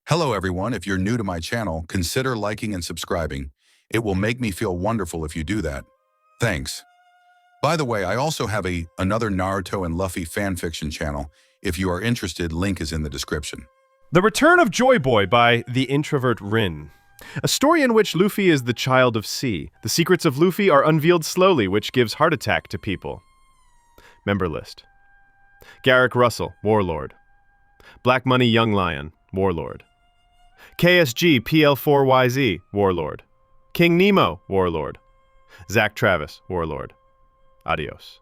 Hello everyone, if you're new to my channel, consider liking and subscribing. It will make me feel wonderful if you do that. Thanks. By the way, I also have another Naruto and Luffy fanfiction channel. If you are interested, link is in the description. The Return of Joyboy by TheIntrovertRin. A story in which Luffy is the child of sea. The secrets of Luffy are unveiled slowly, which gives heart attack to people. Member list. Garrick Russell, Warlord. Black Money Young Lion, Warlord. KSG PL4YZ, Warlord. King Nemo, Warlord. Zach Travis, Warlord. Adios.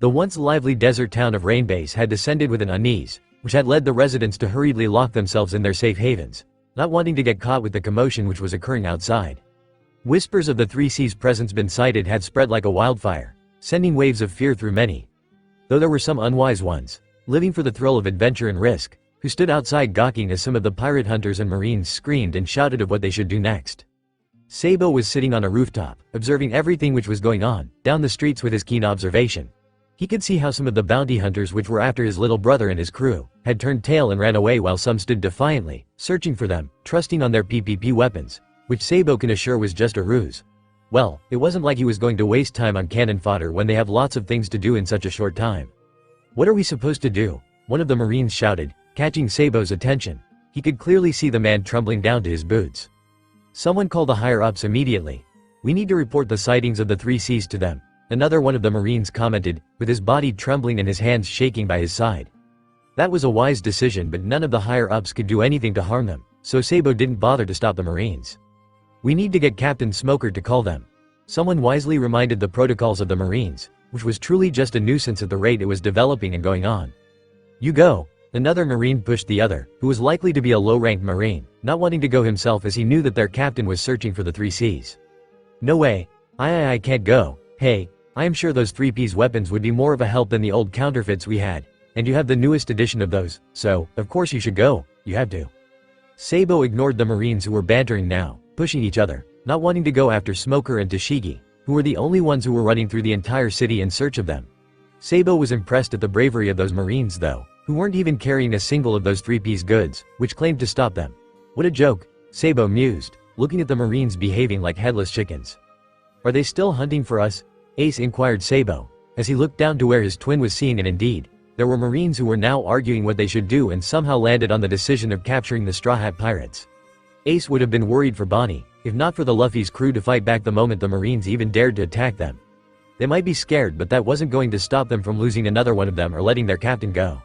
The once lively desert town of Rainbase had descended with an unease, which had led the residents to hurriedly lock themselves in their safe havens, not wanting to get caught with the commotion which was occurring outside. Whispers of the Three Seas' presence been sighted had spread like a wildfire, sending waves of fear through many. Though there were some unwise ones, living for the thrill of adventure and risk, who stood outside gawking as some of the pirate hunters and marines screamed and shouted of what they should do next. Sabo was sitting on a rooftop, observing everything which was going on, down the streets with his keen observation. He could see how some of the bounty hunters which were after his little brother and his crew, had turned tail and ran away while some stood defiantly, searching for them, trusting on their PPP weapons, which Sabo can assure was just a ruse. Well, it wasn't like he was going to waste time on cannon fodder when they have lots of things to do in such a short time. "What are we supposed to do?" one of the marines shouted, catching Sabo's attention. He could clearly see the man trembling down to his boots. "Someone call the higher-ups immediately. We need to report the sightings of the Three Seas to them," another one of the marines commented, with his body trembling and his hands shaking by his side. That was a wise decision, but none of the higher-ups could do anything to harm them, so Sabo didn't bother to stop the marines. "We need to get Captain Smoker to call them." Someone wisely reminded the protocols of the marines, which was truly just a nuisance at the rate it was developing and going on. "You go." Another marine pushed the other, who was likely to be a low-ranked marine, not wanting to go himself as he knew that their captain was searching for the Three Seas. "No way. I can't go. Hey, I am sure those 3P's weapons would be more of a help than the old counterfeits we had, and you have the newest edition of those, so, of course you should go, you have to." Sabo ignored the marines who were bantering now, pushing each other, not wanting to go after Smoker and Tashigi, who were the only ones who were running through the entire city in search of them. Sabo was impressed at the bravery of those marines though, who weren't even carrying a single of those 3P's goods, which claimed to stop them. What a joke, Sabo mused, looking at the marines behaving like headless chickens. "Are they still hunting for us?" Ace inquired Sabo, as he looked down to where his twin was seen, and indeed, there were marines who were now arguing what they should do and somehow landed on the decision of capturing the Straw Hat Pirates. Ace would have been worried for Bonnie, if not for the Luffy's crew to fight back the moment the marines even dared to attack them. They might be scared, but that wasn't going to stop them from losing another one of them or letting their captain go.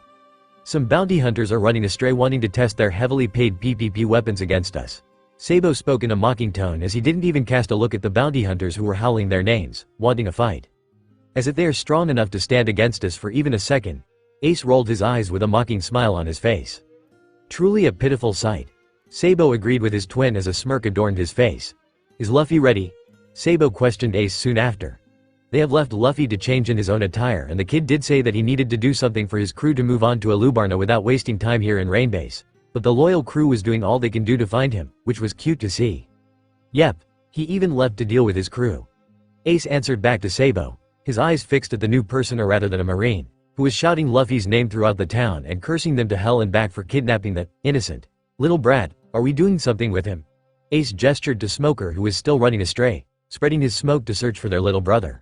"Some bounty hunters are running astray wanting to test their heavily paid PPP weapons against us." Sabo spoke in a mocking tone as he didn't even cast a look at the bounty hunters who were howling their names, wanting a fight. "As if they are strong enough to stand against us for even a second." Ace rolled his eyes with a mocking smile on his face. Truly a pitiful sight. Sabo agreed with his twin as a smirk adorned his face. "Is Luffy ready?" Sabo questioned Ace soon after. They have left Luffy to change in his own attire, and the kid did say that he needed to do something for his crew to move on to Alubarna without wasting time here in Rainbase. But the loyal crew was doing all they can do to find him, which was cute to see. "Yep. He even left to deal with his crew." Ace answered back to Sabo, his eyes fixed at the new person, or rather than a marine, who was shouting Luffy's name throughout the town and cursing them to hell and back for kidnapping the innocent little brat. "Are we doing something with him?" Ace gestured to Smoker, who was still running astray, spreading his smoke to search for their little brother.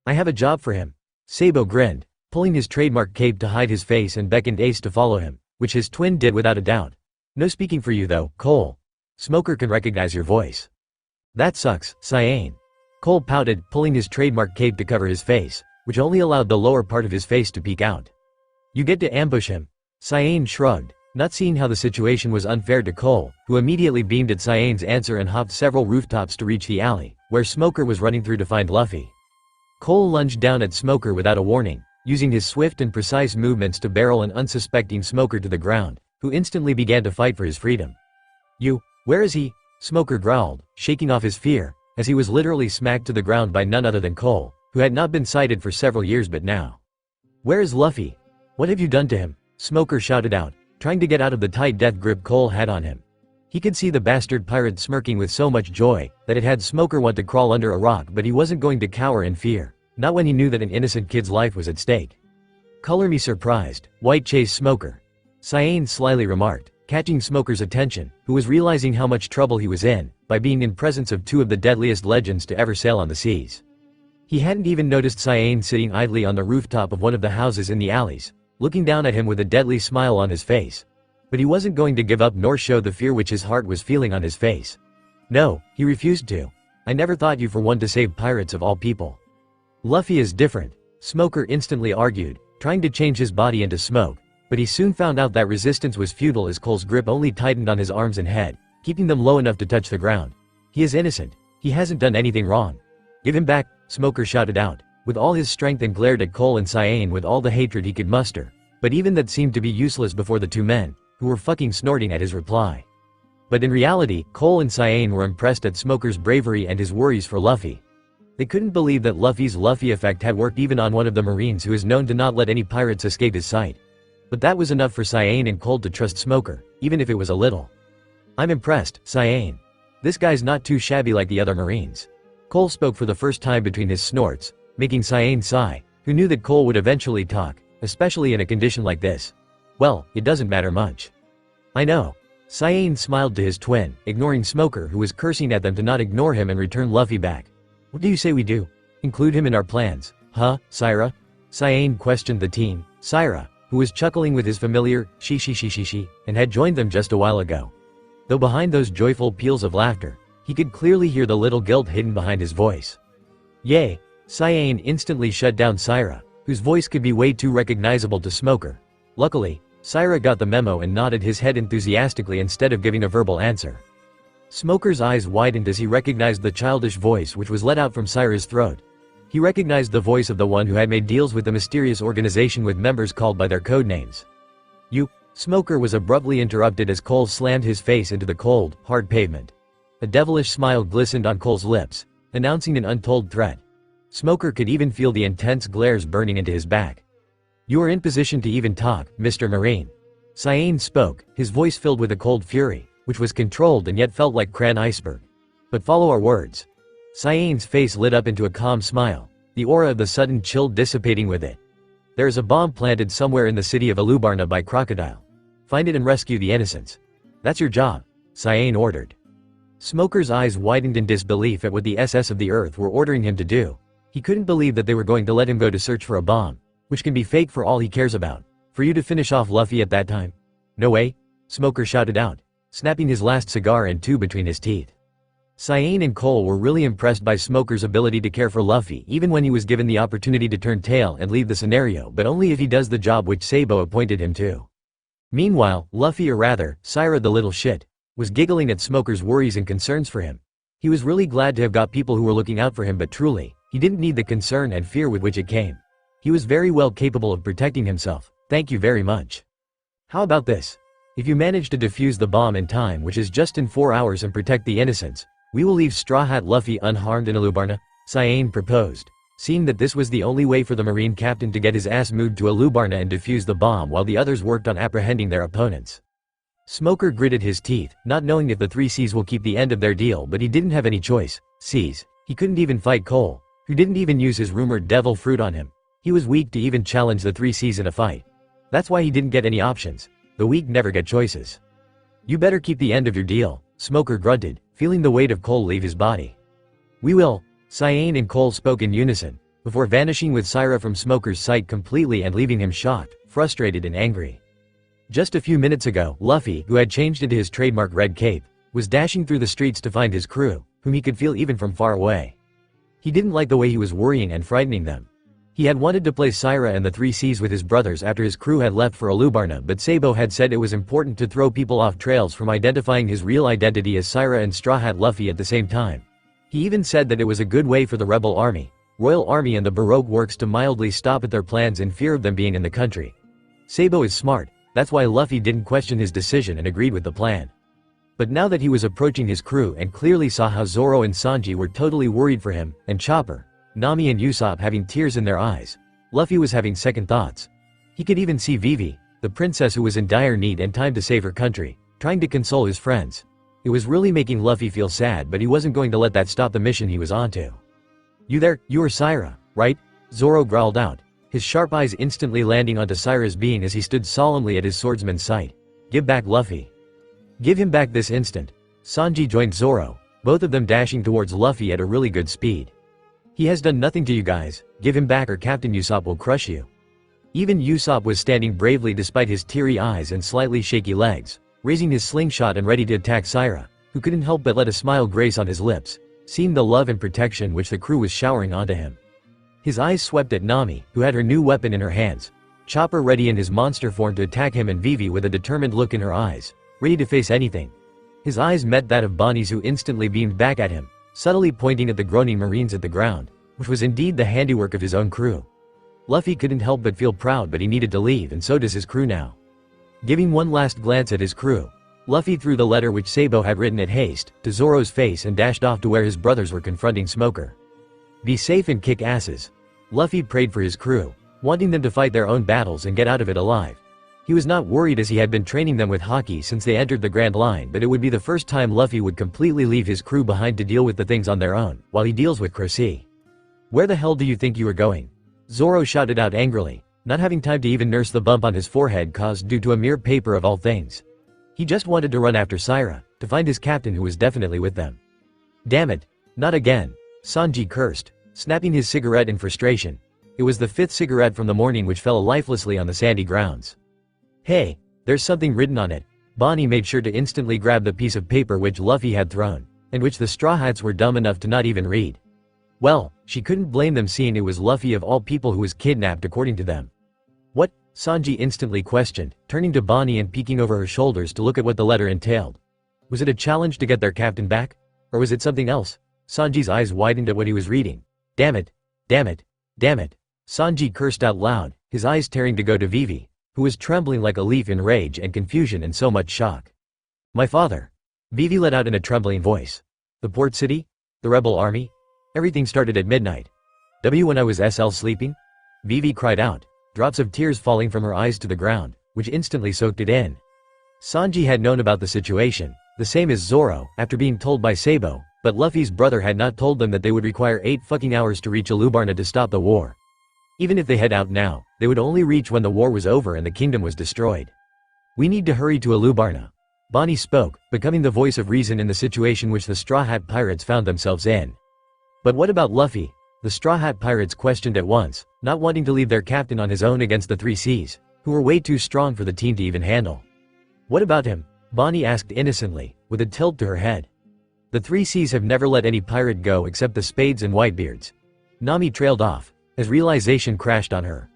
"I have a job for him." Sabo grinned, pulling his trademark cape to hide his face, and beckoned Ace to follow him, which his twin did without a doubt. "No speaking for you though, Cole. Smoker can recognize your voice." "That sucks, Cyan." Cole pouted, pulling his trademark cape to cover his face, which only allowed the lower part of his face to peek out. "You get to ambush him." Cyan shrugged, not seeing how the situation was unfair to Cole, who immediately beamed at Cyan's answer and hopped several rooftops to reach the alley, where Smoker was running through to find Luffy. Cole lunged down at Smoker without a warning, using his swift and precise movements to barrel an unsuspecting Smoker to the ground, who instantly began to fight for his freedom. Where is he?" Smoker growled, shaking off his fear, as he was literally smacked to the ground by none other than Cole, who had not been sighted for several years but now. "Where is Luffy? What have you done to him?" Smoker shouted out, trying to get out of the tight death grip Cole had on him. He could see the bastard pirate smirking with so much joy that it had Smoker want to crawl under a rock, but he wasn't going to cower in fear, not when he knew that an innocent kid's life was at stake. "Color me surprised, White chased Smoker." Cyan slyly remarked, catching Smoker's attention, who was realizing how much trouble he was in by being in presence of two of the deadliest legends to ever sail on the seas. He hadn't even noticed Cyan sitting idly on the rooftop of one of the houses in the alleys, looking down at him with a deadly smile on his face. But he wasn't going to give up nor show the fear which his heart was feeling on his face. No, he refused to. I never thought you for one to save pirates of all people. Luffy is different, Smoker instantly argued, trying to change his body into smoke, but he soon found out that resistance was futile as Cole's grip only tightened on his arms and head, keeping them low enough to touch the ground. He is innocent. He hasn't done anything wrong. Give him back, Smoker shouted out, with all his strength, and glared at Cole and Cyan with all the hatred he could muster. But even that seemed to be useless before the two men, who were fucking snorting at his reply. But in reality, Cole and Cyan were impressed at Smoker's bravery and his worries for Luffy. They couldn't believe that Luffy's Luffy effect had worked even on one of the Marines who is known to not let any pirates escape his sight. But that was enough for Cyan and Cole to trust Smoker, even if it was a little. I'm impressed, Cyan. This guy's not too shabby like the other Marines. Cole spoke for the first time between his snorts, making Cyan sigh, who knew that Cole would eventually talk, especially in a condition like this. Well, it doesn't matter much. I know. Cyan smiled to his twin, ignoring Smoker, who was cursing at them to not ignore him and return Luffy back. What do you say we do? Include him in our plans, huh, Syra? Cyan questioned the team, Syra, who was chuckling with his familiar she, and had joined them just a while ago. Though behind those joyful peals of laughter, he could clearly hear the little guilt hidden behind his voice. Yay! Cyan instantly shut down Syra, whose voice could be way too recognizable to Smoker. Luckily, Syra got the memo and nodded his head enthusiastically instead of giving a verbal answer. Smoker's eyes widened as he recognized the childish voice which was let out from Syra's throat. He recognized the voice of the one who had made deals with the mysterious organization with members called by their code names. Smoker was abruptly interrupted as Cole slammed his face into the cold, hard pavement. A devilish smile glistened on Cole's lips, announcing an untold threat. Smoker could even feel the intense glares burning into his back. You are in position to even talk, Mr. Marine. Cyan spoke, his voice filled with a cold fury, which was controlled and yet felt like Cran iceberg. But follow our words. Cyan's face lit up into a calm smile, the aura of the sudden chill dissipating with it. There is a bomb planted somewhere in the city of Alubarna by Crocodile. Find it and rescue the innocents. That's your job, Cyan ordered. Smoker's eyes widened in disbelief at what the SS of the Earth were ordering him to do. He couldn't believe that they were going to let him go to search for a bomb, which can be fake for all he cares about. For you to finish off Luffy at that time? No way, Smoker shouted out, snapping his last cigar in two between his teeth. Cyan and Cole were really impressed by Smoker's ability to care for Luffy even when he was given the opportunity to turn tail and leave the scenario, but only if he does the job which Sabo appointed him to. Meanwhile, Luffy, or rather, Syra the little shit, was giggling at Smoker's worries and concerns for him. He was really glad to have got people who were looking out for him, but truly, he didn't need the concern and fear with which it came. He was very well capable of protecting himself. Thank you very much. How about this? If you manage to defuse the bomb in time, which is just in 4 hours, and protect the innocents, we will leave Straw Hat Luffy unharmed in Alubarna, Cyan proposed, seeing that this was the only way for the Marine captain to get his ass moved to Alubarna and defuse the bomb while the others worked on apprehending their opponents. Smoker gritted his teeth, not knowing if the three C's will keep the end of their deal, but he didn't have any choice. C's. He couldn't even fight Cole, who didn't even use his rumored devil fruit on him. He was weak to even challenge the three C's in a fight. That's why he didn't get any options. The weak never get choices. You better keep the end of your deal, Smoker grunted, feeling the weight of Cole leave his body. We will, Cyan and Cole spoke in unison, before vanishing with Syra from Smoker's sight completely and leaving him shocked, frustrated and angry. Just a few minutes ago, Luffy, who had changed into his trademark red cape, was dashing through the streets to find his crew, whom he could feel even from far away. He didn't like the way he was worrying and frightening them. He had wanted to play Syra and the three C's with his brothers after his crew had left for Alubarna, but Sabo had said it was important to throw people off trails from identifying his real identity as Syra and Straw Hat Luffy at the same time. He even said that it was a good way for the rebel army, Royal Army and the Baroque Works to mildly stop at their plans in fear of them being in the country. Sabo is smart, that's why Luffy didn't question his decision and agreed with the plan. But now that he was approaching his crew and clearly saw how Zoro and Sanji were totally worried for him, and Chopper, Nami and Usopp having tears in their eyes, Luffy was having second thoughts. He could even see Vivi, the princess who was in dire need and time to save her country, trying to console his friends. It was really making Luffy feel sad, but he wasn't going to let that stop the mission he was onto. You there, you are Syra, right? Zoro growled out, his sharp eyes instantly landing onto Syra's being as he stood solemnly at his swordsman's sight. Give back Luffy. Give him back this instant. Sanji joined Zoro, both of them dashing towards Luffy at a really good speed. He has done nothing to you guys, give him back or Captain Usopp will crush you. Even Usopp was standing bravely despite his teary eyes and slightly shaky legs, raising his slingshot and ready to attack Syra, who couldn't help but let a smile grace on his lips, seeing the love and protection which the crew was showering onto him. His eyes swept at Nami, who had her new weapon in her hands, Chopper ready in his monster form to attack him, and Vivi with a determined look in her eyes, ready to face anything. His eyes met that of Bonnie's, who instantly beamed back at him, subtly pointing at the groaning marines at the ground, which was indeed the handiwork of his own crew. Luffy couldn't help but feel proud, but he needed to leave, and so does his crew now. Giving one last glance at his crew, Luffy threw the letter which Sabo had written at haste to Zoro's face and dashed off to where his brothers were confronting Smoker. Be safe and kick asses. Luffy prayed for his crew, wanting them to fight their own battles and get out of it alive. He was not worried, as he had been training them with haki since they entered the Grand Line, but it would be the first time Luffy would completely leave his crew behind to deal with the things on their own, while he deals with Crocodile. Where the hell do you think you are going? Zoro shouted out angrily, not having time to even nurse the bump on his forehead caused due to a mere paper of all things. He just wanted to run after Syra, to find his captain, who was definitely with them. Damn it, not again, Sanji cursed, snapping his cigarette in frustration. It was the 5th cigarette from the morning which fell lifelessly on the sandy grounds. Hey, there's something written on it. Bonnie made sure to instantly grab the piece of paper which Luffy had thrown, and which the Straw Hats were dumb enough to not even read. Well, she couldn't blame them, seeing it was Luffy of all people who was kidnapped according to them. What? Sanji instantly questioned, turning to Bonnie and peeking over her shoulders to look at what the letter entailed. Was it a challenge to get their captain back? Or was it something else? Sanji's eyes widened at what he was reading. Damn it! Damn it! Damn it! Sanji cursed out loud, his eyes tearing to go to Vivi, who was trembling like a leaf in rage and confusion and so much shock. My father! Vivi let out in a trembling voice. The port city? The rebel army? Everything started at midnight. When I was sleeping? Vivi cried out, drops of tears falling from her eyes to the ground, which instantly soaked it in. Sanji had known about the situation, the same as Zoro, after being told by Sabo, but Luffy's brother had not told them that they would require 8 fucking hours to reach Alubarna to stop the war. Even if they head out now, they would only reach when the war was over and the kingdom was destroyed. We need to hurry to Alubarna. Bonnie spoke, becoming the voice of reason in the situation which the Straw Hat Pirates found themselves in. But what about Luffy? The Straw Hat Pirates questioned at once, not wanting to leave their captain on his own against the 3 Seas, who were way too strong for the team to even handle. What about him? Bonnie asked innocently, with a tilt to her head. The 3 Seas have never let any pirate go except the Spades and Whitebeards. Nami trailed off, as realization crashed on her.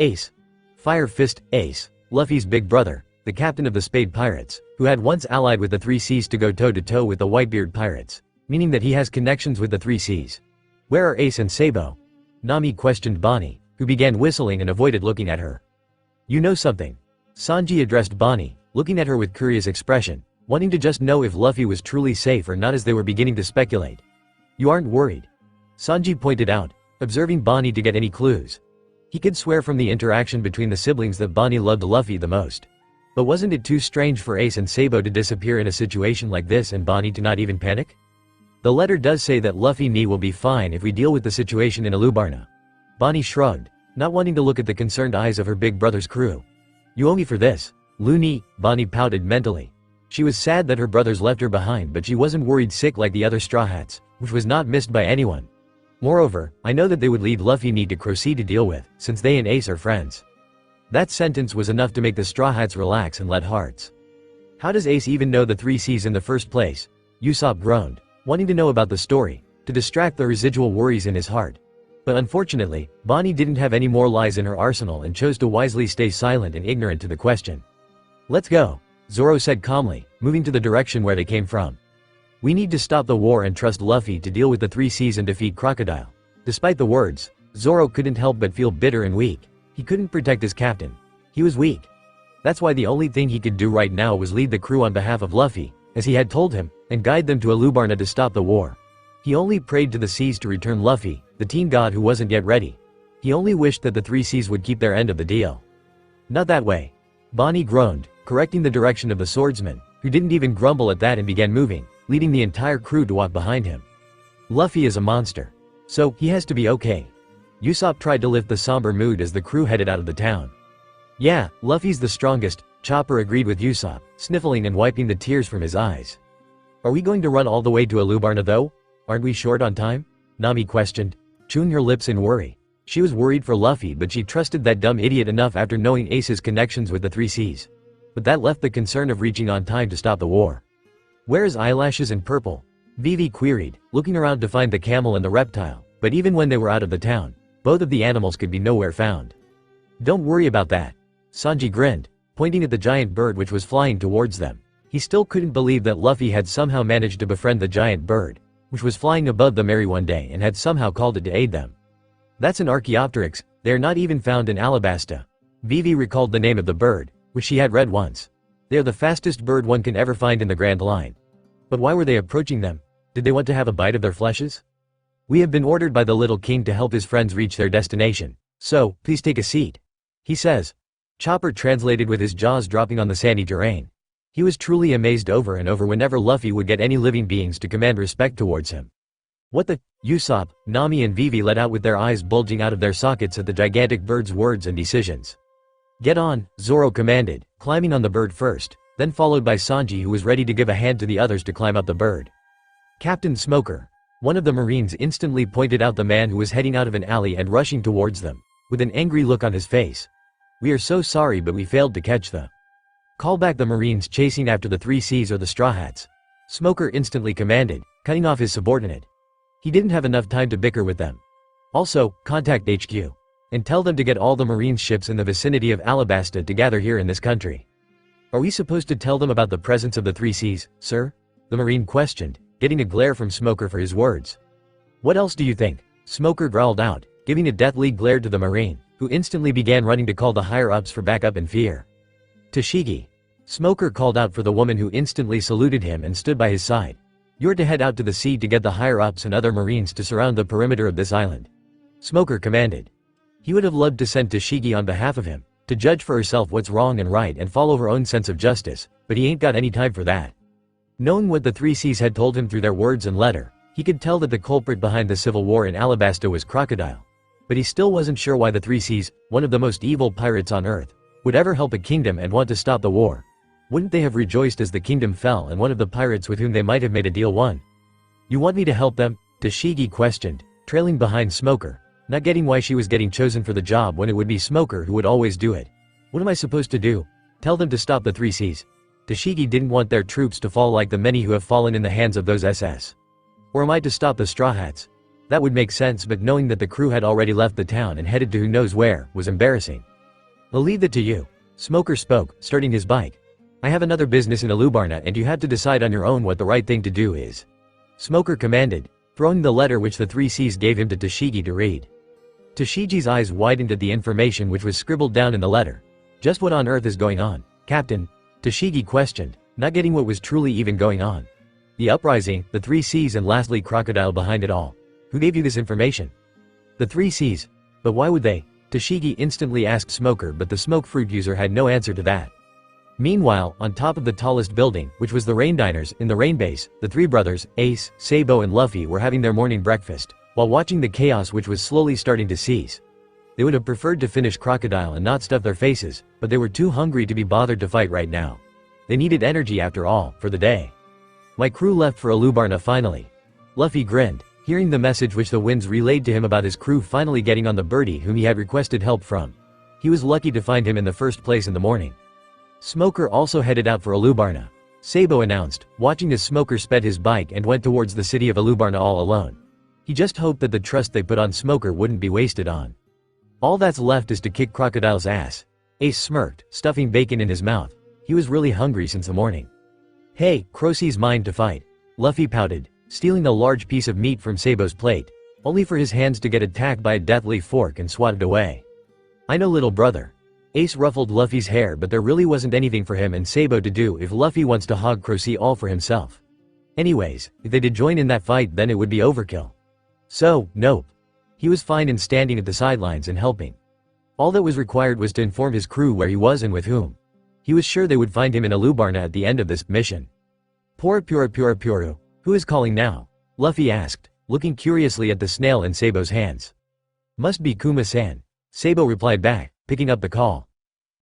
Ace. Fire Fist Ace, Luffy's big brother, the captain of the Spade Pirates, who had once allied with the 3 Seas to go toe-to-toe with the Whitebeard Pirates, meaning that he has connections with the 3 Seas. Where are Ace and Sabo? Nami questioned Bonnie, who began whistling and avoided looking at her. You know something? Sanji addressed Bonnie, looking at her with curious expression, wanting to just know if Luffy was truly safe or not, as they were beginning to speculate. You aren't worried? Sanji pointed out, observing Bonnie to get any clues. He could swear from the interaction between the siblings that Bonnie loved Luffy the most. But wasn't it too strange for Ace and Sabo to disappear in a situation like this and Bonnie to not even panic? The letter does say that Luffy and me will be fine if we deal with the situation in Alubarna. Bonnie shrugged, not wanting to look at the concerned eyes of her big brother's crew. You owe me for this. Looney, Bonnie pouted mentally. She was sad that her brothers left her behind, but she wasn't worried sick like the other Straw Hats, which was not missed by anyone. Moreover, I know that they would lead Luffy and me to Crocodile to deal with, since they and Ace are friends. That sentence was enough to make the Straw Hats relax and let hearts. How does Ace even know the 3 Seas in the first place? Usopp groaned, wanting to know about the story, to distract the residual worries in his heart. But unfortunately, Bonnie didn't have any more lies in her arsenal and chose to wisely stay silent and ignorant to the question. Let's go, Zoro said calmly, moving to the direction where they came from. We need to stop the war and trust Luffy to deal with the 3 Seas and defeat Crocodile. Despite the words, Zoro couldn't help but feel bitter and weak. He couldn't protect his captain. He was weak. That's why the only thing he could do right now was lead the crew on behalf of Luffy, as he had told him, and guide them to Alubarna to stop the war. He only prayed to the seas to return Luffy, the teen god who wasn't yet ready. He only wished that the 3 Seas would keep their end of the deal. Not that way. Bonnie groaned, correcting the direction of the swordsman, who didn't even grumble at that and began moving, leading the entire crew to walk behind him. Luffy is a monster. So, he has to be okay. Usopp tried to lift the somber mood as the crew headed out of the town. Yeah, Luffy's the strongest, Chopper agreed with Usopp, sniffling and wiping the tears from his eyes. Are we going to run all the way to Alubarna though? Aren't we short on time? Nami questioned, chewing her lips in worry. She was worried for Luffy, but she trusted that dumb idiot enough after knowing Ace's connections with the Three Seas. But that left the concern of reaching on time to stop the war. Where is Eyelashes and Purple? Vivi queried, looking around to find the camel and the reptile, but even when they were out of the town, both of the animals could be nowhere found. Don't worry about that. Sanji grinned, pointing at the giant bird which was flying towards them. He still couldn't believe that Luffy had somehow managed to befriend the giant bird, which was flying above the Merry one day and had somehow called it to aid them. That's an Archaeopteryx. They are not even found in Alabasta. Vivi recalled the name of the bird, which she had read once. They are the fastest bird one can ever find in the Grand Line. But why were they approaching them? Did they want to have a bite of their fleshes? We have been ordered by the little king to help his friends reach their destination. So, please take a seat. He says. Chopper translated with his jaws dropping on the sandy terrain. He was truly amazed over and over whenever Luffy would get any living beings to command respect towards him. What the? Usopp, Nami and Vivi let out with their eyes bulging out of their sockets at the gigantic bird's words and decisions. Get on, Zoro commanded, climbing on the bird first, then followed by Sanji, who was ready to give a hand to the others to climb up the bird. Captain Smoker. One of the Marines instantly pointed out the man who was heading out of an alley and rushing towards them, with an angry look on his face. We are so sorry, but we failed to catch the. Call back the Marines chasing after the Three Seas or the Straw Hats. Smoker instantly commanded, cutting off his subordinate. He didn't have enough time to bicker with them. Also, contact HQ. And tell them to get all the Marines ships in the vicinity of Alabasta to gather here in this country. Are we supposed to tell them about the presence of the Three Seas, sir? The Marine questioned, getting a glare from Smoker for his words. What else do you think? Smoker growled out, giving a deathly glare to the Marine, who instantly began running to call the higher-ups for backup in fear. Tashigi. Smoker called out for the woman, who instantly saluted him and stood by his side. You're to head out to the sea to get the higher-ups and other Marines to surround the perimeter of this island. Smoker commanded. He would have loved to send Tashigi on behalf of him, to judge for herself what's wrong and right and follow her own sense of justice, but he ain't got any time for that. Knowing what the Three Seas had told him through their words and letter, he could tell that the culprit behind the civil war in Alabasta was Crocodile. But he still wasn't sure why the Three Seas, one of the most evil pirates on earth, would ever help a kingdom and want to stop the war. Wouldn't they have rejoiced as the kingdom fell and one of the pirates with whom they might have made a deal won? You want me to help them? Tashigi questioned, trailing behind Smoker, not getting why she was getting chosen for the job when it would be Smoker who would always do it. What am I supposed to do? Tell them to stop the Three Seas. Tashigi didn't want their troops to fall like the many who have fallen in the hands of those SS. Or am I to stop the Straw Hats? That would make sense, but knowing that the crew had already left the town and headed to who knows where was embarrassing. I'll leave that to you. Smoker spoke, starting his bike. I have another business in Alubarna and you have to decide on your own what the right thing to do is. Smoker commanded, throwing the letter which the Three Seas gave him to Tashigi to read. Tashigi's eyes widened at the information which was scribbled down in the letter. Just what on earth is going on, Captain? Tashigi questioned, not getting what was truly even going on. The uprising, the Three Seas, and lastly Crocodile behind it all. Who gave you this information? The Three Seas. But why would they? Tashigi instantly asked Smoker, but the smoke fruit user had no answer to that. Meanwhile, on top of the tallest building, which was the Rain Diners, in the Rainbase, the three brothers, Ace, Sabo and Luffy, were having their morning breakfast, while watching the chaos which was slowly starting to cease. They would have preferred to finish Crocodile and not stuff their faces, but they were too hungry to be bothered to fight right now. They needed energy after all, for the day. My crew left for Alubarna finally. Luffy grinned, hearing the message which the winds relayed to him about his crew finally getting on the birdie whom he had requested help from. He was lucky to find him in the first place in the morning. Smoker also headed out for Alubarna. Sabo announced, watching as Smoker sped his bike and went towards the city of Alubarna all alone. He just hoped that the trust they put on Smoker wouldn't be wasted on. All that's left is to kick Crocodile's ass. Ace smirked, stuffing bacon in his mouth. He was really hungry since the morning. Hey, Croc's mine to fight. Luffy pouted, stealing a large piece of meat from Sabo's plate, only for his hands to get attacked by a deathly fork and swatted away. I know, little brother. Ace ruffled Luffy's hair, but there really wasn't anything for him and Sabo to do if Luffy wants to hog Croc all for himself. Anyways, if they did join in that fight, then it would be overkill. So, nope. He was fine in standing at the sidelines and helping. All that was required was to inform his crew where he was and with whom. He was sure they would find him in Alubarna at the end of this mission. Puru, who is calling now? Luffy asked, looking curiously at the snail in Sabo's hands. Must be Kuma-san. Sabo replied back, picking up the call.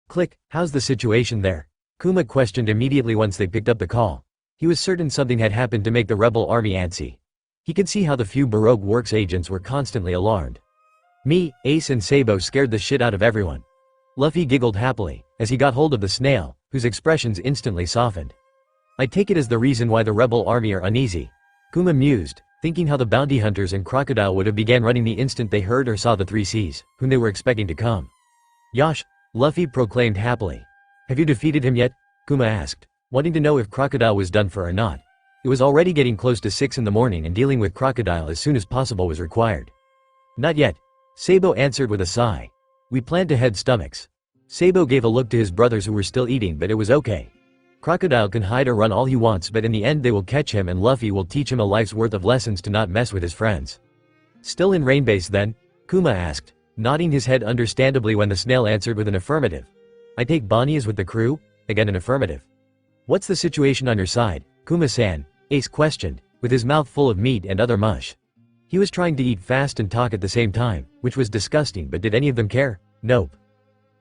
Click, how's the situation there? Kuma questioned immediately once they picked up the call. He was certain something had happened to make the rebel army antsy. He could see how the few Baroque Works agents were constantly alarmed. Me, Ace and Sabo scared the shit out of everyone. Luffy giggled happily, as he got hold of the snail, whose expressions instantly softened. I take it as the reason why the rebel army are uneasy. Kuma mused, thinking how the bounty hunters and Crocodile would have began running the instant they heard or saw the three Cs, whom they were expecting to come. Yosh, Luffy proclaimed happily. Have you defeated him yet? Kuma asked, wanting to know if Crocodile was done for or not. It was already getting close to 6 in the morning and dealing with Crocodile as soon as possible was required. Not yet. Sabo answered with a sigh. We planned to head stomachs. Sabo gave a look to his brothers who were still eating, but it was okay. Crocodile can hide or run all he wants, but in the end they will catch him and Luffy will teach him a life's worth of lessons to not mess with his friends. Still in Rainbase then? Kuma asked, nodding his head understandably when the snail answered with an affirmative. I take Bonnie as with the crew? Again an affirmative. What's the situation on your side, Kuma-san? Ace questioned, with his mouth full of meat and other mush. He was trying to eat fast and talk at the same time, which was disgusting, but did any of them care? Nope.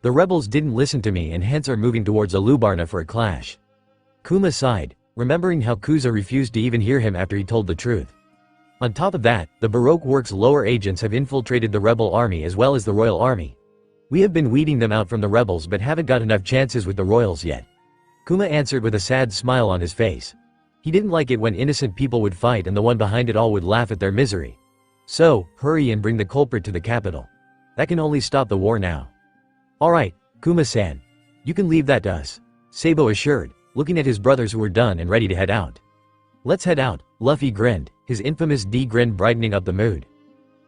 The rebels didn't listen to me and hence are moving towards Alubarna for a clash. Kuma sighed, remembering how Kuza refused to even hear him after he told the truth. On top of that, the Baroque Works lower agents have infiltrated the rebel army as well as the royal army. We have been weeding them out from the rebels but haven't got enough chances with the royals yet. Kuma answered with a sad smile on his face. He didn't like it when innocent people would fight and the one behind it all would laugh at their misery. So, hurry and bring the culprit to the capital. That can only stop the war now. Alright, Kuma-san. You can leave that to us, Sabo assured, looking at his brothers who were done and ready to head out. Let's head out, Luffy grinned, his infamous D-grin brightening up the mood.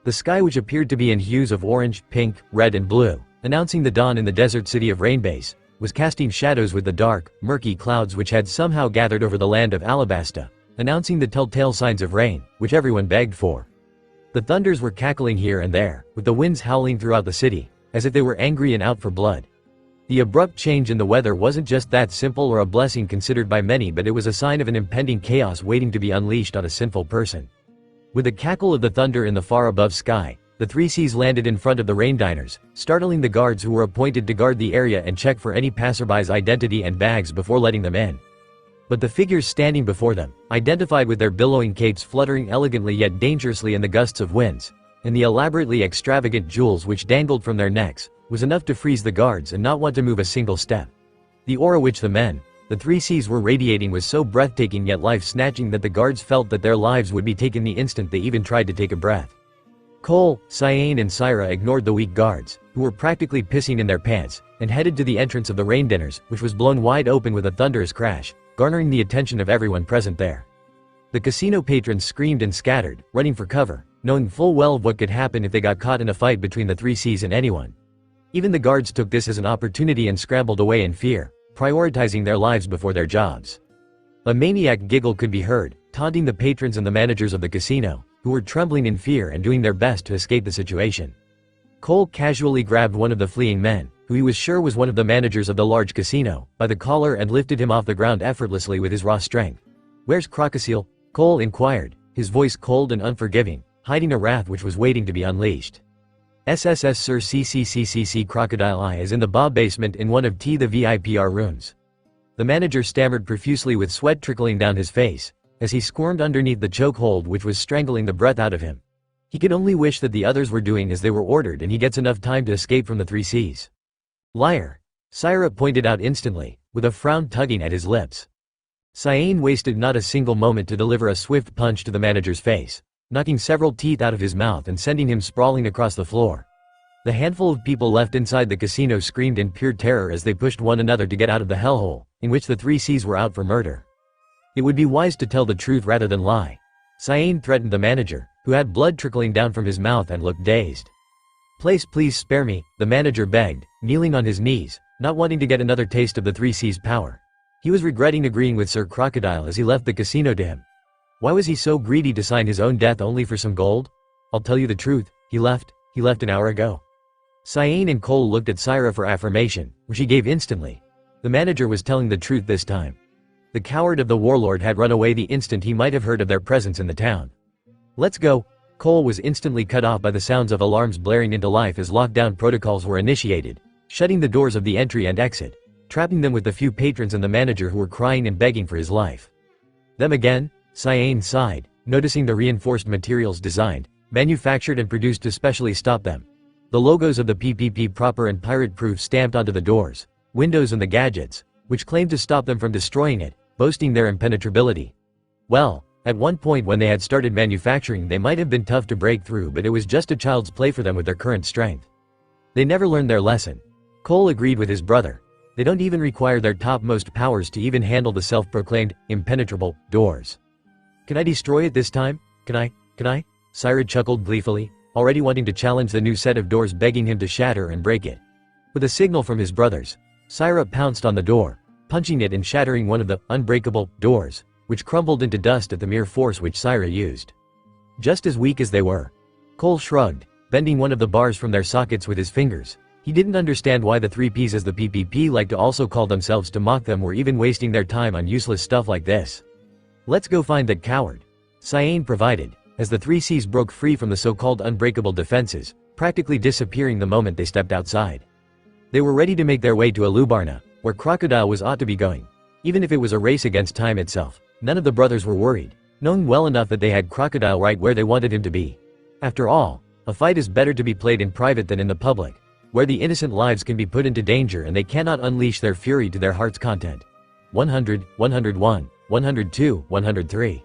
The sky, which appeared to be in hues of orange, pink, red and blue, announcing the dawn in the desert city of Rainbase, was casting shadows with the dark, murky clouds which had somehow gathered over the land of Alabasta, announcing the telltale signs of rain, which everyone begged for. The thunders were cackling here and there, with the winds howling throughout the city, as if they were angry and out for blood. The abrupt change in the weather wasn't just that simple or a blessing considered by many, but it was a sign of an impending chaos waiting to be unleashed on a sinful person. With the cackle of the thunder in the far above sky, the three Cs landed in front of the rain diners, startling the guards who were appointed to guard the area and check for any passerby's identity and bags before letting them in. But the figures standing before them, identified with their billowing capes fluttering elegantly yet dangerously in the gusts of winds, and the elaborately extravagant jewels which dangled from their necks, was enough to freeze the guards and not want to move a single step. The aura which the three Cs were radiating was so breathtaking yet life-snatching that the guards felt that their lives would be taken the instant they even tried to take a breath. Cole, Cyan and Syra ignored the weak guards, who were practically pissing in their pants, and headed to the entrance of the rain dinners, which was blown wide open with a thunderous crash, garnering the attention of everyone present there. The casino patrons screamed and scattered, running for cover, knowing full well what could happen if they got caught in a fight between the three Cs and anyone. Even the guards took this as an opportunity and scrambled away in fear, prioritizing their lives before their jobs. A maniac giggle could be heard, taunting the patrons and the managers of the casino, who were trembling in fear and doing their best to escape the situation. Cole casually grabbed one of the fleeing men, who he was sure was one of the managers of the large casino, by the collar and lifted him off the ground effortlessly with his raw strength. Where's Crocodile? Cole inquired, his voice cold and unforgiving, hiding a wrath which was waiting to be unleashed. SSS Sir CCCCC Crocodile I is in the bar basement in one of the VIPR rooms. The manager stammered profusely with sweat trickling down his face, as he squirmed underneath the chokehold which was strangling the breath out of him. He could only wish that the others were doing as they were ordered and he gets enough time to escape from the three Cs. Liar! Syra pointed out instantly, with a frown tugging at his lips. Cyan wasted not a single moment to deliver a swift punch to the manager's face, knocking several teeth out of his mouth and sending him sprawling across the floor. The handful of people left inside the casino screamed in pure terror as they pushed one another to get out of the hellhole, in which the three Cs were out for murder. It would be wise to tell the truth rather than lie, Cyan threatened the manager, who had blood trickling down from his mouth and looked dazed. Please spare me, the manager begged, kneeling on his knees, not wanting to get another taste of the three Cs' power. He was regretting agreeing with Sir Crocodile as he left the casino to him. Why was he so greedy to sign his own death only for some gold? I'll tell you the truth, he left an hour ago. Cyan and Cole looked at Syra for affirmation, which he gave instantly. The manager was telling the truth this time. The coward of the warlord had run away the instant he might have heard of their presence in the town. Let's go. Cole was instantly cut off by the sounds of alarms blaring into life as lockdown protocols were initiated, shutting the doors of the entry and exit, trapping them with the few patrons and the manager who were crying and begging for his life. Them again? Cyan sighed, noticing the reinforced materials designed, manufactured and produced to specially stop them. The logos of the PPP proper and pirate-proof stamped onto the doors, windows and the gadgets, which claimed to stop them from destroying it, boasting their impenetrability. Well, at one point when they had started manufacturing they might have been tough to break through, but it was just a child's play for them with their current strength. They never learned their lesson. Cole agreed with his brother. They don't even require their topmost powers to even handle the self-proclaimed, impenetrable, doors. Can I destroy it this time? Can I? Syra chuckled gleefully, already wanting to challenge the new set of doors, begging him to shatter and break it. With a signal from his brothers, Syra pounced on the door, punching it and shattering one of the unbreakable doors, which crumbled into dust at the mere force which Syra used. Just as weak as they were. Cole shrugged, bending one of the bars from their sockets with his fingers. He didn't understand why the 3Ps, as the PPP like to also call themselves, to mock them, were even wasting their time on useless stuff like this. Let's go find that coward. Cyan provided, as the 3Cs broke free from the so-called unbreakable defenses, practically disappearing the moment they stepped outside. They were ready to make their way to Alubarna, where Crocodile was ought to be going. Even if it was a race against time itself, none of the brothers were worried, knowing well enough that they had Crocodile right where they wanted him to be. After all, a fight is better to be played in private than in the public, where the innocent lives can be put into danger and they cannot unleash their fury to their heart's content. 100, 101, 102, 103.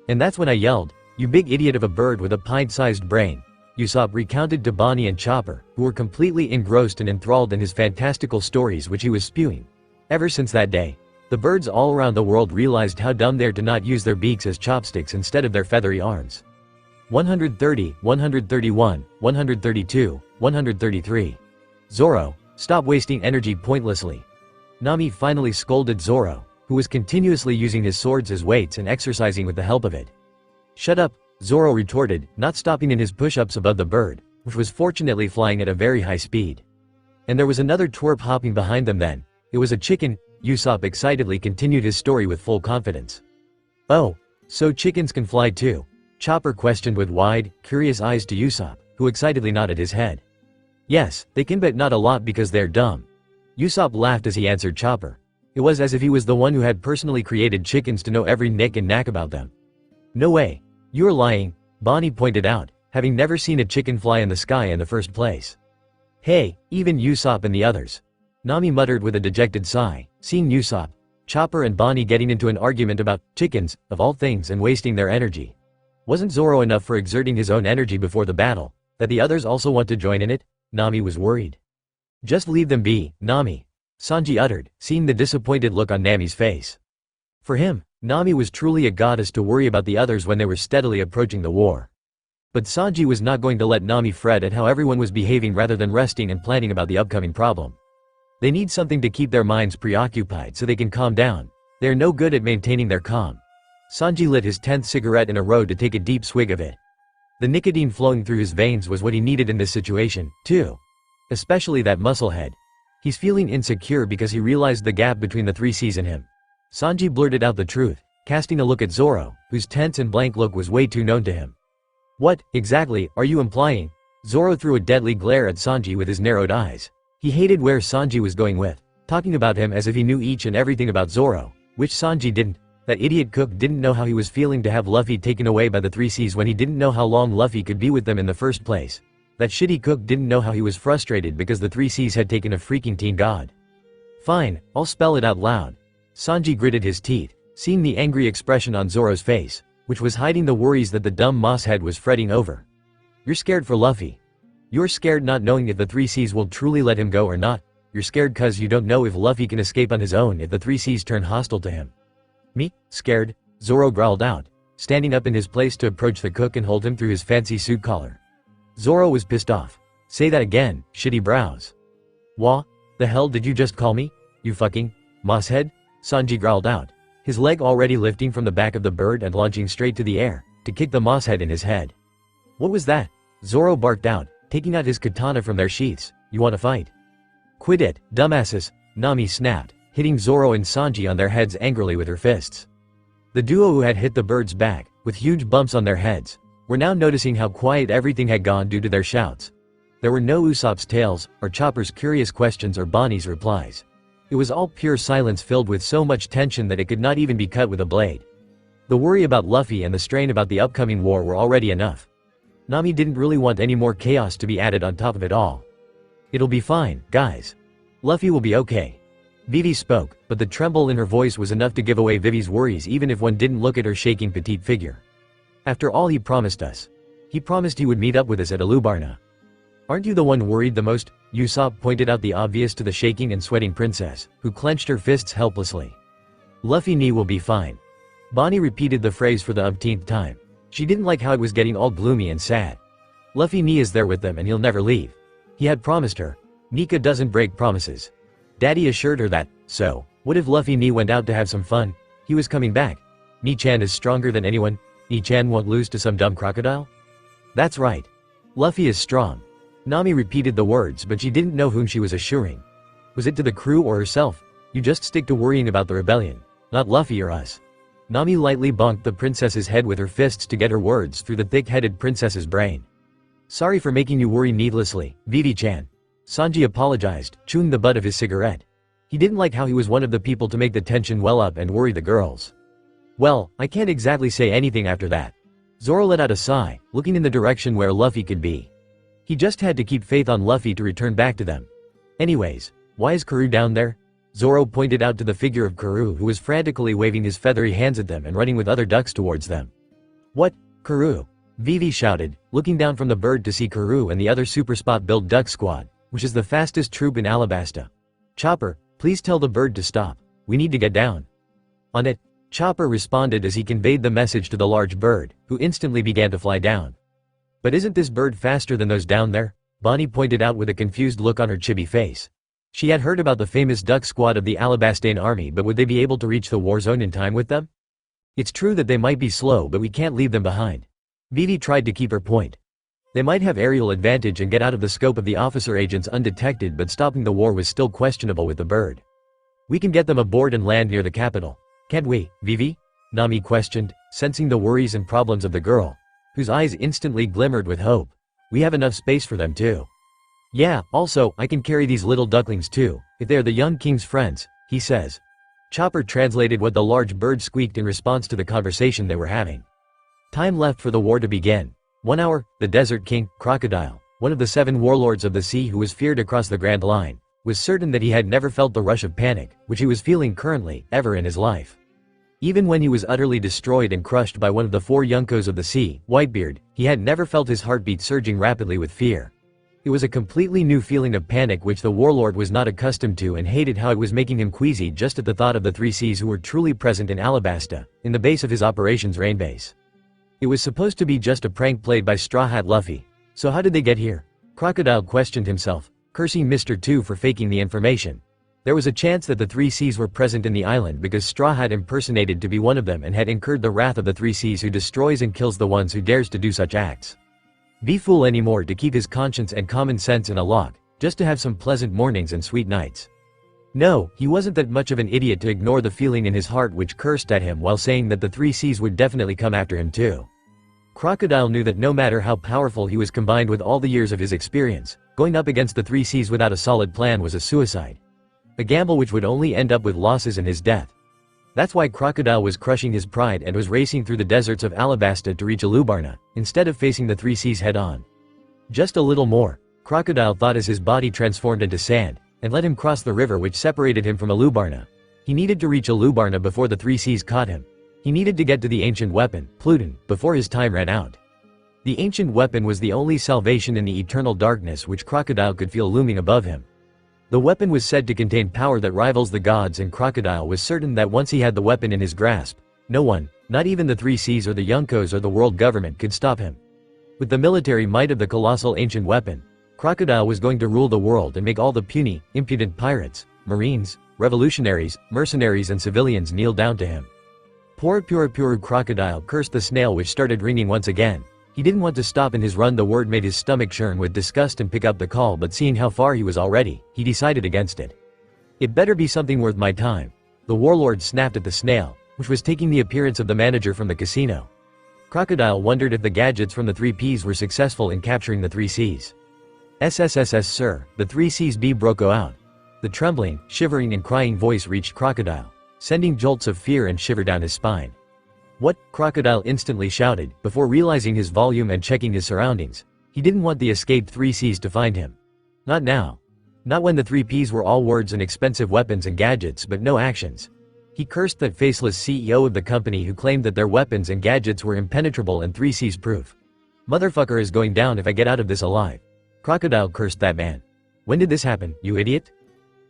And that's when I yelled, "You big idiot of a bird with a pint-sized brain." Usopp recounted to Bonnie and Chopper, who were completely engrossed and enthralled in his fantastical stories which he was spewing. Ever since that day, the birds all around the world realized how dumb they are to not use their beaks as chopsticks instead of their feathery arms. 130, 131, 132, 133. Zoro, stop wasting energy pointlessly. Nami finally scolded Zoro, who was continuously using his swords as weights and exercising with the help of it. Shut up, Zoro retorted, not stopping in his push-ups above the bird, which was fortunately flying at a very high speed. And there was another twerp hopping behind them then. It was a chicken. Usopp excitedly continued his story with full confidence. Oh, so chickens can fly too? Chopper questioned with wide, curious eyes to Usopp, who excitedly nodded his head. Yes, they can, but not a lot because they're dumb. Usopp laughed as he answered Chopper. It was as if he was the one who had personally created chickens to know every nick and knack about them. No way. You're lying, Bonnie pointed out, having never seen a chicken fly in the sky in the first place. Hey, even Usopp and the others. Nami muttered with a dejected sigh, seeing Usopp, Chopper and Bonnie getting into an argument about chickens, of all things, and wasting their energy. Wasn't Zoro enough for exerting his own energy before the battle, that the others also want to join in it? Nami was worried. Just leave them be, Nami, Sanji uttered, seeing the disappointed look on Nami's face. For him, Nami was truly a goddess to worry about the others when they were steadily approaching the war. But Sanji was not going to let Nami fret at how everyone was behaving rather than resting and planning about the upcoming problem. They need something to keep their minds preoccupied so they can calm down. They are no good at maintaining their calm. Sanji lit his 10th cigarette in a row to take a deep swig of it. The nicotine flowing through his veins was what he needed in this situation, too. Especially that musclehead. He's feeling insecure because he realized the gap between the 3Cs and him. Sanji blurted out the truth, casting a look at Zoro, whose tense and blank look was way too known to him. What, exactly, are you implying? Zoro threw a deadly glare at Sanji with his narrowed eyes. He hated where Sanji was going with, talking about him as if he knew each and everything about Zoro, which Sanji didn't. That idiot cook didn't know how he was feeling to have Luffy taken away by the 3Cs when he didn't know how long Luffy could be with them in the first place. That shitty cook didn't know how he was frustrated because the 3Cs had taken a freaking teen god. Fine, I'll spell it out loud. Sanji gritted his teeth, seeing the angry expression on Zoro's face, which was hiding the worries that the dumb mosshead was fretting over. You're scared for Luffy. You're scared not knowing if the 3Cs will truly let him go or not. You're scared cause you don't know if Luffy can escape on his own if the 3Cs turn hostile to him. Me? Scared? Zoro growled out, standing up in his place to approach the cook and hold him through his fancy suit collar. Zoro was pissed off. Say that again, shitty brows. Wha? The hell did you just call me? You fucking mosshead? Sanji growled out, his leg already lifting from the back of the bird and launching straight to the air, to kick the mosshead in his head. What was that? Zoro barked out, taking out his katana from their sheaths. You wanna fight? Quit it, dumbasses, Nami snapped, hitting Zoro and Sanji on their heads angrily with her fists. The duo who had hit the bird's back, with huge bumps on their heads, were now noticing how quiet everything had gone due to their shouts. There were no Usopp's tales, or Chopper's curious questions or Bonnie's replies. It was all pure silence filled with so much tension that it could not even be cut with a blade. The worry about Luffy and the strain about the upcoming war were already enough. Nami didn't really want any more chaos to be added on top of it all. "It'll be fine, guys. Luffy will be okay." Vivi spoke, but the tremble in her voice was enough to give away Vivi's worries even if one didn't look at her shaking petite figure. "After all he promised us. He promised he would meet up with us at Alubarna. Aren't you the one worried the most?" Usopp pointed out the obvious to the shaking and sweating princess, who clenched her fists helplessly. "Luffy Nee will be fine." Bonnie repeated the phrase for the umpteenth time. She didn't like how it was getting all gloomy and sad. Luffy Nee is there with them and he'll never leave. He had promised her. Nika doesn't break promises. Daddy assured her that, so, what if Luffy Nee went out to have some fun? He was coming back. Nee-chan is stronger than anyone. Nee-chan won't lose to some dumb crocodile? That's right. Luffy is strong. Nami repeated the words but she didn't know whom she was assuring. Was it to the crew or herself? You just stick to worrying about the rebellion, not Luffy or us. Nami lightly bonked the princess's head with her fists to get her words through the thick-headed princess's brain. Sorry for making you worry needlessly, Vivi-chan. Sanji apologized, chewing the butt of his cigarette. He didn't like how he was one of the people to make the tension well up and worry the girls. Well, I can't exactly say anything after that. Zoro let out a sigh, looking in the direction where Luffy could be. He just had to keep faith on Luffy to return back to them. Anyways, why is Karoo down there? Zoro pointed out to the figure of Karoo who was frantically waving his feathery hands at them and running with other ducks towards them. What? Karoo? Vivi shouted, looking down from the bird to see Karoo and the other super spot build duck squad, which is the fastest troop in Alabasta. Chopper, please tell the bird to stop. We need to get down. On it, Chopper responded as he conveyed the message to the large bird, who instantly began to fly down. But isn't this bird faster than those down there? Bonnie pointed out with a confused look on her chibi face. She had heard about the famous duck squad of the Alabastan army, but would they be able to reach the war zone in time with them? It's true that they might be slow, but we can't leave them behind. Vivi tried to keep her point. They might have aerial advantage and get out of the scope of the officer agents undetected, but stopping the war was still questionable with the bird. We can get them aboard and land near the capital. Can't we, Vivi? Nami questioned, sensing the worries and problems of the girl, whose eyes instantly glimmered with hope. We have enough space for them too. Yeah, also, I can carry these little ducklings too, if they are the young king's friends, he says. Chopper translated what the large bird squeaked in response to the conversation they were having. Time left for the war to begin. 1 hour, the Desert King, Crocodile, one of the 7 warlords of the sea who was feared across the Grand Line, was certain that he had never felt the rush of panic, which he was feeling currently, ever in his life. Even when he was utterly destroyed and crushed by one of the 4 Yonkos of the sea, Whitebeard, he had never felt his heartbeat surging rapidly with fear. It was a completely new feeling of panic which the warlord was not accustomed to and hated how it was making him queasy just at the thought of the 3 Cs who were truly present in Alabasta, in the base of his operations Rainbase. It was supposed to be just a prank played by Straw Hat Luffy. So how did they get here? Crocodile questioned himself, cursing Mr. 2 for faking the information. There was a chance that the 3 Cs were present in the island because Straw Hat impersonated to be one of them and had incurred the wrath of the 3 Cs who destroys and kills the ones who dares to do such acts. Be fool anymore to keep his conscience and common sense in a lock, just to have some pleasant mornings and sweet nights. No, he wasn't that much of an idiot to ignore the feeling in his heart which cursed at him while saying that the 3 Cs would definitely come after him too. Crocodile knew that no matter how powerful he was combined with all the years of his experience, going up against the 3 Cs without a solid plan was a suicide. A gamble which would only end up with losses and his death. That's why Crocodile was crushing his pride and was racing through the deserts of Alabasta to reach Alubarna, instead of facing the 3 Cs head-on. Just a little more, Crocodile thought as his body transformed into sand, and let him cross the river which separated him from Alubarna. He needed to reach Alubarna before the 3 Cs caught him. He needed to get to the ancient weapon, Pluton, before his time ran out. The ancient weapon was the only salvation in the eternal darkness which Crocodile could feel looming above him. The weapon was said to contain power that rivals the gods, and Crocodile was certain that once he had the weapon in his grasp, no one, not even the 3 Cs or the Yonkos or the world government, could stop him. With the military might of the colossal ancient weapon, Crocodile was going to rule the world and make all the puny, impudent pirates, marines, revolutionaries, mercenaries and civilians kneel down to him. Poor Crocodile cursed the snail which started ringing once again. He didn't want to stop in his run. The word made his stomach churn with disgust and pick up the call, but seeing how far he was already, he decided against it. It better be something worth my time. The warlord snapped at the snail, which was taking the appearance of the manager from the casino. Crocodile wondered if the gadgets from the 3 Ps were successful in capturing the 3 Cs. SSSS sir, the 3 Cs be broke out. The trembling, shivering and crying voice reached Crocodile, sending jolts of fear and shiver down his spine. "What?" Crocodile instantly shouted, before realizing his volume and checking his surroundings. He didn't want the escaped 3Cs to find him. Not now. Not when the 3Ps were all words and expensive weapons and gadgets but no actions. He cursed that faceless CEO of the company who claimed that their weapons and gadgets were impenetrable and 3Cs proof. "Motherfucker is going down if I get out of this alive." Crocodile cursed that man. "When did this happen, you idiot?"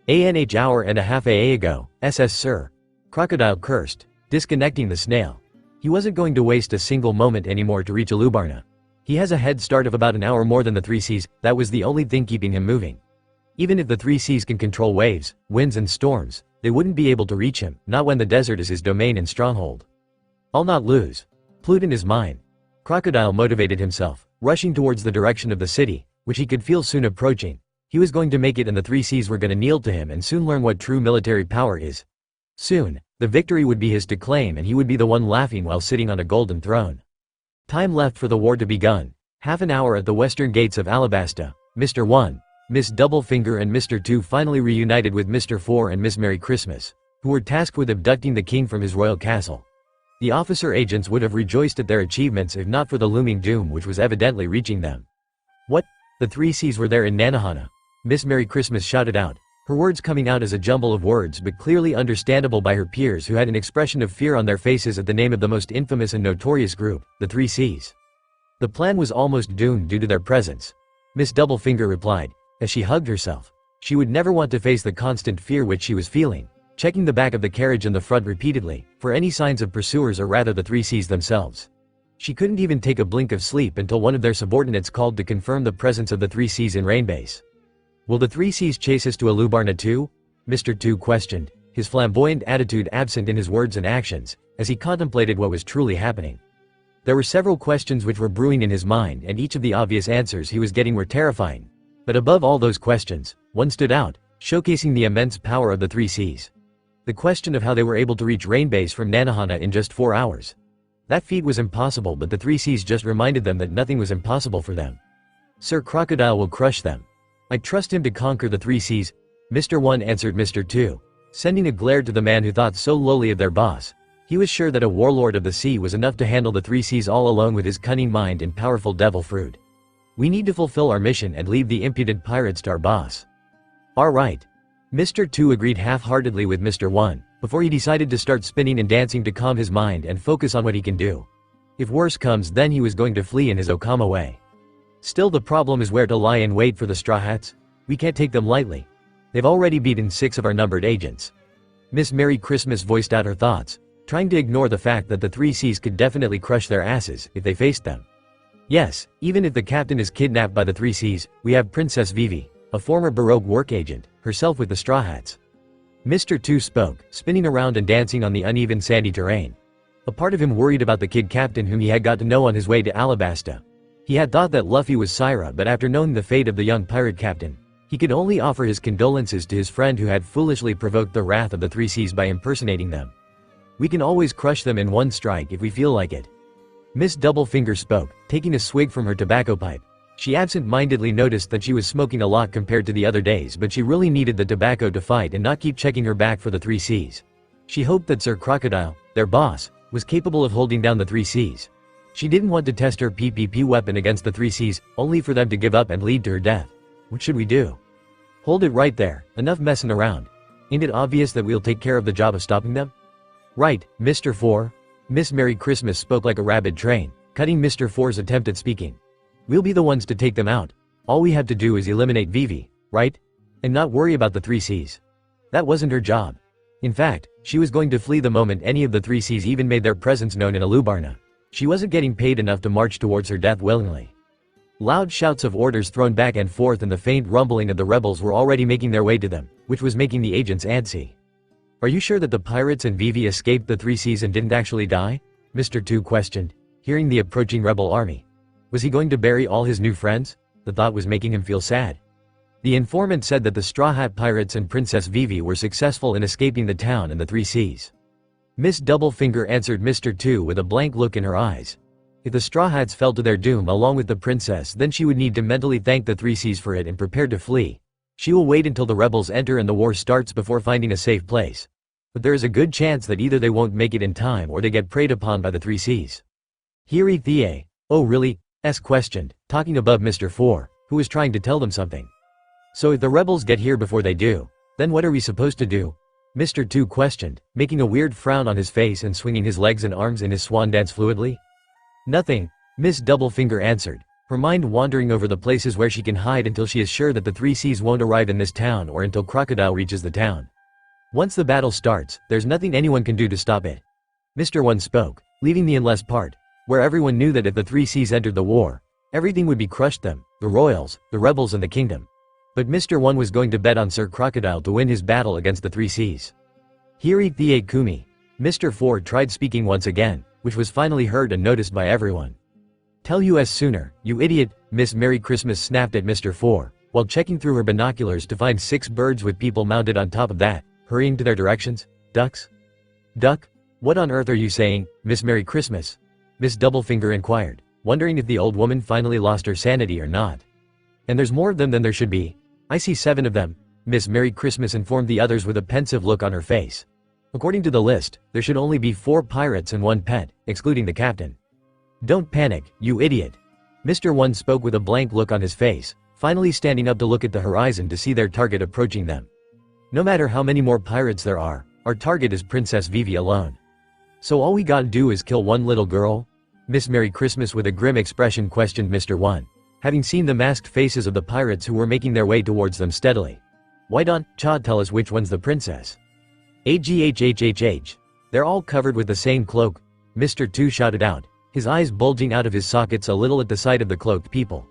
"ANH hour and a half ago, SS sir." Crocodile cursed, disconnecting the snail. He wasn't going to waste a single moment anymore to reach Alubarna. He has a head start of about an hour more than the 3Cs, that was the only thing keeping him moving. Even if the 3Cs can control waves, winds and storms, they wouldn't be able to reach him, not when the desert is his domain and stronghold. "I'll not lose. Pluton is mine." Crocodile motivated himself, rushing towards the direction of the city, which he could feel soon approaching. He was going to make it and the 3Cs were going to kneel to him and soon learn what true military power is. Soon, the victory would be his to claim and he would be the one laughing while sitting on a golden throne. Time left for the war to begun. Half an hour at the western gates of Alabasta. Mr. 1, Miss Doublefinger and Mr. 2 finally reunited with Mr. 4 and Miss Merry Christmas, who were tasked with abducting the king from his royal castle. The officer agents would have rejoiced at their achievements if not for the looming doom which was evidently reaching them. "What?" The 3Cs were there in Nanohana. Miss Merry Christmas shouted out, her words coming out as a jumble of words but clearly understandable by her peers who had an expression of fear on their faces at the name of the most infamous and notorious group, the 3Cs. The plan was almost doomed due to their presence. Miss Doublefinger replied, as she hugged herself. She would never want to face the constant fear which she was feeling, checking the back of the carriage and the front repeatedly, for any signs of pursuers or rather the 3Cs themselves. She couldn't even take a blink of sleep until one of their subordinates called to confirm the presence of the 3Cs in Rainbase. "Will the 3Cs chase us to Alubarna too?" Mr. 2 questioned, his flamboyant attitude absent in his words and actions, as he contemplated what was truly happening. There were several questions which were brewing in his mind and each of the obvious answers he was getting were terrifying. But above all those questions, one stood out, showcasing the immense power of the 3Cs. The question of how they were able to reach Rainbase from Nanohana in just 4 hours. That feat was impossible but the 3Cs just reminded them that nothing was impossible for them. "Sir Crocodile will crush them. I trust him to conquer the 3Cs, Mr. 1 answered Mr. 2, sending a glare to the man who thought so lowly of their boss. He was sure that a warlord of the sea was enough to handle the 3Cs all alone with his cunning mind and powerful devil fruit. "We need to fulfill our mission and leave the impudent pirates to our boss." "All right." Mr. 2 agreed half-heartedly with Mr. 1, before he decided to start spinning and dancing to calm his mind and focus on what he can do. If worse comes then he was going to flee in his Okama way. Still the problem is where to lie in wait for the Straw Hats. We can't take them lightly. They've already beaten 6 of our numbered agents. Miss Merry Christmas voiced out her thoughts, trying to ignore the fact that the 3Cs could definitely crush their asses if they faced them. "Yes, even if the captain is kidnapped by the 3Cs, we have Princess Vivi, a former Baroque Work agent, herself with the Straw Hats." Mr. 2 spoke, spinning around and dancing on the uneven sandy terrain. A part of him worried about the kid captain whom he had got to know on his way to Alabasta. He had thought that Luffy was Syra but after knowing the fate of the young pirate captain, he could only offer his condolences to his friend who had foolishly provoked the wrath of the 3Cs by impersonating them. "We can always crush them in one strike if we feel like it." Miss Doublefinger spoke, taking a swig from her tobacco pipe. She absent-mindedly noticed that she was smoking a lot compared to the other days but she really needed the tobacco to fight and not keep checking her back for the 3Cs. She hoped that Sir Crocodile, their boss, was capable of holding down the 3Cs. She didn't want to test her PPP weapon against the 3Cs, only for them to give up and lead to her death. What should we do? "Hold it right there, enough messing around. Ain't it obvious that we'll take care of the job of stopping them?" "Right, Mr. 4. Miss Merry Christmas spoke like a rabid train, cutting Mr. 4's attempt at speaking. "We'll be the ones to take them out. All we have to do is eliminate Vivi, right? And not worry about the 3Cs. That wasn't her job. In fact, she was going to flee the moment any of the 3Cs even made their presence known in Alubarna. She wasn't getting paid enough to march towards her death willingly." Loud shouts of orders thrown back and forth and the faint rumbling of the rebels were already making their way to them, which was making the agents antsy. "Are you sure that the pirates and Vivi escaped the 3Cs and didn't actually die?" Mr. 2 questioned, hearing the approaching rebel army. Was he going to bury all his new friends? The thought was making him feel sad. The informant said that the Straw Hat Pirates and Princess Vivi were successful in escaping the town and the 3Cs. Miss Doublefinger answered Mr. 2 with a blank look in her eyes. If the Straw Hats fell to their doom along with the princess then she would need to mentally thank the 3Cs for it and prepare to flee. She will wait until the rebels enter and the war starts before finding a safe place. But there is a good chance that either they won't make it in time or they get preyed upon by the 3 Cs. Here The. Oh really? Questioned, talking above Mr. Fore, who was trying to tell them something. So if the rebels get here before they do, then what are we supposed to do? Mr. 2 questioned, making a weird frown on his face and swinging his legs and arms in his swan dance fluidly. Nothing, Miss Doublefinger answered, her mind wandering over the places where she can hide until she is sure that the 3 Cs won't arrive in this town or until Crocodile reaches the town. Once the battle starts, there's nothing anyone can do to stop it. Mr. 1 spoke, leaving the unless part, where everyone knew that if the 3 Cs entered the war, everything would be crushed them, the royals, the rebels and the kingdom. But Mr. 1 was going to bet on Sir Crocodile to win his battle against the 3 Cs. Here The Kumi. Mr. Ford tried speaking once again, which was finally heard and noticed by everyone. Tell us sooner, you idiot, Miss Merry Christmas snapped at Mr. Ford, while checking through her binoculars to find 6 birds with people mounted on top of that, hurrying to their directions. Ducks? Duck? What on earth are you saying, Miss Merry Christmas? Miss Doublefinger inquired, wondering if the old woman finally lost her sanity or not. And there's more of them than there should be. I see 7 of them, Miss Merry Christmas informed the others with a pensive look on her face. According to the list, there should only be 4 pirates and 1 pet, excluding the captain. Don't panic, you idiot. Mr. 1 spoke with a blank look on his face, finally standing up to look at the horizon to see their target approaching them. No matter how many more pirates there are, our target is Princess Vivi alone. So all we gotta do is kill 1 little girl? Miss Merry Christmas with a grim expression questioned Mr. 1, having seen the masked faces of the pirates who were making their way towards them steadily. Why don't Chad tell us which one's the princess? Aghhhhh. They're all covered with the same cloak, Mr. 2 shouted out, his eyes bulging out of his sockets a little at the sight of the cloaked people.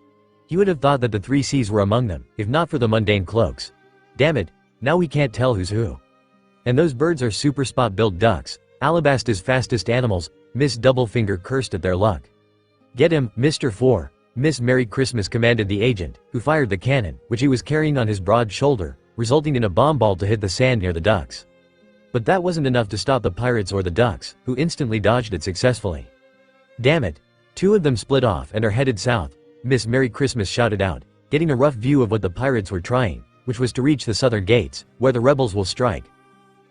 He would have thought that the 3 Cs were among them, if not for the mundane cloaks. Damn it, now we can't tell who's who. And those birds are super spot-built ducks, Alabasta's fastest animals, Miss Doublefinger cursed at their luck. Get him, Mr. 4, Miss Merry Christmas commanded the agent, who fired the cannon, which he was carrying on his broad shoulder, resulting in a bomb ball to hit the sand near the ducks. But that wasn't enough to stop the pirates or the ducks, who instantly dodged it successfully. Damn it. 2 of them split off and are headed south, Miss Merry Christmas shouted out, getting a rough view of what the pirates were trying, which was to reach the southern gates, where the rebels will strike.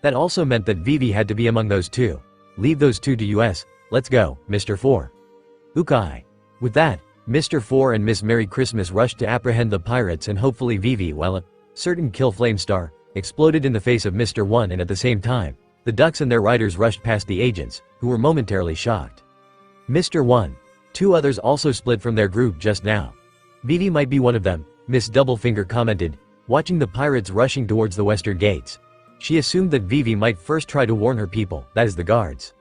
That also meant that Vivi had to be among those 2. Leave those 2 to us, let's go, Mr. 4. Ukai. With that, Mr. 4 and Miss Merry Christmas rushed to apprehend the pirates and hopefully Vivi while a certain kill flamestar exploded in the face of Mr. 1 and at the same time, the ducks and their riders rushed past the agents, who were momentarily shocked. Mr. 1. 2 others also split from their group just now. Vivi might be one of them, Miss Doublefinger commented, watching the pirates rushing towards the western gates. She assumed that Vivi might first try to warn her people, that is the guards.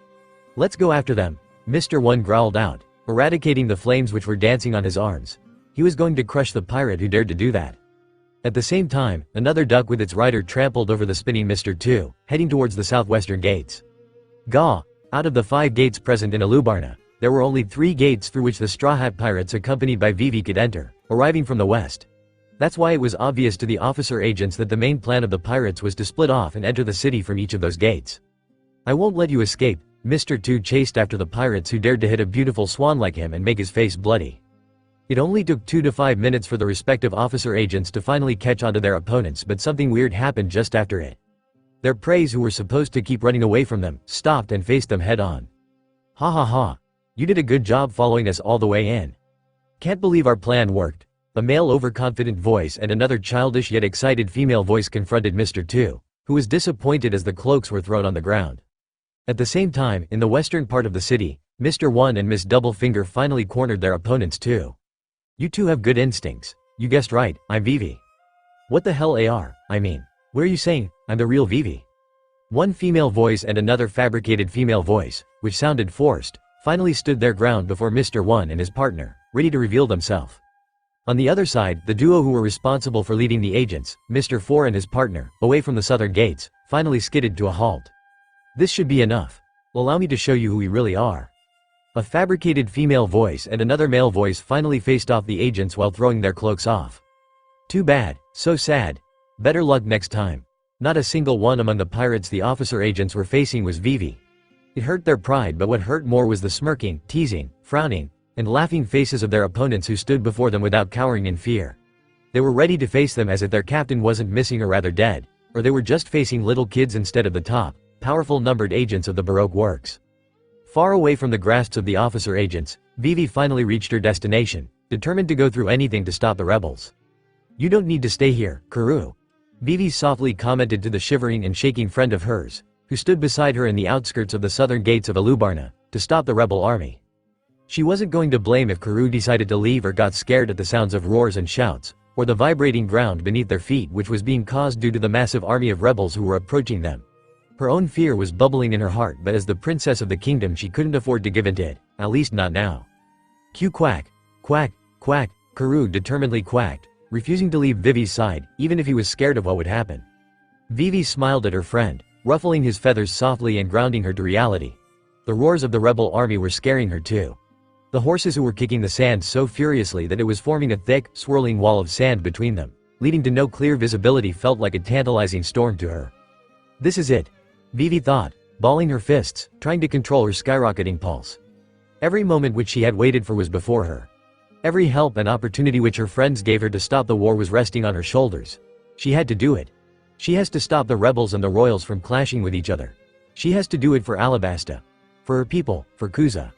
Let's go after them, Mr. 1 growled out, eradicating the flames which were dancing on his arms. He was going to crush the pirate who dared to do that. At the same time, another duck with its rider trampled over the spinning Mr. 2, heading towards the southwestern gates. Gah! Out of the 5 gates present in Alubarna, there were only 3 gates through which the Straw Hat pirates accompanied by Vivi could enter, arriving from the west. That's why it was obvious to the officer agents that the main plan of the pirates was to split off and enter the city from each of those gates. I won't let you escape, Mr. 2 chased after the pirates who dared to hit a beautiful swan like him and make his face bloody. It only took 2 to 5 minutes for the respective officer agents to finally catch onto their opponents, but something weird happened just after it. Their preys who were supposed to keep running away from them, stopped and faced them head on. Ha ha ha. You did a good job following us all the way in. Can't believe our plan worked. A male overconfident voice and another childish yet excited female voice confronted Mr. 2, who was disappointed as the cloaks were thrown on the ground. At the same time, in the western part of the city, Mr. 1 and Miss Doublefinger finally cornered their opponents too. You 2 have good instincts. You guessed right, I'm Vivi. What the hell I mean, what are you saying, I'm the real Vivi? One female voice and another fabricated female voice, which sounded forced, finally stood their ground before Mr. 1 and his partner, ready to reveal themselves. On the other side, the duo who were responsible for leading the agents, Mr. 4 and his partner, away from the southern gates, finally skidded to a halt. This should be enough. Allow me to show you who we really are. A fabricated female voice and another male voice finally faced off the agents while throwing their cloaks off. Too bad, so sad. Better luck next time. Not a single one among the pirates the officer agents were facing was Vivi. It hurt their pride, but what hurt more was the smirking, teasing, frowning, and laughing faces of their opponents who stood before them without cowering in fear. They were ready to face them as if their captain wasn't missing or rather dead, or they were just facing little kids instead of the top, powerful numbered agents of the Baroque Works. Far away from the grasps of the officer agents, Vivi finally reached her destination, determined to go through anything to stop the rebels. "You don't need to stay here, Karoo," Vivi softly commented to the shivering and shaking friend of hers, who stood beside her in the outskirts of the southern gates of Alubarna, to stop the rebel army. She wasn't going to blame if Karoo decided to leave or got scared at the sounds of roars and shouts, or the vibrating ground beneath their feet which was being caused due to the massive army of rebels who were approaching them. Her own fear was bubbling in her heart, but as the princess of the kingdom she couldn't afford to give in to it, at least not now. Q quack, quack, quack, Karoo determinedly quacked, refusing to leave Vivi's side, even if he was scared of what would happen. Vivi smiled at her friend, ruffling his feathers softly and grounding her to reality. The roars of the rebel army were scaring her too. The horses who were kicking the sand so furiously that it was forming a thick, swirling wall of sand between them, leading to no clear visibility, felt like a tantalizing storm to her. This is it, Vivi thought, balling her fists, trying to control her skyrocketing pulse. Every moment which she had waited for was before her. Every help and opportunity which her friends gave her to stop the war was resting on her shoulders. She had to do it. She has to stop the rebels and the royals from clashing with each other. She has to do it for Alabasta. For her people, for Kuza.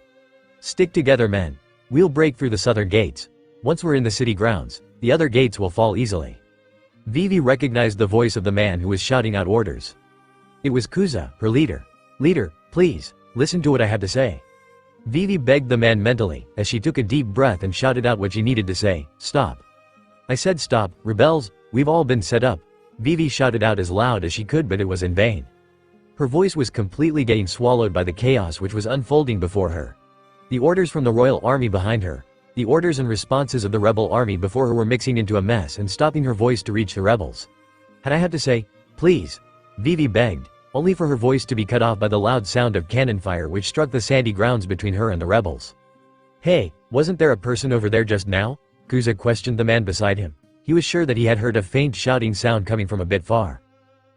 Stick together, men. We'll break through the southern gates. Once we're in the city grounds, the other gates will fall easily. Vivi recognized the voice of the man who was shouting out orders. It was Kuza, her leader. "Leader, please, listen to what I have to say." Vivi begged the man mentally, as she took a deep breath and shouted out what she needed to say. "Stop. I said stop, rebels, we've all been set up." Vivi shouted out as loud as she could, but it was in vain. Her voice was completely getting swallowed by the chaos which was unfolding before her. The orders from the royal army behind her, the orders and responses of the rebel army before her were mixing into a mess and stopping her voice to reach the rebels. "Had I had to say, please?" Vivi begged, only for her voice to be cut off by the loud sound of cannon fire which struck the sandy grounds between her and the rebels. "Hey, wasn't there a person over there just now?" Kuza questioned the man beside him. He was sure that he had heard a faint shouting sound coming from a bit far.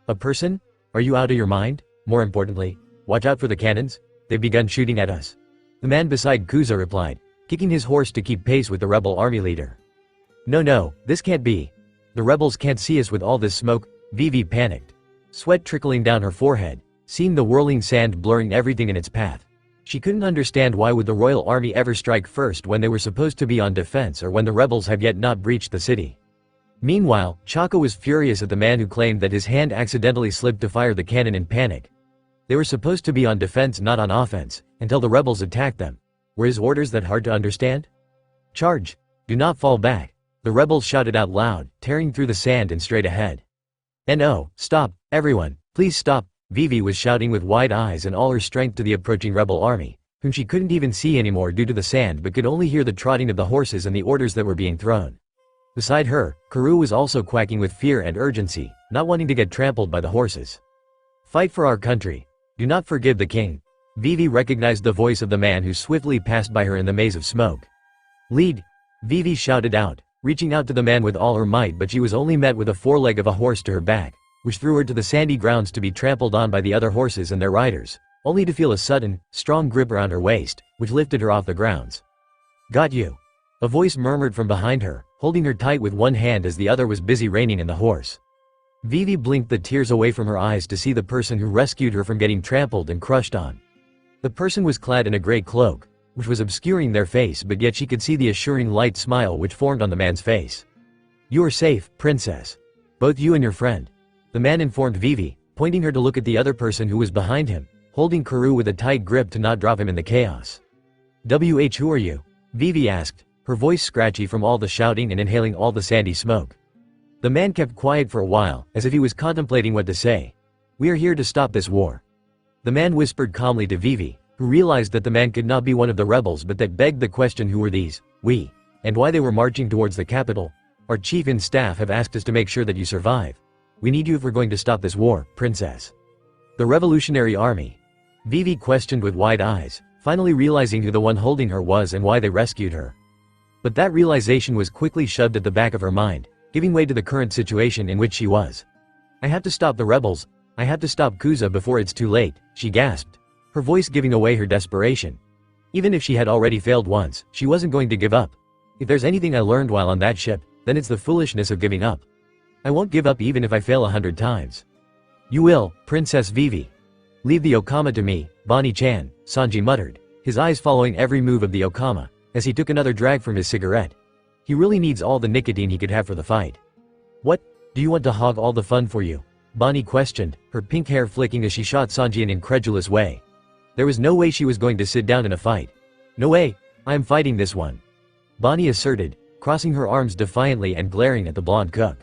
"A person? Are you out of your mind? More importantly, watch out for the cannons, they've begun shooting at us." The man beside Kuza replied, kicking his horse to keep pace with the rebel army leader. No, this can't be. The rebels can't see us with all this smoke." Vivi panicked. Sweat trickling down her forehead, seeing the whirling sand blurring everything in its path. She couldn't understand why would the royal army ever strike first when they were supposed to be on defense or when the rebels have yet not breached the city. Meanwhile, Chaka was furious at the man who claimed that his hand accidentally slipped to fire the cannon in panic. They were supposed to be on defense, not on offense, until the rebels attacked them. Were his orders that hard to understand? "Charge! Do not fall back!" the rebels shouted out loud, tearing through the sand and straight ahead. "No, stop, everyone, please stop!" Vivi was shouting with wide eyes and all her strength to the approaching rebel army, whom she couldn't even see anymore due to the sand but could only hear the trotting of the horses and the orders that were being thrown. Beside her, Karoo was also quacking with fear and urgency, not wanting to get trampled by the horses. "Fight for our country. Do not forgive the king." Vivi recognized the voice of the man who swiftly passed by her in the maze of smoke. "Lead!" Vivi shouted out, reaching out to the man with all her might, but she was only met with a foreleg of a horse to her back, which threw her to the sandy grounds to be trampled on by the other horses and their riders, only to feel a sudden, strong grip around her waist, which lifted her off the grounds. "Got you!" a voice murmured from behind her, holding her tight with one hand as the other was busy reining in the horse. Vivi blinked the tears away from her eyes to see the person who rescued her from getting trampled and crushed on. The person was clad in a gray cloak, which was obscuring their face, but yet she could see the assuring light smile which formed on the man's face. "You are safe, princess. Both you and your friend," the man informed Vivi, pointing her to look at the other person who was behind him, holding Karoo with a tight grip to not drop him in the chaos. Who are you?" Vivi asked, her voice scratchy from all the shouting and inhaling all the sandy smoke. The man kept quiet for a while, as if he was contemplating what to say. "We are here to stop this war." The man whispered calmly to Vivi, who realized that the man could not be one of the rebels, but that begged the question, who were these, "we," and why they were marching towards the capital. "Our chief in staff have asked us to make sure that you survive. We need you if we're going to stop this war, princess." "The revolutionary army?" Vivi questioned with wide eyes, finally realizing who the one holding her was and why they rescued her. But that realization was quickly shoved at the back of her mind, giving way to the current situation in which she was. "I have to stop the rebels. I have to stop Kuza before it's too late," she gasped, her voice giving away her desperation. Even if she had already failed once, she wasn't going to give up. "If there's anything I learned while on that ship, then it's the foolishness of giving up. I won't give up even if I fail 100 times. You will, Princess Vivi. Leave the Okama to me, Bonnie-chan, Sanji muttered, his eyes following every move of the Okama, as he took another drag from his cigarette. He really needs all the nicotine he could have for the fight. What? Do you want to hog all the fun for you? Bonnie questioned, her pink hair flicking as she shot Sanji an incredulous way. There was no way she was going to sit down in a fight. No way, I am fighting this one. Bonnie asserted, crossing her arms defiantly and glaring at the blonde cook.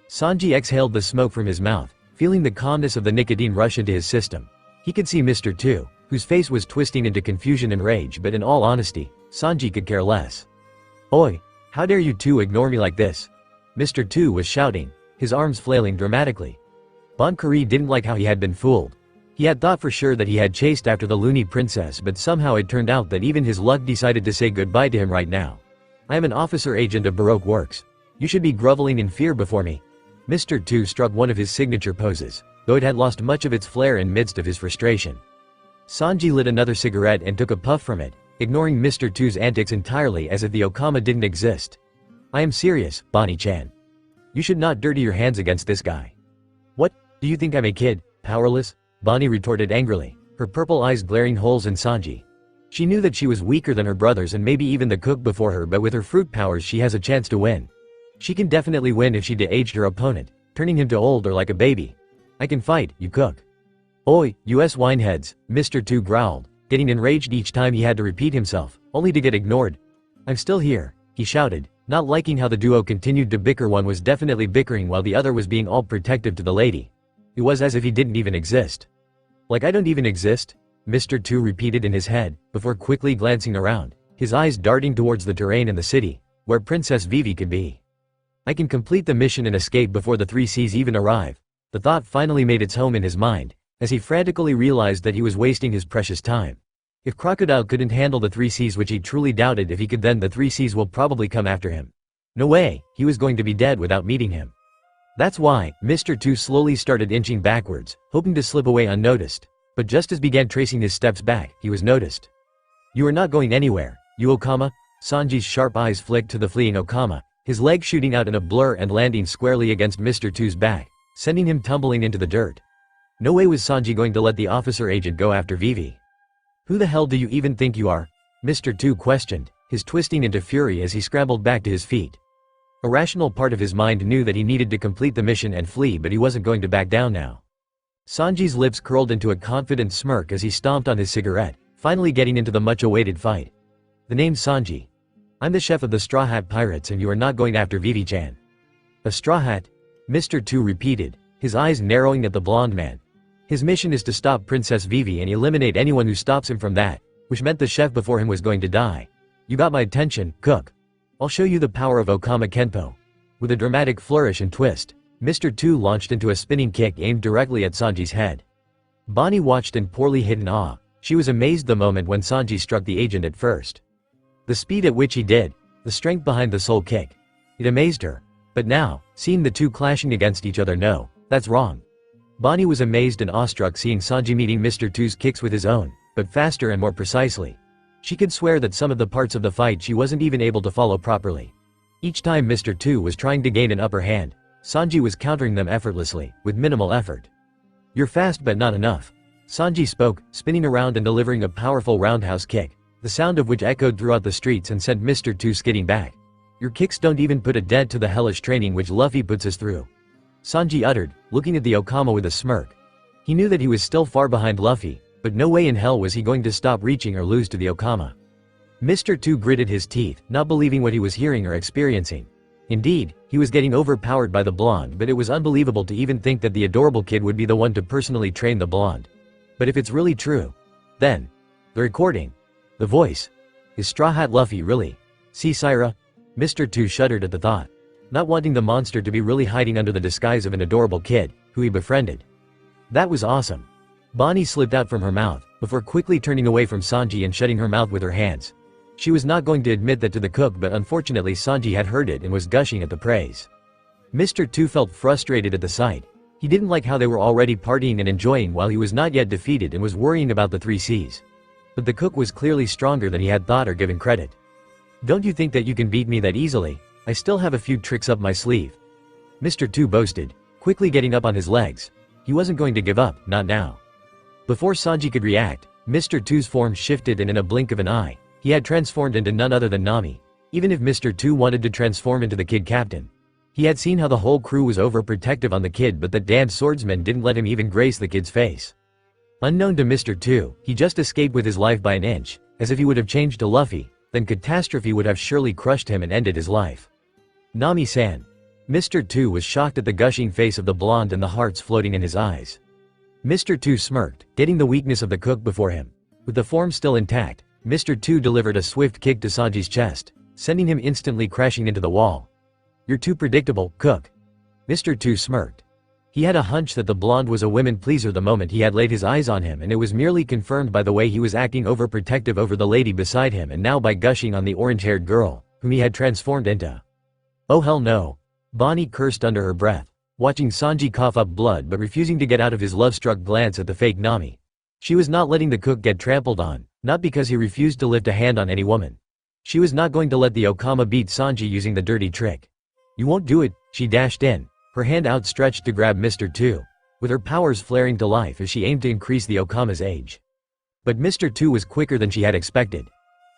Sanji exhaled the smoke from his mouth, feeling the calmness of the nicotine rush into his system. He could see Mr. 2, whose face was twisting into confusion and rage, but in all honesty, Sanji could care less. Oi, how dare you two ignore me like this? Mr. 2 was shouting, his arms flailing dramatically. Bon Curry didn't like how he had been fooled. He had thought for sure that he had chased after the loony princess, but somehow it turned out that even his luck decided to say goodbye to him right now. I am an officer agent of Baroque Works. You should be groveling in fear before me. Mr. 2 struck one of his signature poses, though it had lost much of its flair in midst of his frustration. Sanji lit another cigarette and took a puff from it, ignoring Mr. 2's antics entirely as if the Okama didn't exist. I am serious, Bonnie-chan. You should not dirty your hands against this guy. What, do you think I'm a kid, powerless? Bonnie retorted angrily, her purple eyes glaring holes in Sanji. She knew that she was weaker than her brothers and maybe even the cook before her, but with her fruit powers she has a chance to win. She can definitely win if she de-aged her opponent, turning him to old or like a baby. I can fight, you cook. Oi, US wineheads, Mr. 2 growled, getting enraged each time he had to repeat himself, only to get ignored. I'm still here, he shouted, not liking how the duo continued to bicker. One was definitely bickering while the other was being all protective to the lady. It was as if he didn't even exist. Like I don't even exist? Mr. 2 repeated in his head, before quickly glancing around, his eyes darting towards the terrain in the city, where Princess Vivi could be. I can complete the mission and escape before the 3 Cs even arrive. The thought finally made its home in his mind, as he frantically realized that he was wasting his precious time. If Crocodile couldn't handle the 3 Cs, which he truly doubted if he could, then the 3 Cs will probably come after him. No way, he was going to be dead without meeting him. That's why, Mr. 2 slowly started inching backwards, hoping to slip away unnoticed. But just as began tracing his steps back, he was noticed. You are not going anywhere, you Okama? Sanji's sharp eyes flicked to the fleeing Okama, his leg shooting out in a blur and landing squarely against Mr. 2's back, sending him tumbling into the dirt. No way was Sanji going to let the officer agent go after Vivi. Who the hell do you even think you are? Mr. 2 questioned, his twisting into fury as he scrambled back to his feet. A rational part of his mind knew that he needed to complete the mission and flee, but he wasn't going to back down now. Sanji's lips curled into a confident smirk as he stomped on his cigarette, finally getting into the much-awaited fight. The name's Sanji. I'm the chef of the Straw Hat Pirates and you are not going after Vivi-chan. A Straw Hat? Mr. 2 repeated, his eyes narrowing at the blonde man. His mission is to stop Princess Vivi and eliminate anyone who stops him from that, which meant the chef before him was going to die. You got my attention, cook. I'll show you the power of Okama Kenpo. With a dramatic flourish and twist, Mr. 2 launched into a spinning kick aimed directly at Sanji's head. Bonnie watched in poorly hidden awe. She was amazed the moment when Sanji struck the agent at first. The speed at which he did, the strength behind the soul kick. It amazed her. But now, seeing the two clashing against each other, no, that's wrong. Bonnie was amazed and awestruck seeing Sanji meeting Mr. 2's kicks with his own, but faster and more precisely. She could swear that some of the parts of the fight she wasn't even able to follow properly. Each time Mr. 2 was trying to gain an upper hand, Sanji was countering them effortlessly, with minimal effort. You're fast but not enough. Sanji spoke, spinning around and delivering a powerful roundhouse kick, the sound of which echoed throughout the streets and sent Mr. 2 skidding back. Your kicks don't even put a dent to the hellish training which Luffy puts us through. Sanji uttered, looking at the Okama with a smirk. He knew that he was still far behind Luffy, but no way in hell was he going to stop reaching or lose to the Okama. Mr. 2 gritted his teeth, not believing what he was hearing or experiencing. Indeed, he was getting overpowered by the blonde, but it was unbelievable to even think that the adorable kid would be the one to personally train the blonde. But if it's really true, then the recording, the voice, is Straw Hat Luffy really? See Syra? Mr. 2 shuddered at the thought, not wanting the monster to be really hiding under the disguise of an adorable kid, who he befriended. That was awesome. Bonnie slipped out from her mouth, before quickly turning away from Sanji and shutting her mouth with her hands. She was not going to admit that to the cook, but unfortunately Sanji had heard it and was gushing at the praise. Mr. 2 felt frustrated at the sight. He didn't like how they were already partying and enjoying while he was not yet defeated and was worrying about the 3 Cs. But the cook was clearly stronger than he had thought or given credit. Don't you think that you can beat me that easily? I still have a few tricks up my sleeve," Mr. 2 boasted, quickly getting up on his legs. He wasn't going to give up, not now. Before Sanji could react, Mr. 2's form shifted and in a blink of an eye, he had transformed into none other than Nami. Even if Mr. 2 wanted to transform into the kid captain. He had seen how the whole crew was overprotective on the kid, but that damned swordsman didn't let him even grace the kid's face. Unknown to Mr. 2, he just escaped with his life by an inch, as if he would have changed to Luffy, then catastrophe would have surely crushed him and ended his life. Nami-san. Mr. 2 was shocked at the gushing face of the blonde and the hearts floating in his eyes. Mr. 2 smirked, getting the weakness of the cook before him. With the form still intact, Mr. 2 delivered a swift kick to Sanji's chest, sending him instantly crashing into the wall. "You're too predictable, cook." Mr. 2 smirked. He had a hunch that the blonde was a women pleaser the moment he had laid his eyes on him, and it was merely confirmed by the way he was acting overprotective over the lady beside him and now by gushing on the orange-haired girl, whom he had transformed into. "Oh hell no." Bonnie cursed under her breath, watching Sanji cough up blood but refusing to get out of his love-struck glance at the fake Nami. She was not letting the cook get trampled on, not because he refused to lift a hand on any woman. She was not going to let the Okama beat Sanji using the dirty trick. "You won't do it," she dashed in, her hand outstretched to grab Mr. 2, with her powers flaring to life as she aimed to increase the Okama's age. But Mr. 2 was quicker than she had expected.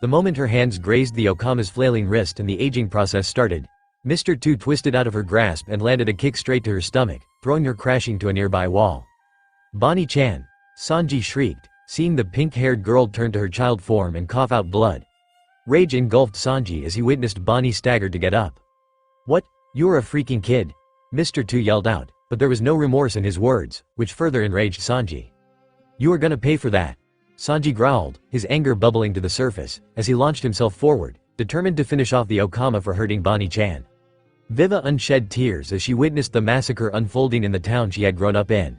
The moment her hands grazed the Okama's flailing wrist and the aging process started, Mr. 2 twisted out of her grasp and landed a kick straight to her stomach, throwing her crashing to a nearby wall. "Bonnie-chan!" Sanji shrieked, seeing the pink-haired girl turn to her child form and cough out blood. Rage engulfed Sanji as he witnessed Bonnie stagger to get up. "What? You're a freaking kid!" Mr. 2 yelled out, but there was no remorse in his words, which further enraged Sanji. "You are gonna pay for that!" Sanji growled, his anger bubbling to the surface, as he launched himself forward, determined to finish off the Okama for hurting Bonnie-chan. Viva unshed tears as she witnessed the massacre unfolding in the town she had grown up in.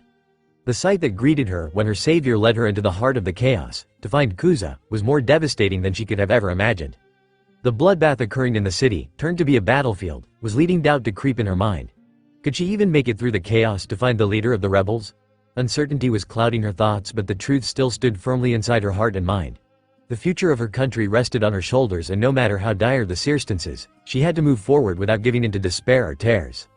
The sight that greeted her when her savior led her into the heart of the chaos, to find Kuza, was more devastating than she could have ever imagined. The bloodbath occurring in the city, turned to be a battlefield, was leading doubt to creep in her mind. Could she even make it through the chaos to find the leader of the rebels? Uncertainty was clouding her thoughts, but the truth still stood firmly inside her heart and mind. The future of her country rested on her shoulders, and no matter how dire the circumstances, she had to move forward without giving in to despair or tears.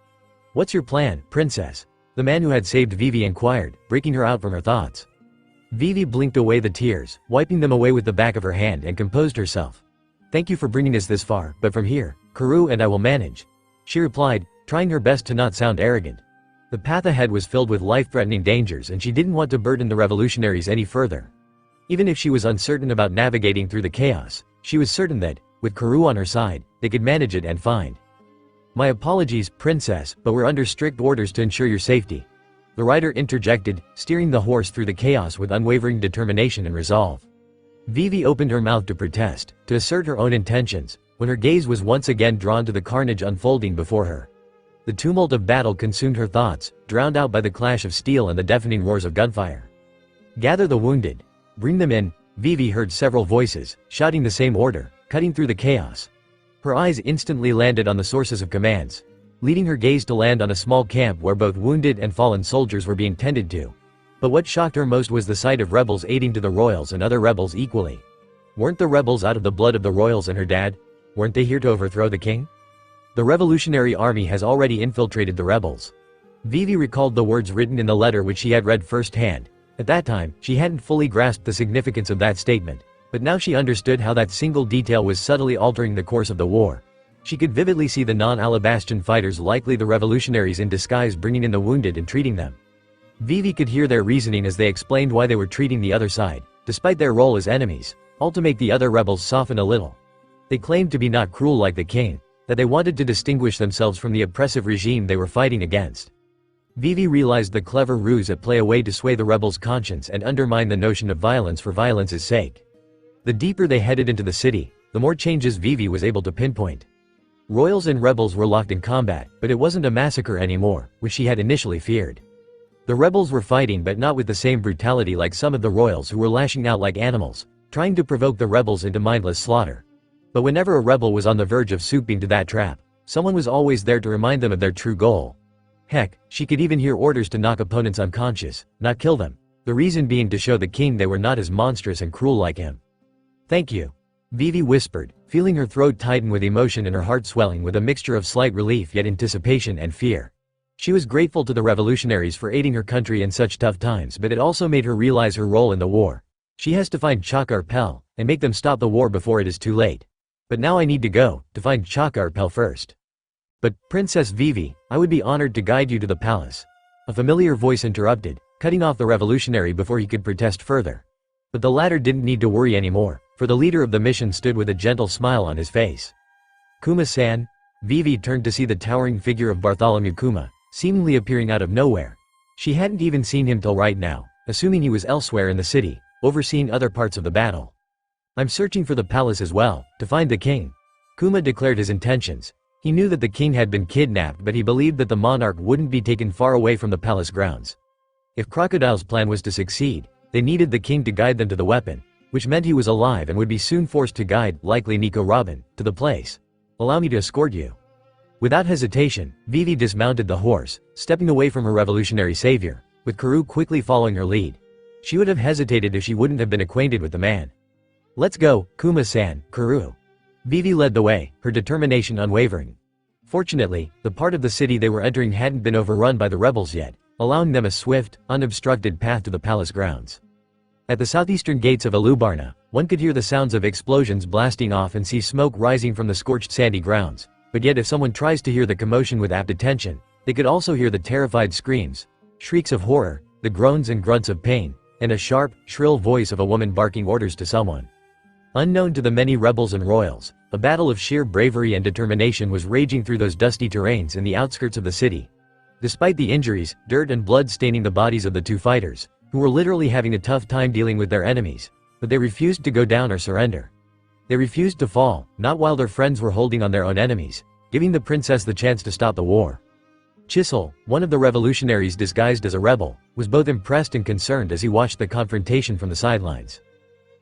"What's your plan, princess?" the man who had saved Vivi inquired, breaking her out from her thoughts. Vivi blinked away the tears, wiping them away with the back of her hand, and composed herself. "Thank you for bringing us this far, but from here, Karoo and I will manage," she replied, trying her best to not sound arrogant. The path ahead was filled with life-threatening dangers, and she didn't want to burden the revolutionaries any further. Even if she was uncertain about navigating through the chaos, she was certain that, with Karoo on her side, they could manage it and find. "My apologies, princess, but we're under strict orders to ensure your safety," the rider interjected, steering the horse through the chaos with unwavering determination and resolve. Vivi opened her mouth to protest, to assert her own intentions, when her gaze was once again drawn to the carnage unfolding before her. The tumult of battle consumed her thoughts, drowned out by the clash of steel and the deafening roars of gunfire. "Gather the wounded. Bring them in," Vivi heard several voices, shouting the same order, cutting through the chaos. Her eyes instantly landed on the sources of commands, leading her gaze to land on a small camp where both wounded and fallen soldiers were being tended to. But what shocked her most was the sight of rebels aiding to the royals and other rebels equally. Weren't the rebels out of the blood of the royals and her dad? Weren't they here to overthrow the king? "The revolutionary army has already infiltrated the rebels." Vivi recalled the words written in the letter which she had read firsthand. At that time, she hadn't fully grasped the significance of that statement, but now she understood how that single detail was subtly altering the course of the war. She could vividly see the non-Alabastion fighters, likely the revolutionaries in disguise, bringing in the wounded and treating them. Vivi could hear their reasoning as they explained why they were treating the other side, despite their role as enemies, all to make the other rebels soften a little. They claimed to be not cruel like the king, that they wanted to distinguish themselves from the oppressive regime they were fighting against. Vivi realized the clever ruse at play, a way to sway the rebels' conscience and undermine the notion of violence for violence's sake. The deeper they headed into the city, the more changes Vivi was able to pinpoint. Royals and rebels were locked in combat, but it wasn't a massacre anymore, which she had initially feared. The rebels were fighting, but not with the same brutality like some of the royals who were lashing out like animals, trying to provoke the rebels into mindless slaughter. But whenever a rebel was on the verge of succumbing to that trap, someone was always there to remind them of their true goal. Heck, she could even hear orders to knock opponents unconscious, not kill them, the reason being to show the king they were not as monstrous and cruel like him. "Thank you," Vivi whispered, feeling her throat tighten with emotion and her heart swelling with a mixture of slight relief yet anticipation and fear. She was grateful to the revolutionaries for aiding her country in such tough times, but it also made her realize her role in the war. She has to find Chakarpel and make them stop the war before it is too late. But now I need to go to find Chakarpel first. But, Princess Vivi, I would be honored to guide you to the palace. A familiar voice interrupted, cutting off the revolutionary before he could protest further. But the latter didn't need to worry anymore, for the leader of the mission stood with a gentle smile on his face. Kuma-san? Vivi turned to see the towering figure of Bartholomew Kuma, seemingly appearing out of nowhere. She hadn't even seen him till right now, assuming he was elsewhere in the city, overseeing other parts of the battle. I'm searching for the palace as well, to find the king. Kuma declared his intentions. He knew that the king had been kidnapped, but he believed that the monarch wouldn't be taken far away from the palace grounds. If Crocodile's plan was to succeed, they needed the king to guide them to the weapon, which meant he was alive and would be soon forced to guide, likely Nico Robin, to the place. Allow me to escort you. Without hesitation, Vivi dismounted the horse, stepping away from her revolutionary savior, with Karoo quickly following her lead. She would have hesitated if she wouldn't have been acquainted with the man. Let's go, Kuma-san, Karoo. Vivi led the way, her determination unwavering. Fortunately, the part of the city they were entering hadn't been overrun by the rebels yet, allowing them a swift, unobstructed path to the palace grounds. At the southeastern gates of Alubarna, one could hear the sounds of explosions blasting off and see smoke rising from the scorched sandy grounds, but yet if someone tries to hear the commotion with apt attention, they could also hear the terrified screams, shrieks of horror, the groans and grunts of pain, and a sharp, shrill voice of a woman barking orders to someone. Unknown to the many rebels and royals, a battle of sheer bravery and determination was raging through those dusty terrains in the outskirts of the city. Despite the injuries, dirt and blood staining the bodies of the two fighters, who were literally having a tough time dealing with their enemies, but they refused to go down or surrender. They refused to fall, not while their friends were holding on their own enemies, giving the princess the chance to stop the war. Chisel, one of the revolutionaries disguised as a rebel, was both impressed and concerned as he watched the confrontation from the sidelines.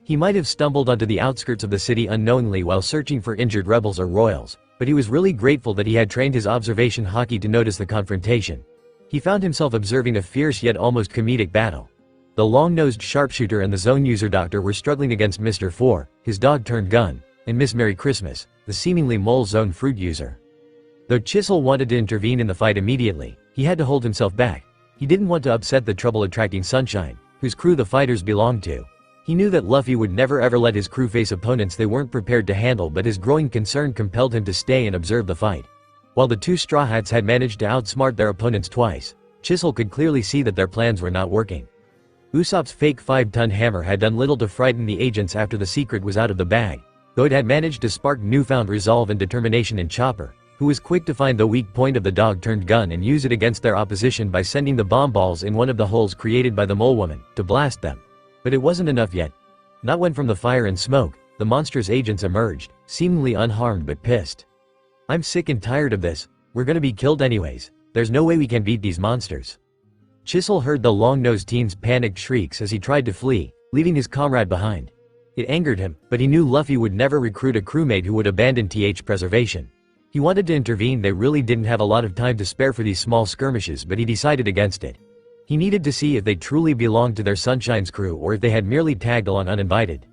He might have stumbled onto the outskirts of the city unknowingly while searching for injured rebels or royals, but he was really grateful that he had trained his observation haki to notice the confrontation. He found himself observing a fierce yet almost comedic battle. The long-nosed sharpshooter and the zone user doctor were struggling against Mr. Fore, his dog-turned-gun, and Miss Merry Christmas, the seemingly mole zone fruit user. Though Chisel wanted to intervene in the fight immediately, he had to hold himself back. He didn't want to upset the trouble-attracting Sunshine, whose crew the fighters belonged to. He knew that Luffy would never ever let his crew face opponents they weren't prepared to handle, but his growing concern compelled him to stay and observe the fight. While the two Straw Hats had managed to outsmart their opponents twice, Chisel could clearly see that their plans were not working. Usopp's fake 5-ton hammer had done little to frighten the agents after the secret was out of the bag, though it had managed to spark newfound resolve and determination in Chopper, who was quick to find the weak point of the dog-turned-gun and use it against their opposition by sending the bomb balls in one of the holes created by the mole woman, to blast them. But it wasn't enough yet. Not when from the fire and smoke, the monster's agents emerged, seemingly unharmed but pissed. I'm sick and tired of this, we're gonna be killed anyways, there's no way we can beat these monsters. Chisel heard the long-nosed teen's panicked shrieks as he tried to flee, leaving his comrade behind. It angered him, but he knew Luffy would never recruit a crewmate who would abandon preservation. He wanted to intervene. They really didn't have a lot of time to spare for these small skirmishes, but he decided against it. He needed to see if they truly belonged to their Sunshine's crew or if they had merely tagged along uninvited.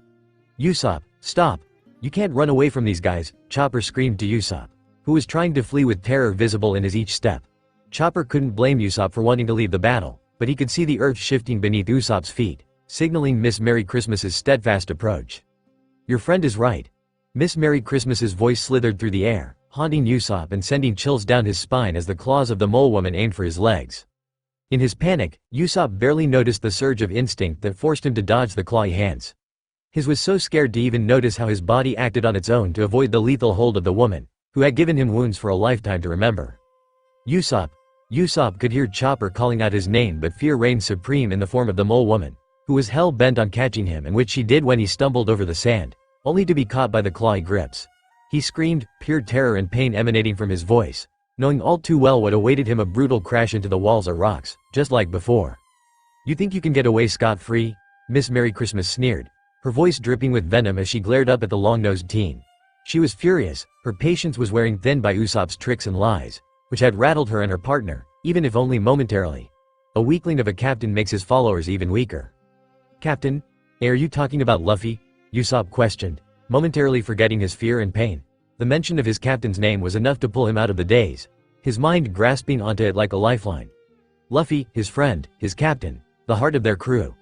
Usopp, stop! You can't run away from these guys, Chopper screamed to Usopp, who was trying to flee with terror visible in his each step. Chopper couldn't blame Usopp for wanting to leave the battle, but he could see the earth shifting beneath Usopp's feet, signaling Miss Merry Christmas's steadfast approach. Your friend is right. Miss Merry Christmas's voice slithered through the air, haunting Usopp and sending chills down his spine as the claws of the mole woman aimed for his legs. In his panic, Usopp barely noticed the surge of instinct that forced him to dodge the clawy hands. His was so scared to even notice how his body acted on its own to avoid the lethal hold of the woman, who had given him wounds for a lifetime to remember. Usopp. Usopp could hear Chopper calling out his name, but fear reigned supreme in the form of the mole woman, who was hell-bent on catching him, and which she did when he stumbled over the sand, only to be caught by the clawy grips. He screamed, pure terror and pain emanating from his voice, knowing all too well what awaited him: a brutal crash into the walls or rocks, just like before. You think you can get away scot-free? Miss Merry Christmas sneered, her voice dripping with venom as she glared up at the long-nosed teen. She was furious, her patience was wearing thin by Usopp's tricks and lies, which had rattled her and her partner, even if only momentarily. A weakling of a captain makes his followers even weaker. Captain? Are you talking about Luffy? Usopp questioned, momentarily forgetting his fear and pain. The mention of his captain's name was enough to pull him out of the daze, his mind grasping onto it like a lifeline. Luffy, his friend, his captain, the heart of their crew.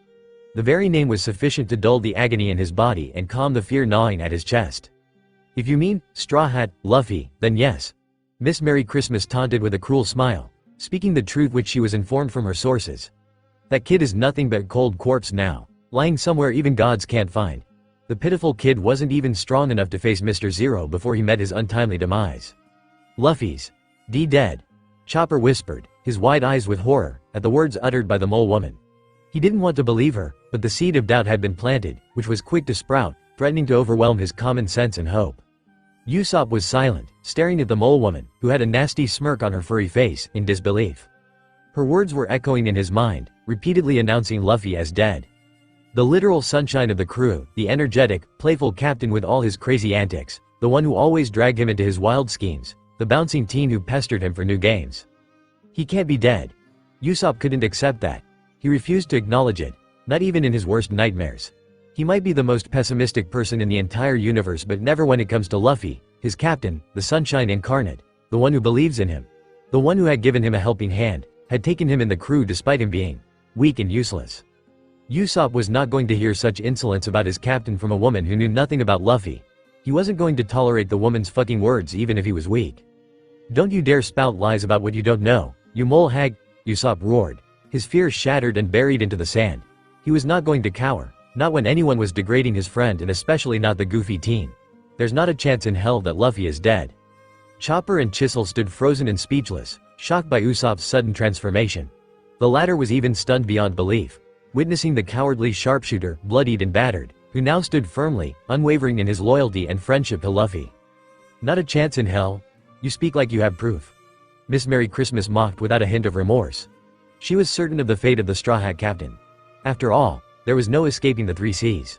The very name was sufficient to dull the agony in his body and calm the fear gnawing at his chest. If you mean Straw Hat, Luffy, then yes. Miss Merry Christmas taunted with a cruel smile, speaking the truth which she was informed from her sources. That kid is nothing but cold corpse now, lying somewhere even gods can't find. The pitiful kid wasn't even strong enough to face Mr. Zero before he met his untimely demise. Luffy's dead. Chopper whispered, his wide eyes with horror, at the words uttered by the mole woman. He didn't want to believe her, but the seed of doubt had been planted, which was quick to sprout, threatening to overwhelm his common sense and hope. Usopp was silent, staring at the mole woman, who had a nasty smirk on her furry face, in disbelief. Her words were echoing in his mind, repeatedly announcing Luffy as dead. The literal sunshine of the crew, the energetic, playful captain with all his crazy antics, the one who always dragged him into his wild schemes, the bouncing teen who pestered him for new games. He can't be dead. Usopp couldn't accept that. He refused to acknowledge it, not even in his worst nightmares. He might be the most pessimistic person in the entire universe, but never when it comes to Luffy, his captain, the sunshine incarnate, the one who believes in him, the one who had given him a helping hand, had taken him in the crew despite him being weak and useless. Usopp was not going to hear such insolence about his captain from a woman who knew nothing about Luffy. He wasn't going to tolerate the woman's fucking words even if he was weak. Don't you dare spout lies about what you don't know, you mole hag, Usopp roared, his fears shattered and buried into the sand. He was not going to cower, not when anyone was degrading his friend and especially not the goofy teen. There's not a chance in hell that Luffy is dead. Chopper and Chisel stood frozen and speechless, shocked by Usopp's sudden transformation. The latter was even stunned beyond belief, witnessing the cowardly sharpshooter, bloodied and battered, who now stood firmly, unwavering in his loyalty and friendship to Luffy. Not a chance in hell? You speak like you have proof. Miss Merry Christmas mocked without a hint of remorse. She was certain of the fate of the Straw Hat captain. After all, there was no escaping the 3 Seas.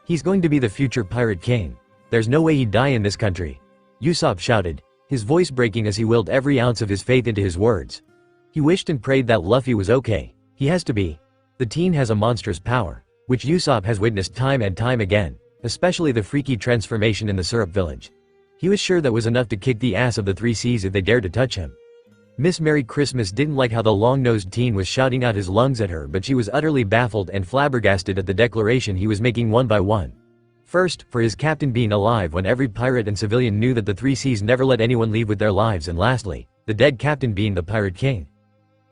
He's going to be the future pirate king. There's no way he'd die in this country. Usopp shouted, his voice breaking as he willed every ounce of his faith into his words. He wished and prayed that Luffy was okay. He has to be. The teen has a monstrous power, which Usopp has witnessed time and time again, especially the freaky transformation in the syrup village. He was sure that was enough to kick the ass of the 3 Seas if they dared to touch him. Miss Merry Christmas didn't like how the long-nosed teen was shouting out his lungs at her, but she was utterly baffled and flabbergasted at the declaration he was making one by one. First, for his captain being alive when every pirate and civilian knew that the 3 Seas never let anyone leave with their lives, and lastly, the dead captain being the Pirate King.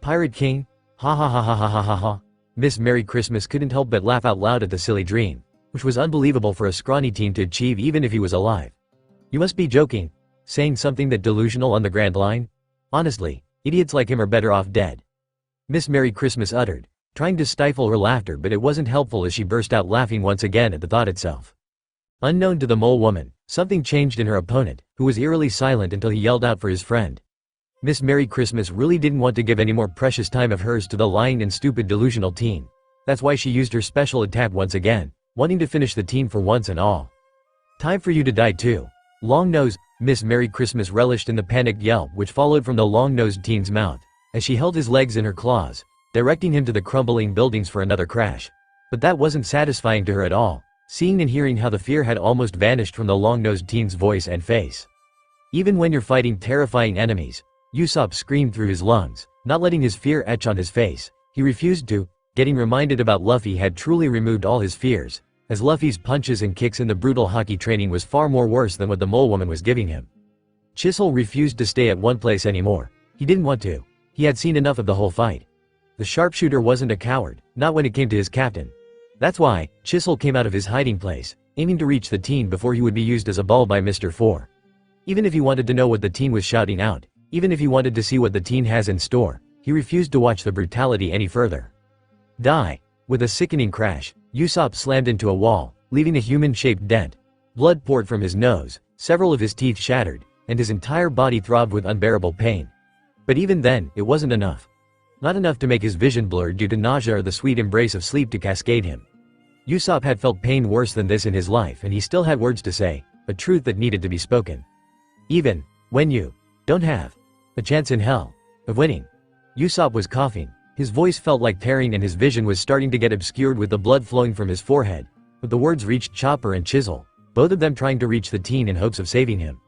Pirate King? Ha ha ha ha ha ha ha ha. Miss Merry Christmas couldn't help but laugh out loud at the silly dream, which was unbelievable for a scrawny teen to achieve even if he was alive. You must be joking. Saying something that delusional on the Grand Line? Honestly, idiots like him are better off dead. Miss Merry Christmas uttered, trying to stifle her laughter, but it wasn't helpful as she burst out laughing once again at the thought itself. Unknown to the mole woman, something changed in her opponent, who was eerily silent until he yelled out for his friend. Miss Merry Christmas really didn't want to give any more precious time of hers to the lying and stupid delusional teen. That's why she used her special attack once again, wanting to finish the teen for once and all. Time for you to die too. Long nose, Miss Merry Christmas relished in the panicked yelp which followed from the long-nosed teen's mouth, as she held his legs in her claws, directing him to the crumbling buildings for another crash. But that wasn't satisfying to her at all, seeing and hearing how the fear had almost vanished from the long-nosed teen's voice and face. Even when you're fighting terrifying enemies, Usopp screamed through his lungs, not letting his fear etch on his face. He refused to. Getting reminded about Luffy had truly removed all his fears, as Luffy's punches and kicks in the brutal hockey training was far more worse than what the mole woman was giving him. Chisel refused to stay at one place anymore. He didn't want to. He had seen enough of the whole fight. The sharpshooter wasn't a coward, not when it came to his captain. That's why Chisel came out of his hiding place, aiming to reach the teen before he would be used as a ball by Mr. Fore. Even if he wanted to know what the teen was shouting out, even if he wanted to see what the teen has in store, he refused to watch the brutality any further. Die. With a sickening crash, Usopp slammed into a wall, leaving a human-shaped dent. Blood poured from his nose, several of his teeth shattered, and his entire body throbbed with unbearable pain. But even then, it wasn't enough. Not enough to make his vision blurred due to nausea or the sweet embrace of sleep to cascade him. Usopp had felt pain worse than this in his life, and he still had words to say, a truth that needed to be spoken. Even when you don't have a chance in hell of winning. Usopp was coughing. His voice felt like tearing and his vision was starting to get obscured with the blood flowing from his forehead. But the words reached Chopper and Chisel. both of them trying to reach the teen in hopes of saving him.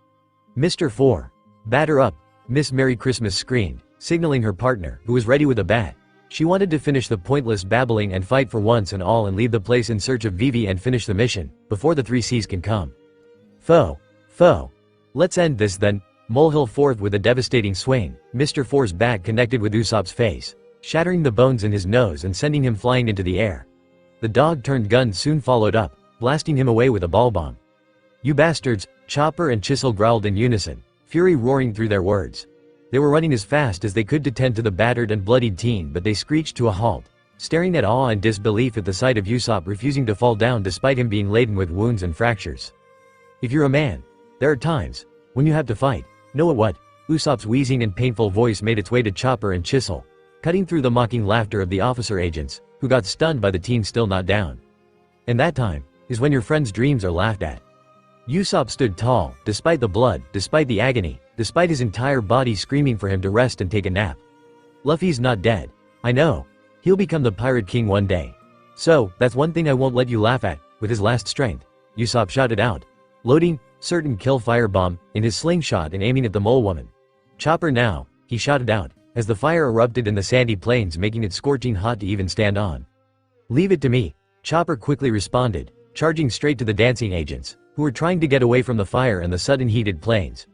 "Mr. Fore, batter up," Miss Merry Christmas screamed, signaling her partner, who was ready with a bat. She wanted to finish the pointless babbling and fight for once and all and leave the place in search of Vivi and finish the mission, before the 3 C's can come. Foe. Let's end this then, Molehill forth with a devastating swing. Mr. Fore's bat connected with Usopp's face, shattering the bones in his nose and sending him flying into the air. The dog-turned gun soon followed up, blasting him away with a ball bomb. "You bastards," Chopper and Chisel growled in unison, fury roaring through their words. They were running as fast as they could to tend to the battered and bloodied teen, but they screeched to a halt, staring at awe and disbelief at the sight of Usopp refusing to fall down despite him being laden with wounds and fractures. "If you're a man, there are times when you have to fight. Know what?" Usopp's wheezing and painful voice made its way to Chopper and Chisel, cutting through the mocking laughter of the officer agents, who got stunned by the teen still not down. "And that time is when your friend's dreams are laughed at." Usopp stood tall, despite the blood, despite the agony, despite his entire body screaming for him to rest and take a nap. "Luffy's not dead. I know. He'll become the Pirate King one day. So, that's one thing I won't let you laugh at." With his last strength, Usopp shouted out, loading certain kill firebomb in his slingshot and aiming at the mole woman. "Chopper now," he shouted out, as the fire erupted in the sandy plains, making it scorching hot to even stand on. "Leave it to me," Chopper quickly responded, charging straight to the dancing agents, who were trying to get away from the fire and the sudden heated plains.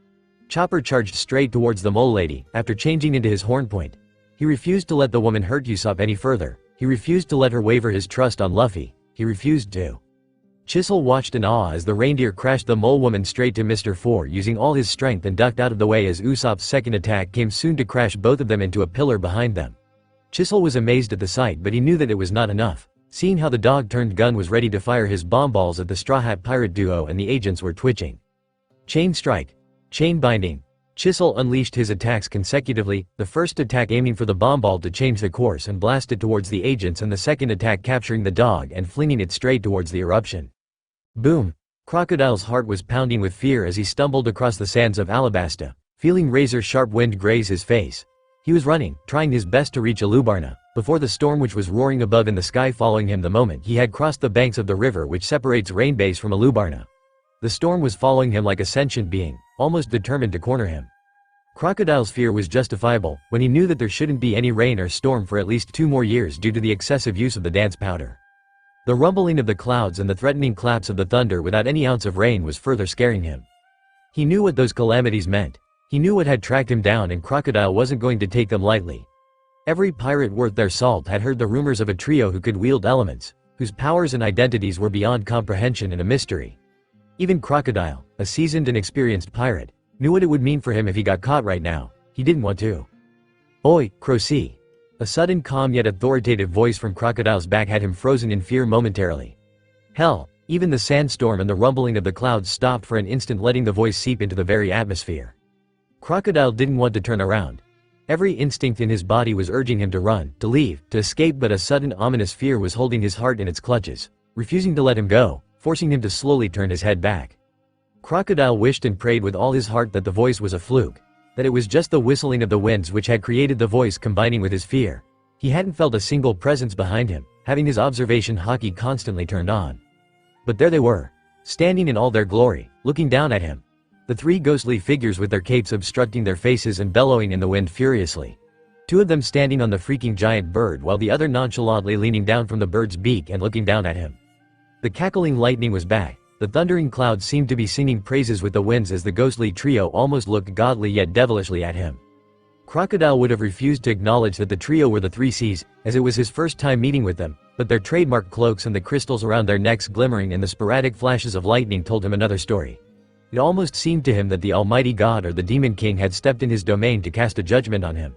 Chopper charged straight towards the mole lady, after changing into his horn point. He refused to let the woman hurt Usopp any further. He refused to let her waver his trust on Luffy. He refused to. Chisel watched in awe as the reindeer crashed the mole woman straight to Mr. Fore, using all his strength, and ducked out of the way as Usopp's second attack came soon to crash both of them into a pillar behind them. Chisel was amazed at the sight, but he knew that it was not enough, seeing how the dog-turned-gun was ready to fire his bomb balls at the Straw Hat pirate duo and the agents were twitching. Chain strike. Chain binding. Chisel unleashed his attacks consecutively, the first attack aiming for the bomb ball to change the course and blast it towards the agents, and the second attack capturing the dog and flinging it straight towards the eruption. Boom! Crocodile's heart was pounding with fear as he stumbled across the sands of Alabasta, feeling razor-sharp wind graze his face. He was running, trying his best to reach Alubarna, before the storm which was roaring above in the sky following him the moment he had crossed the banks of the river which separates Rainbase from Alubarna. The storm was following him like a sentient being, almost determined to corner him. Crocodile's fear was justifiable when he knew that there shouldn't be any rain or storm for at least 2 more years due to the excessive use of the dance powder. The rumbling of the clouds and the threatening claps of the thunder without any ounce of rain was further scaring him. He knew what those calamities meant. He knew what had tracked him down, and Crocodile wasn't going to take them lightly. Every pirate worth their salt had heard the rumors of a trio who could wield elements, whose powers and identities were beyond comprehension and a mystery. Even Crocodile, a seasoned and experienced pirate, knew what it would mean for him if he got caught right now. He didn't want to. "Oi, Crocy." A sudden calm yet authoritative voice from Crocodile's back had him frozen in fear momentarily. Hell, even the sandstorm and the rumbling of the clouds stopped for an instant, letting the voice seep into the very atmosphere. Crocodile didn't want to turn around. Every instinct in his body was urging him to run, to leave, to escape, but a sudden ominous fear was holding his heart in its clutches, refusing to let him go, forcing him to slowly turn his head back. Crocodile wished and prayed with all his heart that the voice was a fluke, that it was just the whistling of the winds which had created the voice combining with his fear. He hadn't felt a single presence behind him, having his observation hockey constantly turned on. But there they were, standing in all their glory, looking down at him. The 3 ghostly figures with their capes obstructing their faces and bellowing in the wind furiously. 2 of them standing on the freaking giant bird while the other nonchalantly leaning down from the bird's beak and looking down at him. The cackling lightning was back. The thundering clouds seemed to be singing praises with the winds as the ghostly trio almost looked godly yet devilishly at him. Crocodile would have refused to acknowledge that the trio were the 3 C's, as it was his first time meeting with them, but their trademark cloaks and the crystals around their necks glimmering and the sporadic flashes of lightning told him another story. It almost seemed to him that the Almighty God or the Demon King had stepped in his domain to cast a judgment on him.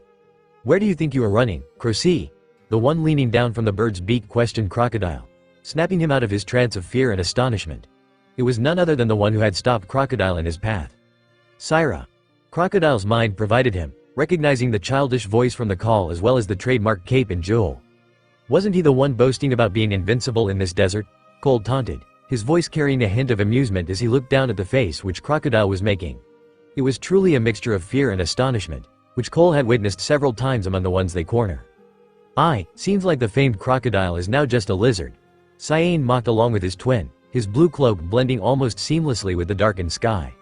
"Where do you think you are running, Crocy?" The one leaning down from the bird's beak questioned Crocodile, snapping him out of his trance of fear and astonishment. It was none other than the one who had stopped Crocodile in his path. Syra. Crocodile's mind provided him, recognizing the childish voice from the call as well as the trademark cape and jewel. Wasn't he the one boasting about being invincible in this desert? Cole taunted, his voice carrying a hint of amusement as he looked down at the face which Crocodile was making. It was truly a mixture of fear and astonishment, which Cole had witnessed several times among the ones they corner. Seems like the famed Crocodile is now just a lizard. Cyan mocked along with his twin, his blue cloak blending almost seamlessly with the darkened sky.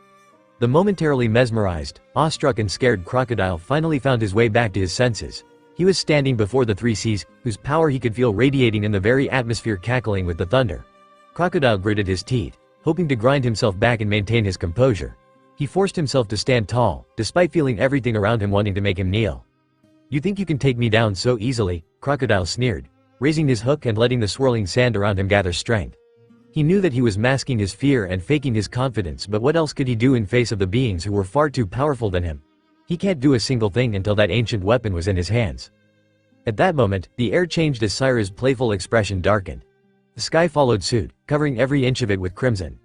The momentarily mesmerized, awestruck and scared Crocodile finally found his way back to his senses. He was standing before the three seas, whose power he could feel radiating in the very atmosphere, cackling with the thunder. Crocodile gritted his teeth, hoping to grind himself back and maintain his composure. He forced himself to stand tall, despite feeling everything around him wanting to make him kneel. "You think you can take me down so easily?" Crocodile sneered, raising his hook and letting the swirling sand around him gather strength. He knew that he was masking his fear and faking his confidence, but what else could he do in face of the beings who were far too powerful than him? He can't do a single thing until that ancient weapon was in his hands. At that moment, the air changed as Syra's playful expression darkened. The sky followed suit, covering every inch of it with crimson.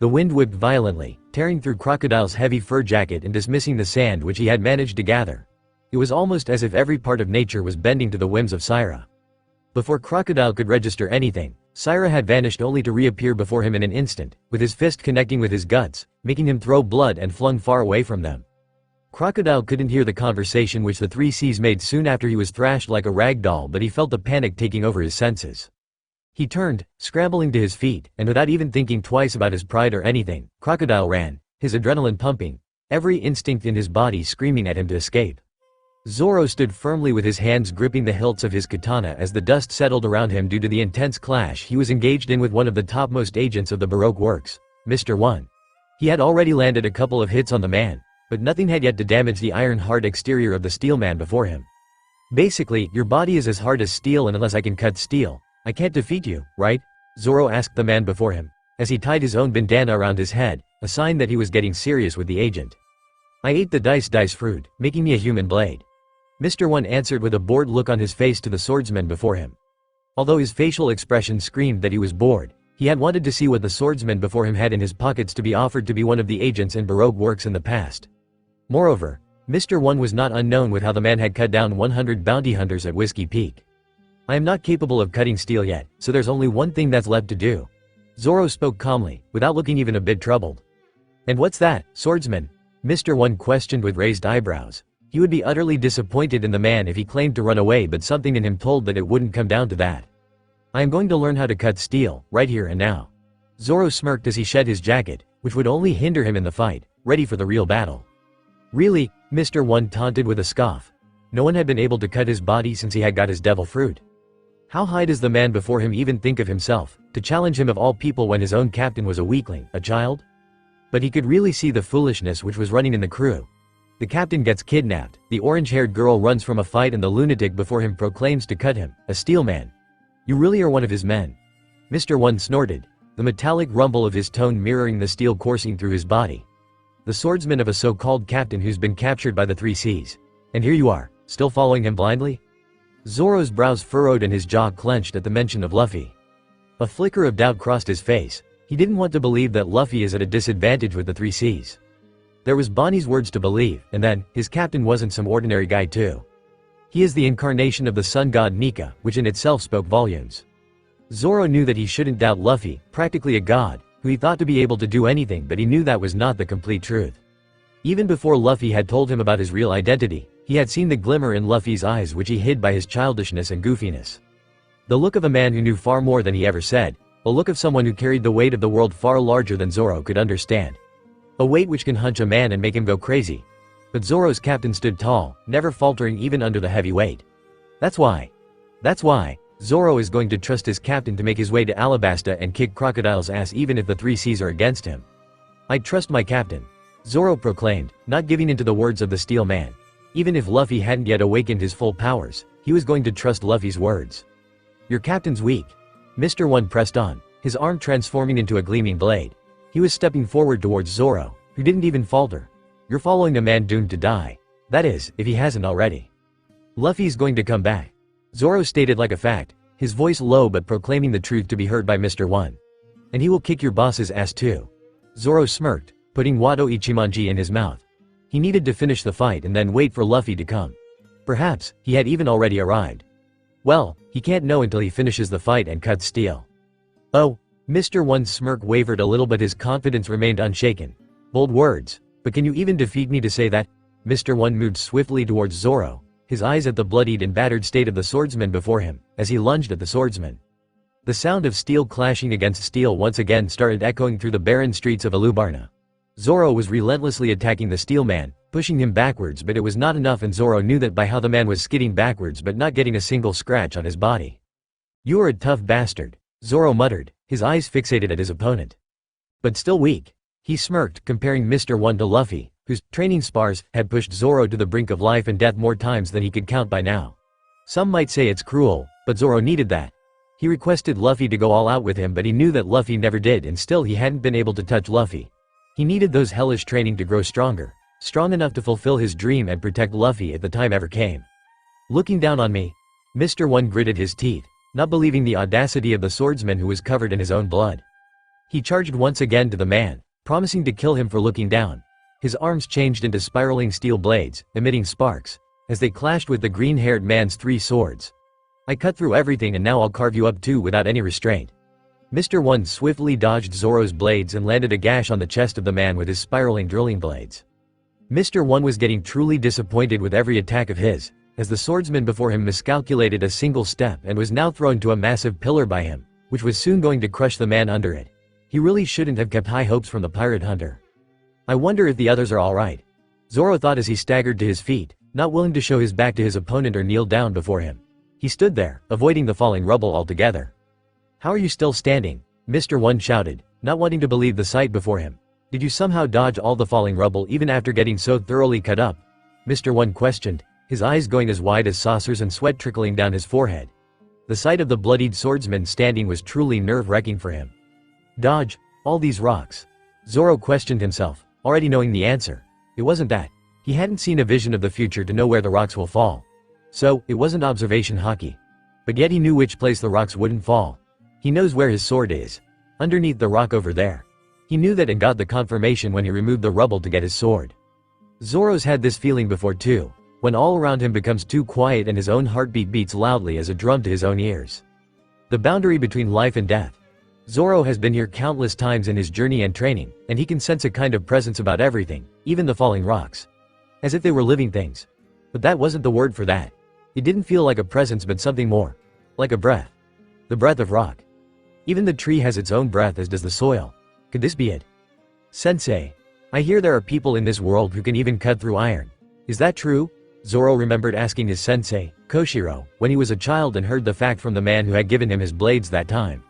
The wind whipped violently, tearing through Crocodile's heavy fur jacket and dismissing the sand which he had managed to gather. It was almost as if every part of nature was bending to the whims of Syra. Before Crocodile could register anything, Syra had vanished only to reappear before him in an instant, with his fist connecting with his guts, making him throw blood and flung far away from them. Crocodile couldn't hear the conversation which the three seas made soon after he was thrashed like a rag doll, but he felt the panic taking over his senses. He turned, scrambling to his feet, and without even thinking twice about his pride or anything, Crocodile ran, his adrenaline pumping, every instinct in his body screaming at him to escape. Zoro stood firmly with his hands gripping the hilts of his katana as the dust settled around him due to the intense clash he was engaged in with one of the topmost agents of the Baroque Works, Mr. One. He had already landed a couple of hits on the man, but nothing had yet to damage the iron-hard exterior of the steel man before him. "Basically, your body is as hard as steel, and unless I can cut steel, I can't defeat you, right?" Zoro asked the man before him, as he tied his own bandana around his head, a sign that he was getting serious with the agent. "I ate the dice fruit, making me a human blade." Mr. One answered with a bored look on his face to the swordsman before him. Although his facial expression screamed that he was bored, he had wanted to see what the swordsman before him had in his pockets to be offered to be one of the agents in Baroque Works in the past. Moreover, Mr. One was not unknown with how the man had cut down 100 bounty hunters at Whiskey Peak. "I am not capable of cutting steel yet, so there's only one thing that's left to do." Zoro spoke calmly, without looking even a bit troubled. "And what's that, swordsman?" Mr. One questioned with raised eyebrows. He would be utterly disappointed in the man if he claimed to run away, but something in him told that it wouldn't come down to that. "I am going to learn how to cut steel, right here and now." Zoro smirked as he shed his jacket, which would only hinder him in the fight, ready for the real battle. "Really?" Mr. One taunted with a scoff. No one had been able to cut his body since he had got his devil fruit. How high does the man before him even think of himself, to challenge him of all people when his own captain was a weakling, a child? But he could really see the foolishness which was running in the crew. The captain gets kidnapped, the orange-haired girl runs from a fight, and the lunatic before him proclaims to cut him, a steel man. "You really are one of his men?" Mr. One snorted, the metallic rumble of his tone mirroring the steel coursing through his body. "The swordsman of a so-called captain who's been captured by the three seas. And here you are, still following him blindly?" Zoro's brows furrowed and his jaw clenched at the mention of Luffy. A flicker of doubt crossed his face. He didn't want to believe that Luffy is at a disadvantage with the three seas. There was Bonnie's words to believe, and then, his captain wasn't some ordinary guy too. He is the incarnation of the sun god Nika, which in itself spoke volumes. Zoro knew that he shouldn't doubt Luffy, practically a god, who he thought to be able to do anything, but he knew that was not the complete truth. Even before Luffy had told him about his real identity, he had seen the glimmer in Luffy's eyes which he hid by his childishness and goofiness. The look of a man who knew far more than he ever said, a look of someone who carried the weight of the world far larger than Zoro could understand. A weight which can hunch a man and make him go crazy. But Zoro's captain stood tall, never faltering even under the heavy weight. That's why, Zoro is going to trust his captain to make his way to Alabasta and kick Crocodile's ass even if the three seas are against him. "I trust my captain," Zoro proclaimed, not giving in to the words of the steel man. Even if Luffy hadn't yet awakened his full powers, he was going to trust Luffy's words. "Your captain's weak." Mr. One pressed on, his arm transforming into a gleaming blade. He was stepping forward towards Zoro, who didn't even falter. "You're following a man doomed to die. That is, if he hasn't already." "Luffy's going to come back," Zoro stated like a fact, his voice low but proclaiming the truth to be heard by Mr. One. "And he will kick your boss's ass too." Zoro smirked, putting Wado Ichimonji in his mouth. He needed to finish the fight and then wait for Luffy to come. Perhaps, he had even already arrived. Well, he can't know until he finishes the fight and cuts steel. "Oh," Mr. One's smirk wavered a little but his confidence remained unshaken. "Bold words, but can you even defeat me to say that?" Mr. One moved swiftly towards Zoro, his eyes at the bloodied and battered state of the swordsman before him, as he lunged at the swordsman. The sound of steel clashing against steel once again started echoing through the barren streets of Alubarna. Zoro was relentlessly attacking the steel man, pushing him backwards, but it was not enough, and Zoro knew that by how the man was skidding backwards but not getting a single scratch on his body. "You are a tough bastard," Zoro muttered, his eyes fixated at his opponent. "But still weak." He smirked, comparing Mr. One to Luffy, whose training spars had pushed Zoro to the brink of life and death more times than he could count by now. Some might say it's cruel, but Zoro needed that. He requested Luffy to go all out with him, but he knew that Luffy never did, and still he hadn't been able to touch Luffy. He needed those hellish training to grow stronger, strong enough to fulfill his dream and protect Luffy if the time ever came. "Looking down on me?" Mr. One gritted his teeth, not believing the audacity of the swordsman who was covered in his own blood. He charged once again to the man, promising to kill him for looking down. His arms changed into spiraling steel blades, emitting sparks, as they clashed with the green-haired man's 3 swords. "I cut through everything, and now I'll carve you up too without any restraint." Mr. One swiftly dodged Zoro's blades and landed a gash on the chest of the man with his spiraling drilling blades. Mr. One was getting truly disappointed with every attack of his, as the swordsman before him miscalculated a single step and was now thrown to a massive pillar by him, which was soon going to crush the man under it. He really shouldn't have kept high hopes from the pirate hunter. "I wonder if the others are alright," Zoro thought as he staggered to his feet, not willing to show his back to his opponent or kneel down before him. He stood there, avoiding the falling rubble altogether. "How are you still standing?" Mr. One shouted, not wanting to believe the sight before him. "Did you somehow dodge all the falling rubble even after getting so thoroughly cut up?" Mr. One questioned, his eyes going as wide as saucers and sweat trickling down his forehead. The sight of the bloodied swordsman standing was truly nerve-wracking for him. "Dodge all these rocks?" Zoro questioned himself, already knowing the answer. It wasn't that. He hadn't seen a vision of the future to know where the rocks will fall. So, it wasn't observation hockey. But yet he knew which place the rocks wouldn't fall. He knows where his sword is. Underneath the rock over there. He knew that and got the confirmation when he removed the rubble to get his sword. Zoro's had this feeling before too, when all around him becomes too quiet and his own heartbeat beats loudly as a drum to his own ears. The boundary between life and death. Zoro has been here countless times in his journey and training, and he can sense a kind of presence about everything, even the falling rocks. As if they were living things. But that wasn't the word for that. It didn't feel like a presence but something more. Like a breath. The breath of rock. Even the tree has its own breath, as does the soil. Could this be it? "Sensei, I hear there are people in this world who can even cut through iron. Is that true?" Zoro remembered asking his sensei, Koshiro, when he was a child and heard the fact from the man who had given him his blades that time.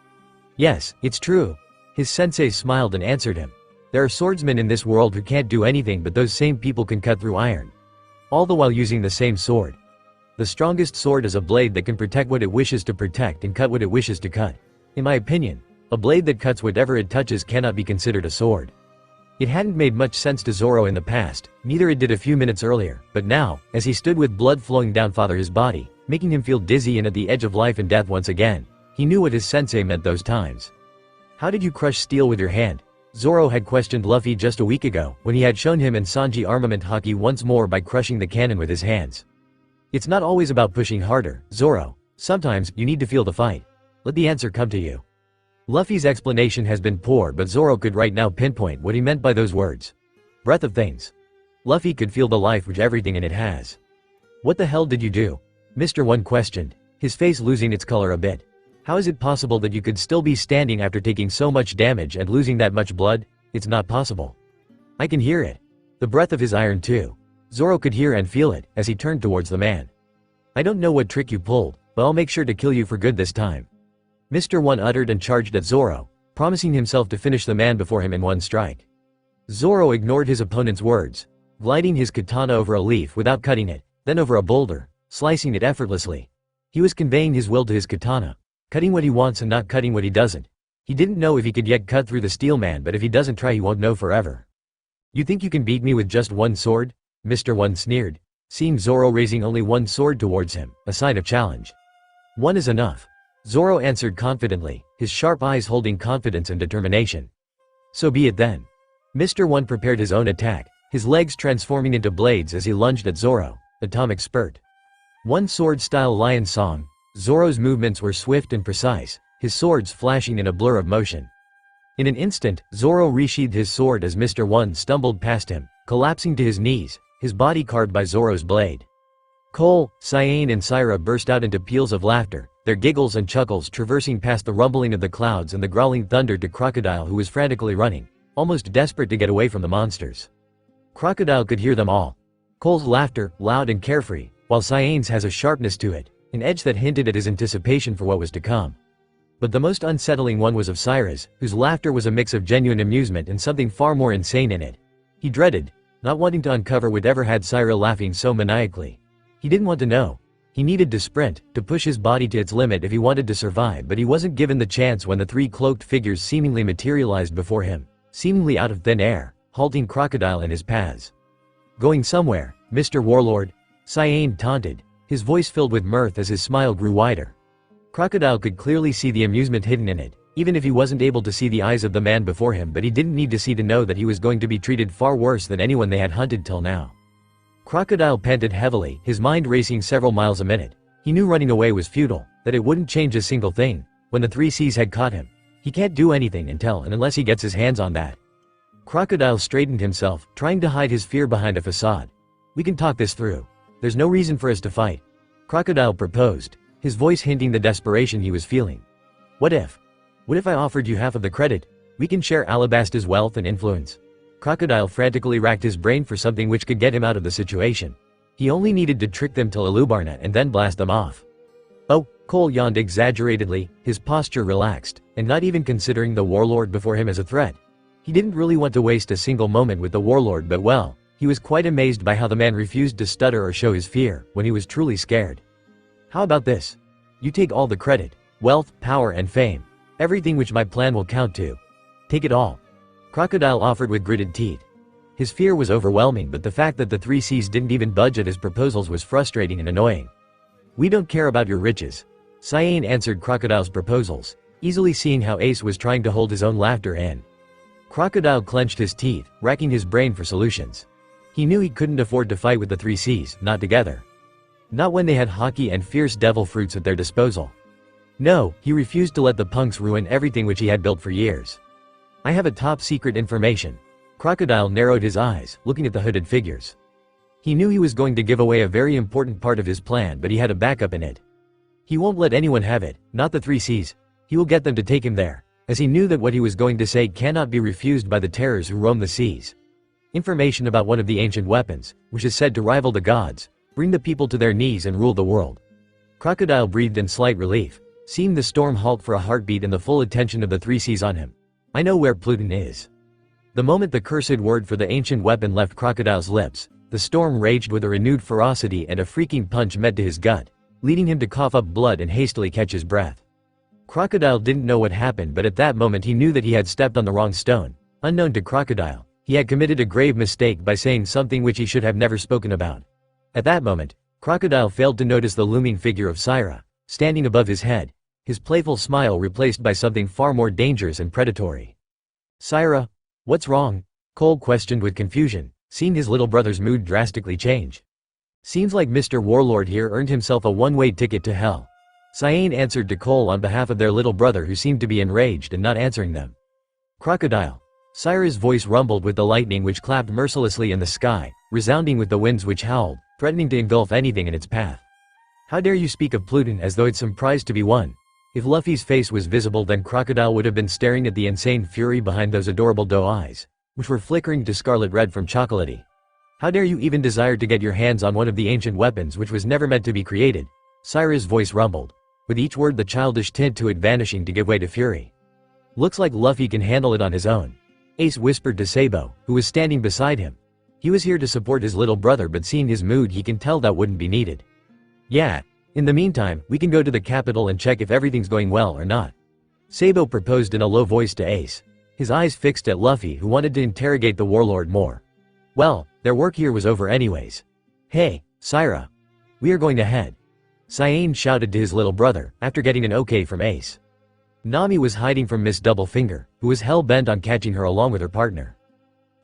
"Yes, it's true." His sensei smiled and answered him. "There are swordsmen in this world who can't do anything, but those same people can cut through iron. All the while using the same sword. The strongest sword is a blade that can protect what it wishes to protect and cut what it wishes to cut. In my opinion, a blade that cuts whatever it touches cannot be considered a sword." It hadn't made much sense to Zoro in the past, neither it did a few minutes earlier, but now, as he stood with blood flowing down his body, making him feel dizzy and at the edge of life and death once again, he knew what his sensei meant those times. "How did you crush steel with your hand?" Zoro had questioned Luffy just a week ago, when he had shown him and Sanji armament hockey once more by crushing the cannon with his hands. "It's not always about pushing harder, Zoro. Sometimes, you need to feel the fight. Let the answer come to you." Luffy's explanation has been poor, but Zoro could right now pinpoint what he meant by those words. Breath of things. Luffy could feel the life which everything in it has. "What the hell did you do?" Mr. One questioned, his face losing its color a bit. "How is it possible that you could still be standing after taking so much damage and losing that much blood? It's not possible." "I can hear it." The breath of his iron too. Zoro could hear and feel it, as he turned towards the man. "I don't know what trick you pulled, but I'll make sure to kill you for good this time." Mr. One uttered and charged at Zoro, promising himself to finish the man before him in one strike. Zoro ignored his opponent's words, gliding his katana over a leaf without cutting it, then over a boulder, slicing it effortlessly. He was conveying his will to his katana. Cutting what he wants and not cutting what he doesn't. He didn't know if he could yet cut through the steel man, but if he doesn't try he won't know forever. "You think you can beat me with just one sword?" Mr. One sneered, seeing Zoro raising only one sword towards him, a sign of challenge. "One is enough." Zoro answered confidently, his sharp eyes holding confidence and determination. "So be it then." Mr. One prepared his own attack, his legs transforming into blades as he lunged at Zoro, atomic spurt. One sword-style lion song. Zoro's movements were swift and precise, his swords flashing in a blur of motion. In an instant, Zoro resheathed his sword as Mr. One stumbled past him, collapsing to his knees, his body carved by Zoro's blade. Cole, Cyan and Syra burst out into peals of laughter, their giggles and chuckles traversing past the rumbling of the clouds and the growling thunder to Crocodile, who was frantically running, almost desperate to get away from the monsters. Crocodile could hear them all. Cole's laughter, loud and carefree, while Cyane's has a sharpness to it, an edge that hinted at his anticipation for what was to come. But the most unsettling one was of Syra's, whose laughter was a mix of genuine amusement and something far more insane in it. He dreaded, not wanting to uncover whatever had Syra laughing so maniacally. He didn't want to know. He needed to sprint, to push his body to its limit if he wanted to survive, but he wasn't given the chance when the three cloaked figures seemingly materialized before him, seemingly out of thin air, halting Crocodile in his paths. "Going somewhere, Mr. Warlord?" Cyane taunted, his voice filled with mirth as his smile grew wider. Crocodile could clearly see the amusement hidden in it, even if he wasn't able to see the eyes of the man before him, but he didn't need to see to know that he was going to be treated far worse than anyone they had hunted till now. Crocodile panted heavily, his mind racing several miles a minute. He knew running away was futile, that it wouldn't change a single thing. When the three C's had caught him, he can't do anything until and unless he gets his hands on that. Crocodile straightened himself, trying to hide his fear behind a facade. "We can talk this through. There's no reason for us to fight," Crocodile proposed, his voice hinting the desperation he was feeling. What if I offered you half of the credit? We can share Alabasta's wealth and influence." Crocodile frantically racked his brain for something which could get him out of the situation. He only needed to trick them till Alubarna and then blast them off. "Oh," Cole yawned exaggeratedly, his posture relaxed, and not even considering the warlord before him as a threat. He didn't really want to waste a single moment with the warlord, but well, he was quite amazed by how the man refused to stutter or show his fear when he was truly scared. "How about this? You take all the credit, wealth, power and fame, everything which my plan will count to. Take it all," Crocodile offered with gritted teeth. His fear was overwhelming, but the fact that the three C's didn't even budge at his proposals was frustrating and annoying. "We don't care about your riches," Cyane answered Crocodile's proposals, easily seeing how Ace was trying to hold his own laughter in. Crocodile clenched his teeth, racking his brain for solutions. He knew he couldn't afford to fight with the three C's, not together. Not when they had hockey and fierce devil fruits at their disposal. No, he refused to let the punks ruin everything which he had built for years. "I have a top-secret information." Crocodile narrowed his eyes, looking at the hooded figures. He knew he was going to give away a very important part of his plan, but he had a backup in it. He won't let anyone have it, not the three C's. He will get them to take him there, as he knew that what he was going to say cannot be refused by the terrors who roam the seas. Information about one of the ancient weapons, which is said to rival the gods, bring the people to their knees and rule the world. Crocodile breathed in slight relief, seeing the storm halt for a heartbeat and the full attention of the three C's on him. "I know where Pluton is." The moment the cursed word for the ancient weapon left Crocodile's lips, the storm raged with a renewed ferocity, and a freaking punch met to his gut, leading him to cough up blood and hastily catch his breath. Crocodile didn't know what happened, but at that moment he knew that he had stepped on the wrong stone. Unknown to Crocodile, he had committed a grave mistake by saying something which he should have never spoken about. At that moment, Crocodile failed to notice the looming figure of Syra, standing above his head, his playful smile replaced by something far more dangerous and predatory. "Syra, what's wrong?" Cole questioned with confusion, seeing his little brother's mood drastically change. "Seems like Mr. Warlord here earned himself a one-way ticket to hell." Cyane answered to Cole on behalf of their little brother, who seemed to be enraged and not answering them. "Crocodile." Syra's voice rumbled with the lightning which clapped mercilessly in the sky, resounding with the winds which howled, threatening to engulf anything in its path. "How dare you speak of Pluton as though it's some prize to be won?" If Luffy's face was visible, then Crocodile would have been staring at the insane fury behind those adorable doe eyes, which were flickering to scarlet red from chocolatey. "How dare you even desire to get your hands on one of the ancient weapons which was never meant to be created?" Syra's voice rumbled, with each word the childish tint to it vanishing to give way to fury. "Looks like Luffy can handle it on his own," Ace whispered to Sabo, who was standing beside him. He was here to support his little brother, but seeing his mood he can tell that wouldn't be needed. "Yeah. In the meantime, we can go to the capital and check if everything's going well or not," Sabo proposed in a low voice to Ace, his eyes fixed at Luffy, who wanted to interrogate the warlord more. Well, their work here was over anyways. "Hey, Syra. We are going to head," Cyane shouted to his little brother, after getting an okay from Ace. Nami was hiding from Miss Doublefinger, who was hell-bent on catching her along with her partner.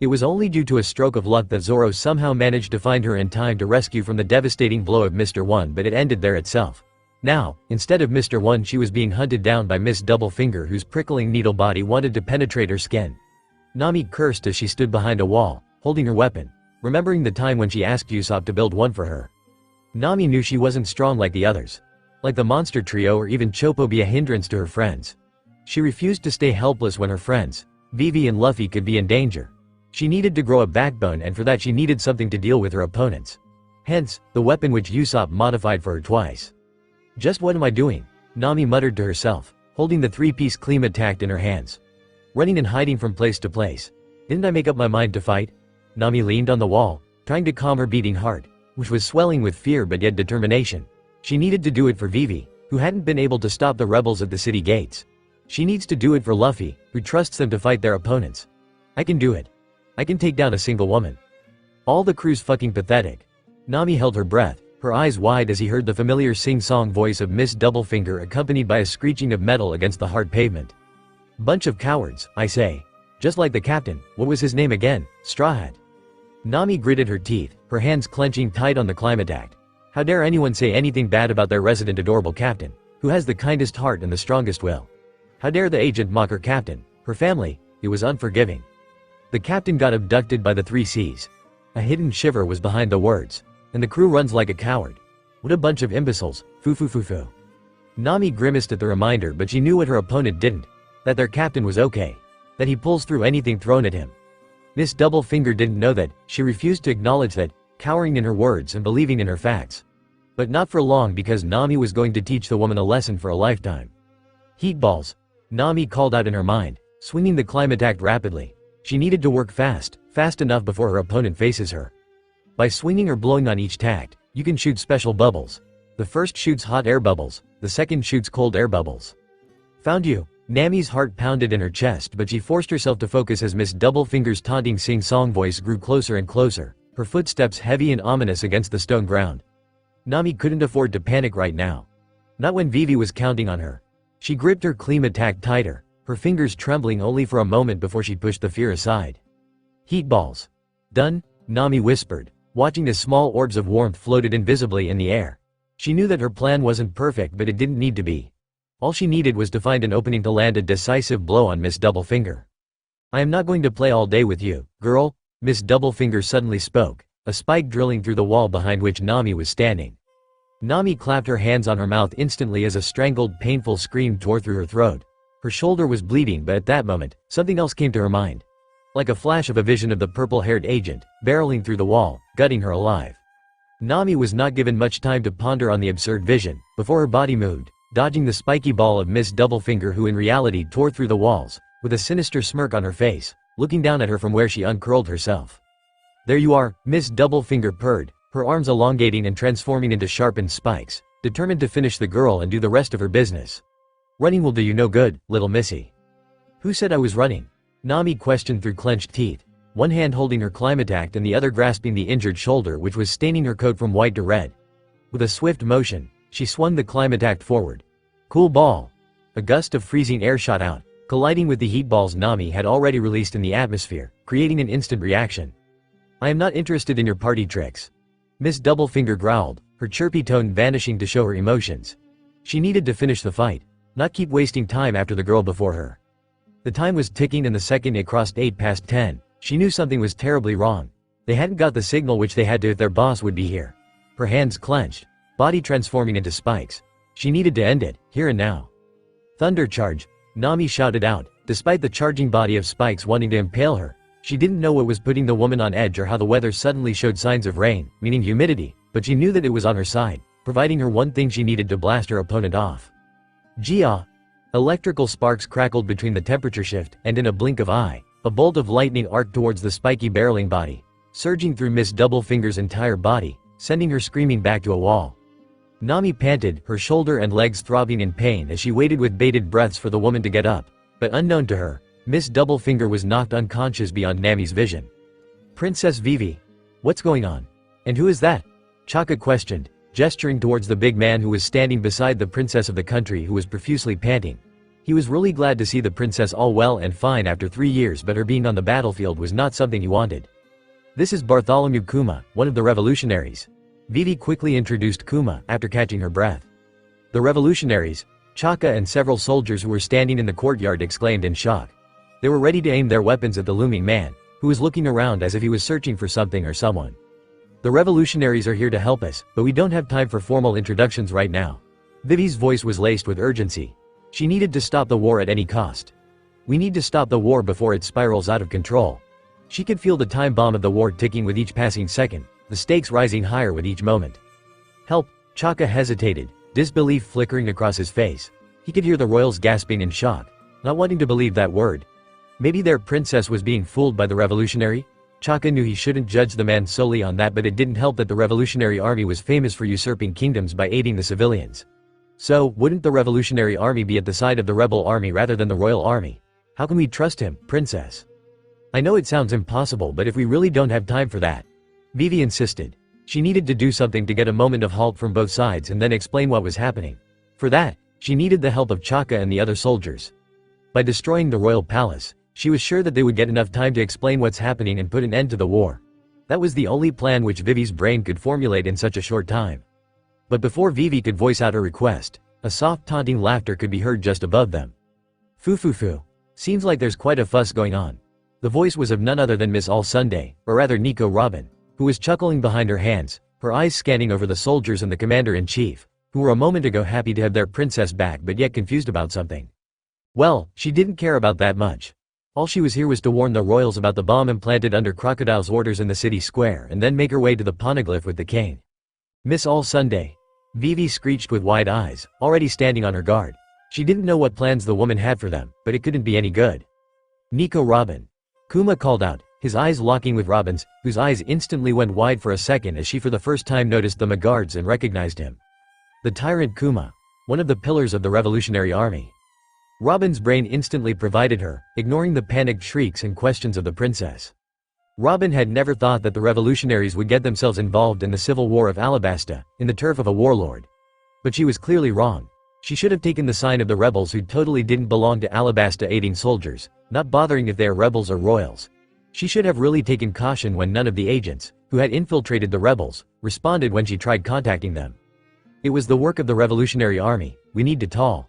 It was only due to a stroke of luck that Zoro somehow managed to find her in time to rescue from the devastating blow of Mr. One, but it ended there itself. Now, instead of Mr. One, she was being hunted down by Miss Doublefinger, whose prickling needle body wanted to penetrate her skin. Nami cursed as she stood behind a wall, holding her weapon, remembering the time when she asked Usopp to build one for her. Nami knew she wasn't strong like the others. like the monster trio or even Chopo, be a hindrance to her friends. She refused to stay helpless when her friends, Vivi and Luffy, could be in danger. She needed to grow a backbone, and for that she needed something to deal with her opponents. Hence, the weapon which Usopp modified for her twice. Just what am I doing? Nami muttered to herself, holding the three-piece Klima tact in her hands. Running and hiding from place to place. Didn't I make up my mind to fight? Nami leaned on the wall, trying to calm her beating heart, which was swelling with fear but yet determination. She needed to do it for Vivi, who hadn't been able to stop the rebels at the city gates. She needs to do it for Luffy, who trusts them to fight their opponents. I can do it. I can take down a single woman. All the crew's fucking pathetic. Nami held her breath, her eyes wide as he heard the familiar sing-song voice of Miss Doublefinger accompanied by a screeching of metal against the hard pavement. Bunch of cowards, I say. Just like the captain, what was his name again? Straw Hat. Nami gritted her teeth, her hands clenching tight on the Climact. How dare anyone say anything bad about their resident adorable captain, who has the kindest heart and the strongest will. How dare the agent mock her captain, her family? It was unforgiving. The captain got abducted by the 3 Cs. A hidden shiver was behind the words. And the crew runs like a coward. What a bunch of imbeciles, foo. Nami grimaced at the reminder, but she knew what her opponent didn't. That their captain was okay. That he pulls through anything thrown at him. Miss Doublefinger didn't know that. She refused to acknowledge that, cowering in her words and believing in her facts. But not for long, because Nami was going to teach the woman a lesson for a lifetime. Heat balls. Nami called out in her mind, swinging the Climact rapidly. She needed to work fast enough before her opponent faces her. By swinging or blowing on each tact, you can shoot special bubbles. The first shoots hot air bubbles, the second shoots cold air bubbles. Found you. Nami's heart pounded in her chest, but she forced herself to focus as Miss Doublefinger's taunting sing-song voice grew closer and closer, her footsteps heavy and ominous against the stone ground. Nami couldn't afford to panic right now. Not when Vivi was counting on her. She gripped her Climact tighter, her fingers trembling only for a moment before she pushed the fear aside. Heat balls. Done? Nami whispered, watching as small orbs of warmth floated invisibly in the air. She knew that her plan wasn't perfect, but it didn't need to be. All she needed was to find an opening to land a decisive blow on Miss Doublefinger. I am not going to play all day with you, girl, Miss Doublefinger suddenly spoke, a spike drilling through the wall behind which Nami was standing. Nami clapped her hands on her mouth instantly as a strangled, painful scream tore through her throat. Her shoulder was bleeding, but at that moment, something else came to her mind. Like a flash of a vision of the purple-haired agent, barreling through the wall, gutting her alive. Nami was not given much time to ponder on the absurd vision, before her body moved, dodging the spiky ball of Miss Doublefinger, who in reality tore through the walls, with a sinister smirk on her face, looking down at her from where she uncurled herself. There you are, Miss Doublefinger purred, her arms elongating and transforming into sharpened spikes, determined to finish the girl and do the rest of her business. Running will do you no good, little missy. Who said I was running? Nami questioned through clenched teeth, one hand holding her Climact and the other grasping the injured shoulder which was staining her coat from white to red. With a swift motion, she swung the Climact forward. Cool ball. A gust of freezing air shot out, colliding with the heat balls Nami had already released in the atmosphere, creating an instant reaction. I am not interested in your party tricks. Miss Doublefinger growled, her chirpy tone vanishing to show her emotions. She needed to finish the fight, not keep wasting time after the girl before her. The time was ticking, and the second it crossed 8 past 10, she knew something was terribly wrong. They hadn't got the signal which they had to if their boss would be here. Her hands clenched, body transforming into spikes. She needed to end it, here and now. Thunder charge, Nami shouted out, despite the charging body of spikes wanting to impale her. She didn't know what was putting the woman on edge or how the weather suddenly showed signs of rain, meaning humidity, but she knew that it was on her side, providing her one thing she needed to blast her opponent off. Gia! Electrical sparks crackled between the temperature shift, and in a blink of eye, a bolt of lightning arced towards the spiky barreling body, surging through Miss Doublefinger's entire body, sending her screaming back to a wall. Nami panted, her shoulder and legs throbbing in pain as she waited with bated breaths for the woman to get up, but unknown to her, Miss Doublefinger was knocked unconscious beyond Nami's vision. Princess Vivi? What's going on? And who is that? Chaka questioned, gesturing towards the big man who was standing beside the princess of the country, who was profusely panting. He was really glad to see the princess all well and fine after 3 years, but her being on the battlefield was not something he wanted. This is Bartholomew Kuma, one of the revolutionaries. Vivi quickly introduced Kuma after catching her breath. The revolutionaries? Chaka and several soldiers who were standing in the courtyard exclaimed in shock. They were ready to aim their weapons at the looming man, who was looking around as if he was searching for something or someone. The revolutionaries are here to help us, but we don't have time for formal introductions right now. Vivi's voice was laced with urgency. She needed to stop the war at any cost. We need to stop the war before it spirals out of control. She could feel the time bomb of the war ticking with each passing second, the stakes rising higher with each moment. Help! Chaka hesitated, disbelief flickering across his face. He could hear the royals gasping in shock, not wanting to believe that word. Maybe their princess was being fooled by the revolutionary? Chaka knew he shouldn't judge the man solely on that, but it didn't help that the revolutionary army was famous for usurping kingdoms by aiding the civilians. So, wouldn't the revolutionary army be at the side of the rebel army rather than the royal army? How can we trust him, princess? I know it sounds impossible, but if we really don't have time for that. Vivi insisted. She needed to do something to get a moment of halt from both sides and then explain what was happening. For that, she needed the help of Chaka and the other soldiers. By destroying the royal palace, she was sure that they would get enough time to explain what's happening and put an end to the war. That was the only plan which Vivi's brain could formulate in such a short time. But before Vivi could voice out her request, a soft taunting laughter could be heard just above them. Foo. Seems like there's quite a fuss going on. The voice was of none other than Miss All Sunday, or rather Nico Robin, who was chuckling behind her hands, her eyes scanning over the soldiers and the commander-in-chief, who were a moment ago happy to have their princess back but yet confused about something. Well, she didn't care about that much. All she was here was to warn the royals about the bomb implanted under Crocodile's orders in the city square and then make her way to the poneglyph with the king. Miss All Sunday. Vivi screeched with wide eyes, already standing on her guard. She didn't know what plans the woman had for them, but it couldn't be any good. Nico Robin. Kuma called out, his eyes locking with Robin's, whose eyes instantly went wide for a second as she for the first time noticed the Magards and recognized him. The tyrant Kuma. One of the pillars of the revolutionary army. Robin's brain instantly provided her, ignoring the panicked shrieks and questions of the princess. Robin had never thought that the revolutionaries would get themselves involved in the civil war of Alabasta, in the turf of a warlord. But she was clearly wrong. She should have taken the side of the rebels who totally didn't belong to Alabasta aiding soldiers, not bothering if they are rebels or royals. She should have really taken caution when none of the agents, who had infiltrated the rebels, responded when she tried contacting them. It was the work of the revolutionary army. We need to tall.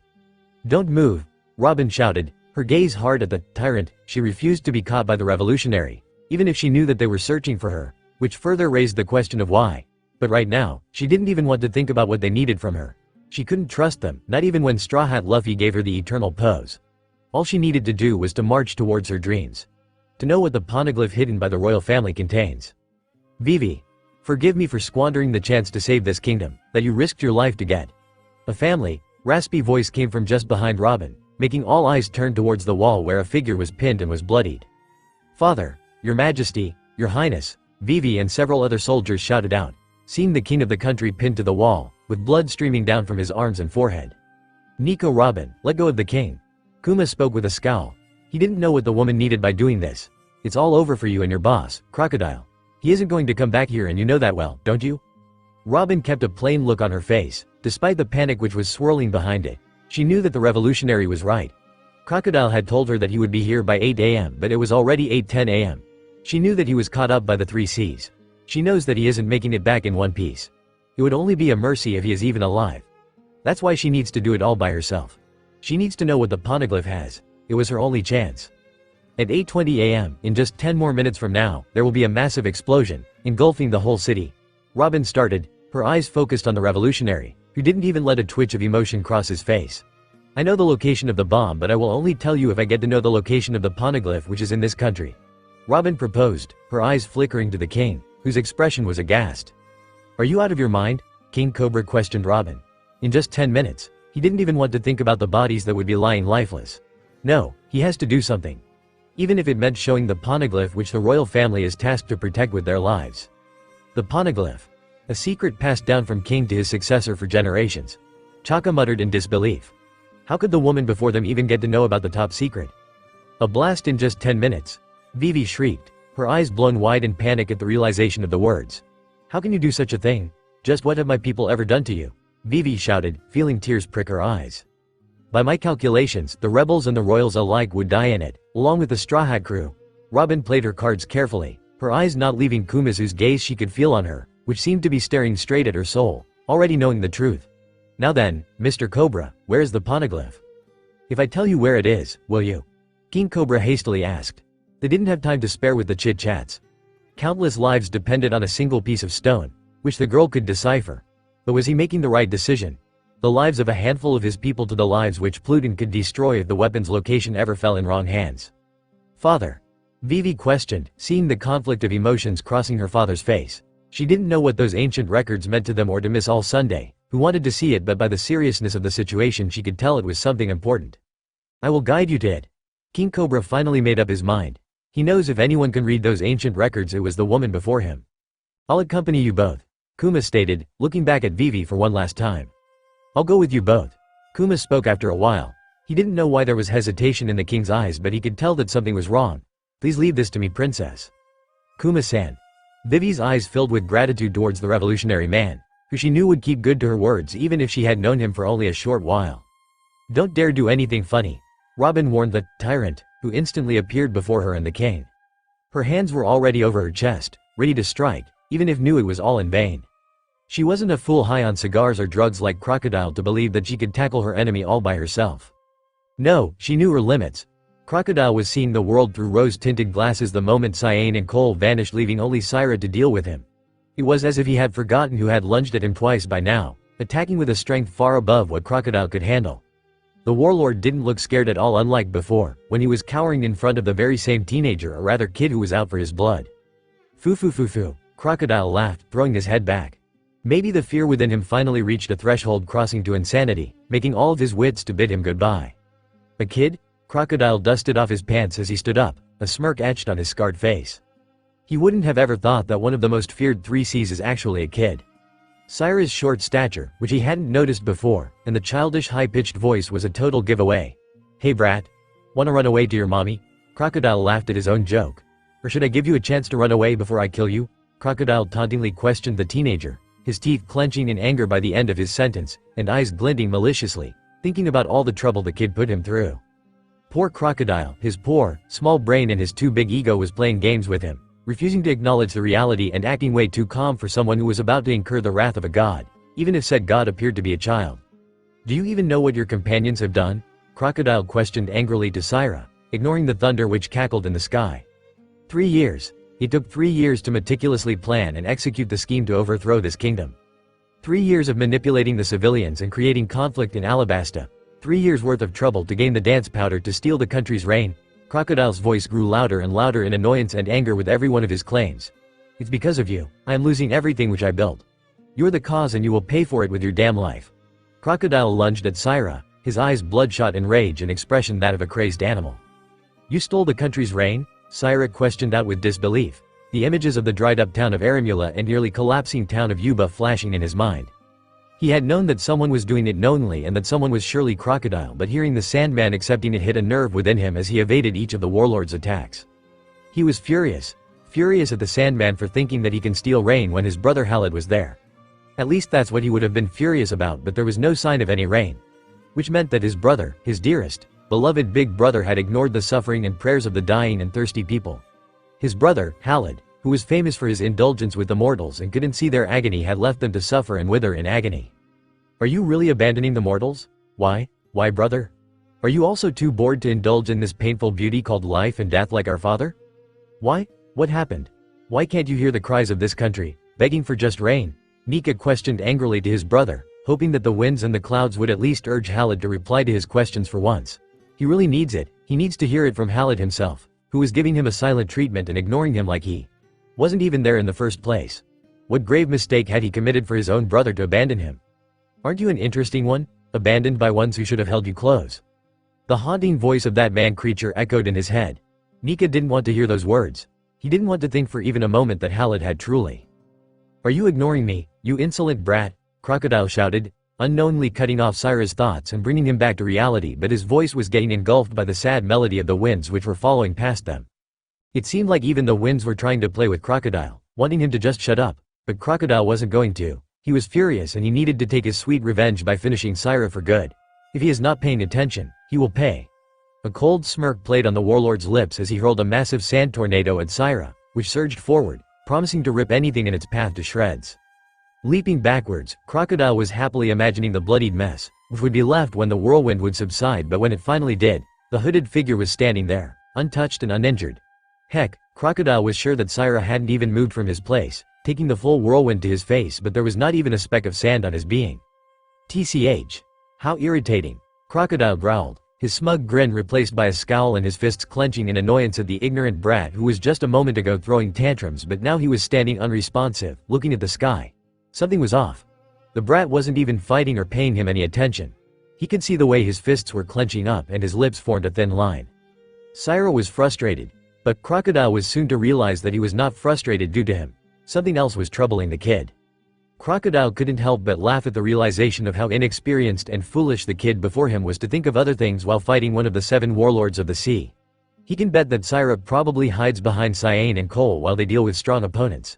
Don't move, Robin shouted, her gaze hard at the tyrant. She refused to be caught by the revolutionary, even if she knew that they were searching for her, which further raised the question of why. But right now, she didn't even want to think about what they needed from her. She couldn't trust them, not even when Straw Hat Luffy gave her the eternal pose. All she needed to do was to march towards her dreams. To know what the poneglyph hidden by the royal family contains. Vivi. Forgive me for squandering the chance to save this kingdom, that you risked your life to get. A family, raspy voice came from just behind Robin, making all eyes turn towards the wall where a figure was pinned and was bloodied. Father, Your Majesty, Your Highness, Vivi and several other soldiers shouted out, seeing the king of the country pinned to the wall, with blood streaming down from his arms and forehead. Nico Robin, let go of the king. Kuma spoke with a scowl. He didn't know what the woman needed by doing this. It's all over for you and your boss, Crocodile. He isn't going to come back here and you know that well, don't you? Robin kept a plain look on her face, despite the panic which was swirling behind it. She knew that the revolutionary was right. Crocodile had told her that he would be here by 8 a.m. but it was already 8:10 a.m. She knew that he was caught up by the 3 Cs. She knows that he isn't making it back in one piece. It would only be a mercy if he is even alive. That's why she needs to do it all by herself. She needs to know what the poneglyph has. It was her only chance. At 8:20 a.m., in just 10 more minutes from now, there will be a massive explosion, engulfing the whole city. Robin started, her eyes focused on the revolutionary, who didn't even let a twitch of emotion cross his face. I know the location of the bomb, but I will only tell you if I get to know the location of the poneglyph which is in this country. Robin proposed, her eyes flickering to the king, whose expression was aghast. Are you out of your mind? King Cobra questioned Robin. In just 10 minutes, he didn't even want to think about the bodies that would be lying lifeless. No, he has to do something. Even if it meant showing the poneglyph which the royal family is tasked to protect with their lives. The poneglyph. A secret passed down from king to his successor for generations. Chaka muttered in disbelief. How could the woman before them even get to know about the top secret? A blast in just 10 minutes. Vivi shrieked, her eyes blown wide in panic at the realization of the words. How can you do such a thing? Just what have my people ever done to you? Vivi shouted, feeling tears prick her eyes. By my calculations, the rebels and the royals alike would die in it, along with the Straw Hat crew. Robin played her cards carefully, her eyes not leaving Kuma's whose gaze she could feel on her, which seemed to be staring straight at her soul, already knowing the truth. Now then, Mr. Cobra, where is the poneglyph? If I tell you where it is, will you? King Cobra hastily asked. They didn't have time to spare with the chit-chats. Countless lives depended on a single piece of stone, which the girl could decipher. But was he making the right decision? The lives of a handful of his people to the lives which Pluton could destroy if the weapon's location ever fell in wrong hands. Father? Vivi questioned, seeing the conflict of emotions crossing her father's face. She didn't know what those ancient records meant to them or to Miss All Sunday, who wanted to see it, but by the seriousness of the situation she could tell it was something important. I will guide you to it. King Cobra finally made up his mind. He knows if anyone can read those ancient records it was the woman before him. I'll accompany you both, Kuma stated, looking back at Vivi for one last time. I'll go with you both. Kuma spoke after a while. He didn't know why there was hesitation in the king's eyes, but he could tell that something was wrong. Please leave this to me, princess. Kuma-san. Vivi's eyes filled with gratitude towards the revolutionary man, who she knew would keep good to her words even if she had known him for only a short while. Don't dare do anything funny, Robin warned the tyrant, who instantly appeared before her and the king. Her hands were already over her chest, ready to strike, even if knew it was all in vain. She wasn't a fool high on cigars or drugs like Crocodile to believe that she could tackle her enemy all by herself. No, she knew her limits. Crocodile was seeing the world through rose-tinted glasses the moment Cyan and Cole vanished, leaving only Syra to deal with him. It was as if he had forgotten who had lunged at him twice by now, attacking with a strength far above what Crocodile could handle. The warlord didn't look scared at all, unlike before, when he was cowering in front of the very same teenager, or rather kid, who was out for his blood. Foo, Crocodile laughed, throwing his head back. Maybe the fear within him finally reached a threshold crossing to insanity, making all of his wits to bid him goodbye. A kid? Crocodile dusted off his pants as he stood up, a smirk etched on his scarred face. He wouldn't have ever thought that one of the most feared 3Cs is actually a kid. Syra's short stature, which he hadn't noticed before, and the childish high-pitched voice was a total giveaway. Hey brat. Wanna run away to your mommy? Crocodile laughed at his own joke. Or should I give you a chance to run away before I kill you? Crocodile tauntingly questioned the teenager, his teeth clenching in anger by the end of his sentence, and eyes glinting maliciously, thinking about all the trouble the kid put him through. Poor Crocodile, his poor, small brain and his too big ego was playing games with him, refusing to acknowledge the reality and acting way too calm for someone who was about to incur the wrath of a god, even if said god appeared to be a child. Do you even know what your companions have done? Crocodile questioned angrily to Syra, ignoring the thunder which cackled in the sky. 3 years. It took 3 years to meticulously plan and execute the scheme to overthrow this kingdom. 3 years of manipulating the civilians and creating conflict in Alabasta. 3 years worth of trouble to gain the dance powder to steal the country's reign. Crocodile's voice grew louder and louder in annoyance and anger with every one of his claims. It's because of you, I am losing everything which I built. You're the cause and you will pay for it with your damn life. Crocodile lunged at Syra, his eyes bloodshot in rage and expression that of a crazed animal. You stole the country's reign? Syra questioned out with disbelief, the images of the dried-up town of Aramula and nearly collapsing town of Yuba flashing in his mind. He had known that someone was doing it knowingly and that someone was surely Crocodile, but hearing the Sandman accepting it hit a nerve within him as he evaded each of the warlord's attacks. He was furious at the Sandman for thinking that he can steal rain when his brother Halid was there. At least that's what he would have been furious about, but there was no sign of any rain. Which meant that his brother, his dearest, beloved big brother, had ignored the suffering and prayers of the dying and thirsty people. His brother, Halid, who was famous for his indulgence with the mortals and couldn't see their agony, had left them to suffer and wither in agony. Are you really abandoning the mortals? Why? Why, brother? Are you also too bored to indulge in this painful beauty called life and death like our father? Why? What happened? Why can't you hear the cries of this country, begging for just rain? Nika questioned angrily to his brother, hoping that the winds and the clouds would at least urge Halid to reply to his questions for once. He really needs it. He needs to hear it from Halid himself, who was giving him a silent treatment and ignoring him like he wasn't even there in the first place. What grave mistake had he committed for his own brother to abandon him? Aren't you an interesting one, abandoned by ones who should have held you close? The haunting voice of that man-creature echoed in his head. Nika didn't want to hear those words. He didn't want to think for even a moment that Halid had truly. Are you ignoring me, you insolent brat? Crocodile shouted, unknowingly cutting off Syra's thoughts and bringing him back to reality, but his voice was getting engulfed by the sad melody of the winds which were following past them. It seemed like even the winds were trying to play with Crocodile, wanting him to just shut up, but Crocodile wasn't going to. He was furious and he needed to take his sweet revenge by finishing Syra for good. If he is not paying attention, he will pay. A cold smirk played on the warlord's lips as he hurled a massive sand tornado at Syra, which surged forward, promising to rip anything in its path to shreds. Leaping backwards, Crocodile was happily imagining the bloodied mess, which would be left when the whirlwind would subside, but when it finally did, the hooded figure was standing there, untouched and uninjured. Heck, Crocodile was sure that Syra hadn't even moved from his place, taking the full whirlwind to his face, but there was not even a speck of sand on his being. TCH. How irritating. Crocodile growled, his smug grin replaced by a scowl and his fists clenching in annoyance at the ignorant brat who was just a moment ago throwing tantrums but now he was standing unresponsive, looking at the sky. Something was off. The brat wasn't even fighting or paying him any attention. He could see the way his fists were clenching up and his lips formed a thin line. Syra was frustrated, but Crocodile was soon to realize that he was not frustrated due to him. Something else was troubling the kid. Crocodile couldn't help but laugh at the realization of how inexperienced and foolish the kid before him was to think of other things while fighting one of the 7 warlords of the sea. He can bet that Syra probably hides behind Cyan and Cole while they deal with strong opponents.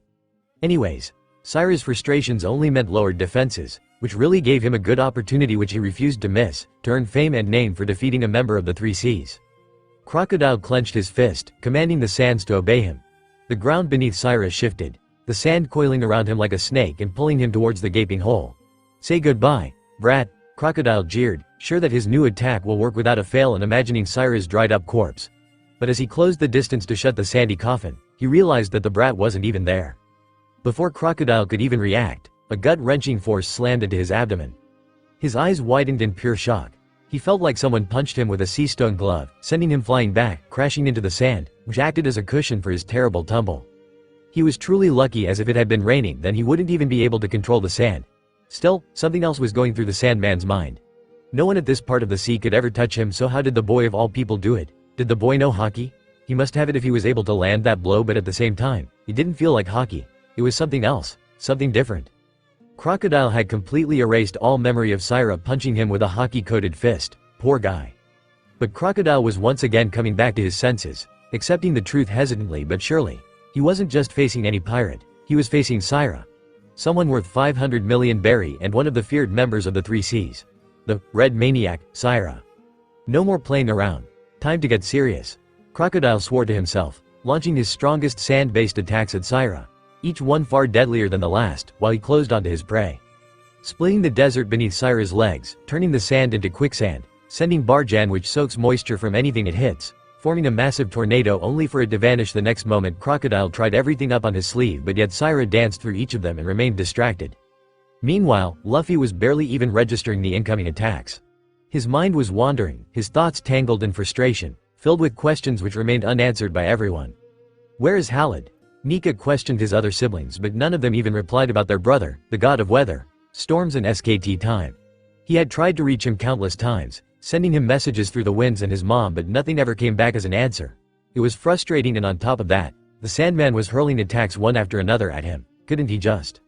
Anyways, Syra's frustrations only meant lowered defenses, which really gave him a good opportunity which he refused to miss, to earn fame and name for defeating a member of the 3 Seas. Crocodile clenched his fist, commanding the sands to obey him. The ground beneath Syra shifted, the sand coiling around him like a snake and pulling him towards the gaping hole. "Say goodbye, brat," Crocodile jeered, sure that his new attack will work without a fail and imagining Syra's dried-up corpse. But as he closed the distance to shut the sandy coffin, he realized that the brat wasn't even there. Before Crocodile could even react, a gut-wrenching force slammed into his abdomen. His eyes widened in pure shock. He felt like someone punched him with a sea stone glove, sending him flying back, crashing into the sand, which acted as a cushion for his terrible tumble. He was truly lucky, as if it had been raining then he wouldn't even be able to control the sand. Still, something else was going through the Sandman's mind. No one at this part of the sea could ever touch him, so how did the boy of all people do it? Did the boy know hockey? He must have it if he was able to land that blow, but at the same time, it didn't feel like hockey. It was something else, something different. Crocodile had completely erased all memory of Syra punching him with a hockey-coated fist. Poor guy. But Crocodile was once again coming back to his senses, accepting the truth hesitantly but surely. He wasn't just facing any pirate, he was facing Syra. Someone worth 500 million berry and one of the feared members of the 3 Seas. The Red Maniac, Syra. No more playing around. Time to get serious. Crocodile swore to himself, launching his strongest sand-based attacks at Syra, each one far deadlier than the last, while he closed onto his prey. Splitting the desert beneath Syra's legs, turning the sand into quicksand, sending Barjan which soaks moisture from anything it hits, forming a massive tornado only for it to vanish the next moment. Crocodile tried everything up on his sleeve, but yet Syra danced through each of them and remained distracted. Meanwhile, Luffy was barely even registering the incoming attacks. His mind was wandering, his thoughts tangled in frustration, filled with questions which remained unanswered by everyone. Where is Halid? Nika questioned his other siblings, but none of them even replied about their brother, the god of weather, storms and SKT time. He had tried to reach him countless times, sending him messages through the winds and his mom, but nothing ever came back as an answer. It was frustrating, and on top of that, the Sandman was hurling attacks one after another at him. Couldn't he just?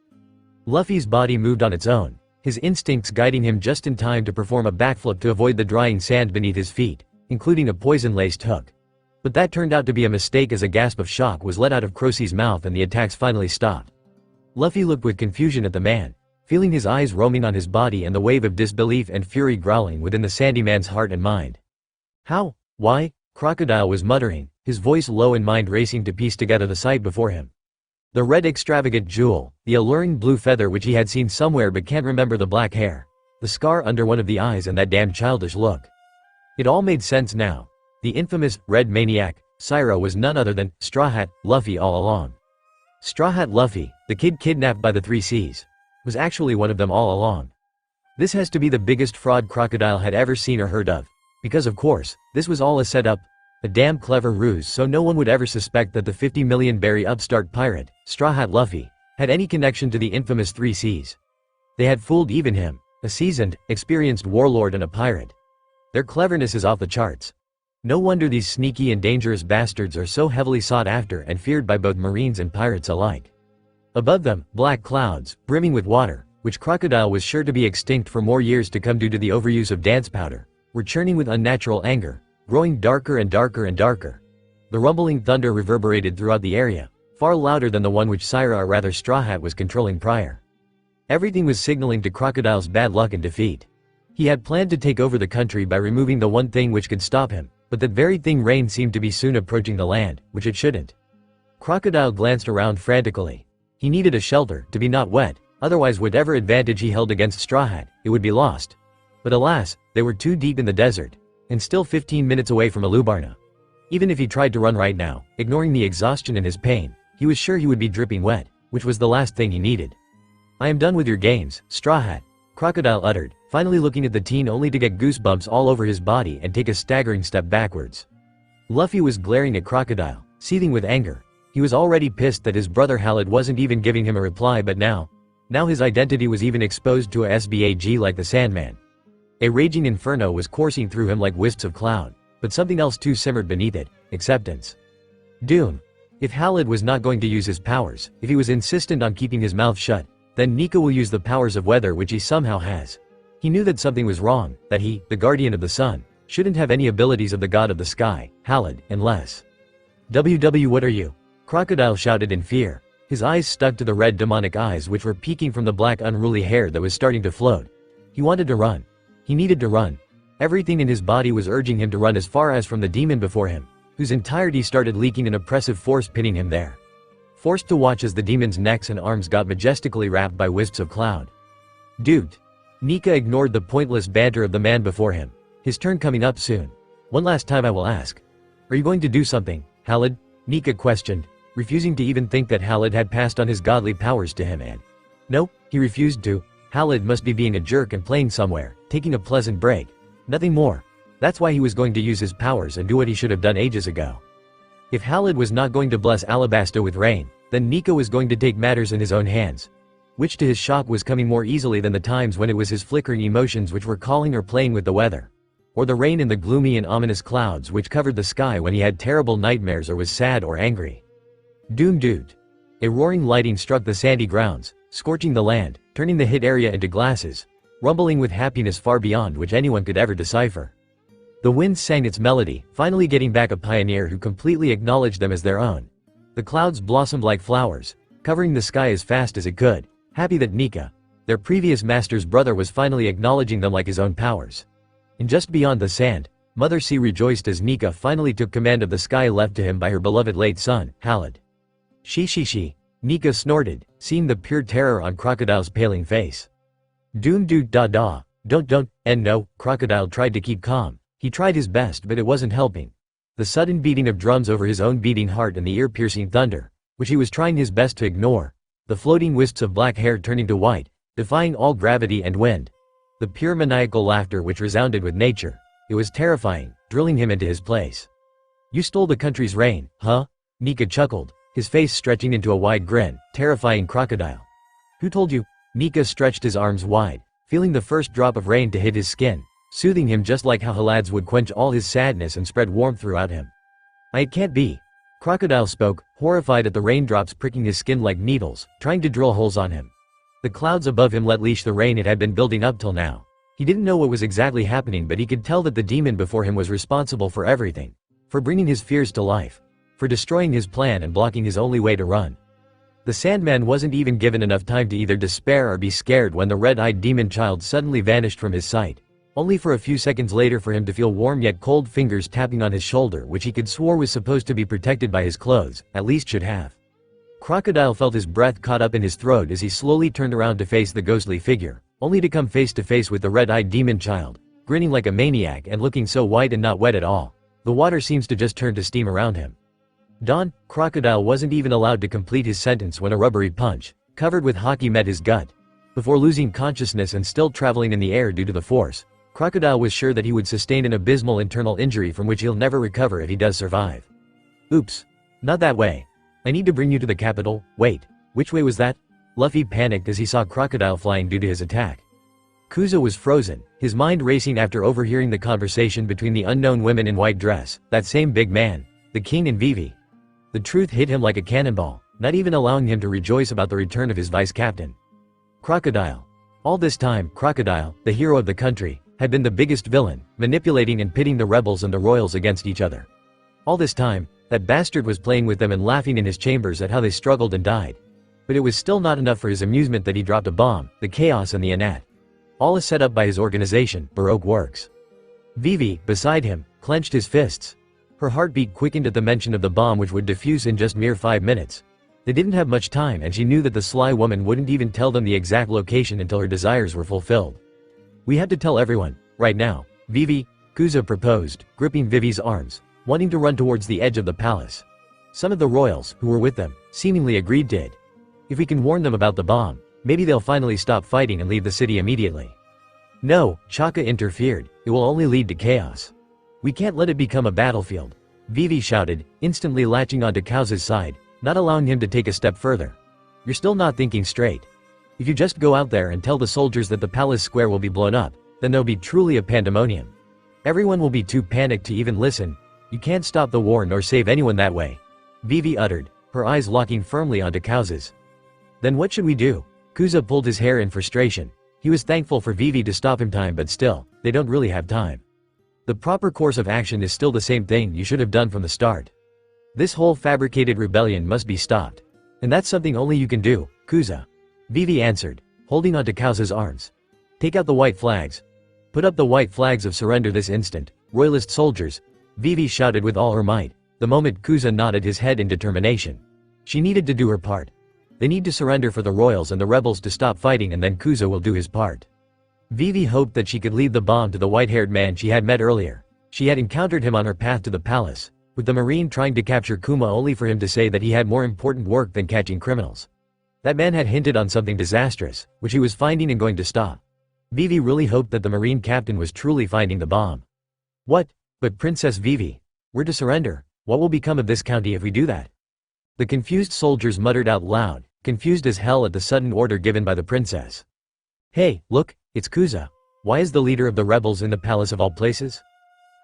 Luffy's body moved on its own, his instincts guiding him just in time to perform a backflip to avoid the drying sand beneath his feet, including a poison-laced hook. But that turned out to be a mistake, as a gasp of shock was let out of Croc's mouth and the attacks finally stopped. Luffy looked with confusion at the man, feeling his eyes roaming on his body and the wave of disbelief and fury growling within the sandy man's heart and mind. How? Why? Crocodile was muttering, his voice low and mind racing to piece together the sight before him. The red extravagant jewel, the alluring blue feather which he had seen somewhere but can't remember, the black hair, the scar under one of the eyes, and that damn childish look. It all made sense now. The infamous Red Maniac, Syra, was none other than Straw Hat Luffy all along. Straw Hat Luffy, the kid kidnapped by the 3 Seas, was actually one of them all along. This has to be the biggest fraud Crocodile had ever seen or heard of, because of course, this was all a setup, a damn clever ruse, so no one would ever suspect that the 50 million berry upstart pirate, Straw Hat Luffy, had any connection to the infamous 3 Seas. They had fooled even him, a seasoned, experienced warlord and a pirate. Their cleverness is off the charts. No wonder these sneaky and dangerous bastards are so heavily sought after and feared by both marines and pirates alike. Above them, black clouds, brimming with water, which Crocodile was sure to be extinct for more years to come due to the overuse of dance powder, were churning with unnatural anger, growing darker and darker and darker. The rumbling thunder reverberated throughout the area, far louder than the one which Syra, or rather Straw Hat, was controlling prior. Everything was signaling to Crocodile's bad luck and defeat. He had planned to take over the country by removing the one thing which could stop him, but that very thing, rain, seemed to be soon approaching the land, which it shouldn't. Crocodile glanced around frantically. He needed a shelter, to be not wet, otherwise whatever advantage he held against Straw Hat, it would be lost. But alas, they were too deep in the desert, and still 15 minutes away from Alubarna. Even if he tried to run right now, ignoring the exhaustion and his pain, he was sure he would be dripping wet, which was the last thing he needed. "I am done with your games, Straw Hat." Crocodile uttered, finally looking at the teen only to get goosebumps all over his body and take a staggering step backwards. Luffy was glaring at Crocodile, seething with anger. He was already pissed that his brother Halid wasn't even giving him a reply, but now his identity was even exposed to a SBAG like the Sandman. A raging inferno was coursing through him like wisps of cloud, but something else too simmered beneath it: acceptance. Doom. If Halid was not going to use his powers, if he was insistent on keeping his mouth shut, then Nika will use the powers of weather which he somehow has. He knew that something was wrong, that he, the guardian of the sun, shouldn't have any abilities of the god of the sky, Halid, unless… What are you? Crocodile shouted in fear. His eyes stuck to the red demonic eyes which were peeking from the black unruly hair that was starting to float. He wanted to run. He needed to run. Everything in his body was urging him to run as far as from the demon before him, whose entirety started leaking an oppressive force pinning him there. Forced to watch as the demon's necks and arms got majestically wrapped by wisps of cloud. Dude. Nika ignored the pointless banter of the man before him. His turn coming up soon. One last time I will ask. Are you going to do something, Halid? Nika questioned, refusing to even think that Halid had passed on his godly powers to him and… Nope, he refused to. Halid must be being a jerk and playing somewhere, taking a pleasant break. Nothing more. That's why he was going to use his powers and do what he should have done ages ago. If Halid was not going to bless Alabasta with rain, then Nika was going to take matters in his own hands. Which to his shock was coming more easily than the times when it was his flickering emotions which were calling or playing with the weather. Or the rain in the gloomy and ominous clouds which covered the sky when he had terrible nightmares or was sad or angry. Doom dude. A roaring lightning struck the sandy grounds, scorching the land, turning the hit area into glasses, rumbling with happiness far beyond which anyone could ever decipher. The wind sang its melody, finally getting back a pioneer who completely acknowledged them as their own. The clouds blossomed like flowers, covering the sky as fast as it could, happy that Nika, their previous master's brother, was finally acknowledging them like his own powers. And just beyond the sand, Mother Sea rejoiced as Nika finally took command of the sky left to him by her beloved late son, Halid. She. Nika snorted, seeing the pure terror on Crocodile's paling face. Doom dude don't, and no, Crocodile tried to keep calm. He tried his best, but it wasn't helping. The sudden beating of drums over his own beating heart and the ear-piercing thunder, which he was trying his best to ignore, the floating wisps of black hair turning to white, defying all gravity and wind. The pure maniacal laughter which resounded with nature. It was terrifying, drilling him into his place. You stole the country's rain, huh? Nika chuckled, his face stretching into a wide grin, terrifying Crocodile. Who told you? Nika stretched his arms wide, feeling the first drop of rain to hit his skin, soothing him just like how Halad's would quench all his sadness and spread warmth throughout him. It can't be. Crocodile spoke, horrified at the raindrops pricking his skin like needles, trying to drill holes on him. The clouds above him let leash the rain it had been building up till now. He didn't know what was exactly happening, but he could tell that the demon before him was responsible for everything. For bringing his fears to life. For destroying his plan and blocking his only way to run. The Sandman wasn't even given enough time to either despair or be scared when the red-eyed demon child suddenly vanished from his sight. Only for a few seconds later for him to feel warm yet cold fingers tapping on his shoulder, which he could swore was supposed to be protected by his clothes, at least should have. Crocodile felt his breath caught up in his throat as he slowly turned around to face the ghostly figure, only to come face to face with the red-eyed demon child, grinning like a maniac and looking so white and not wet at all. The water seems to just turn to steam around him. Don, Crocodile wasn't even allowed to complete his sentence when a rubbery punch, covered with hockey, met his gut. Before losing consciousness and still traveling in the air due to the force, Crocodile was sure that he would sustain an abysmal internal injury from which he'll never recover if he does survive. Oops. Not that way. I need to bring you to the capital. Wait, which way was that? Luffy panicked as he saw Crocodile flying due to his attack. Kuzo was frozen, his mind racing after overhearing the conversation between the unknown women in white dress, that same big man, the king, and Vivi. The truth hit him like a cannonball, not even allowing him to rejoice about the return of his vice-captain. Crocodile. All this time, Crocodile, the hero of the country, had been the biggest villain, manipulating and pitting the rebels and the royals against each other. All this time, that bastard was playing with them and laughing in his chambers at how they struggled and died. But it was still not enough for his amusement that he dropped a bomb, the chaos and the Anat. All is set up by his organization, Baroque Works. Vivi, beside him, clenched his fists. Her heartbeat quickened at the mention of the bomb which would defuse in just mere 5 minutes. They didn't have much time, and she knew that the sly woman wouldn't even tell them the exact location until her desires were fulfilled. We had to tell everyone, right now. Vivi, Kuzo proposed, gripping Vivi's arms, wanting to run towards the edge of the palace. Some of the royals, who were with them, seemingly agreed did. If we can warn them about the bomb, Maybe they'll finally stop fighting and leave the city immediately. No, Chaka interfered. It will only lead to chaos. We can't let it become a battlefield. Vivi shouted, instantly latching onto Kao's side, not allowing him to take a step further. You're still not thinking straight. If you just go out there and tell the soldiers that the palace square will be blown up, then there'll be truly a pandemonium. Everyone will be too panicked to even listen. You can't stop the war nor save anyone that way. Vivi uttered, her eyes locking firmly onto Kao's. Then what should we do? Kuza pulled his hair in frustration. He was thankful for Vivi to stop him time, but still, they don't really have time. The proper course of action is still the same thing you should have done from the start. This whole fabricated rebellion must be stopped. And that's something only you can do, Kuza. Vivi answered, holding onto Kao's arms. Take out the white flags. Put up the white flags of surrender this instant, royalist soldiers, Vivi shouted with all her might, the moment Kuza nodded his head in determination. She needed to do her part. They need to surrender for the royals and the rebels to stop fighting, and then Kuza will do his part. Vivi hoped that she could leave the bomb to the white-haired man she had met earlier. She had encountered him on her path to the palace, with the marine trying to capture Kuma only for him to say that he had more important work than catching criminals. That man had hinted on something disastrous, which he was finding and going to stop. Vivi really hoped that the marine captain was truly finding the bomb. What? But Princess Vivi, we're to surrender. What will become of this county if we do that? The confused soldiers muttered out loud, confused as hell at the sudden order given by the princess. Hey, look, it's Kuza. Why is the leader of the rebels in the palace of all places?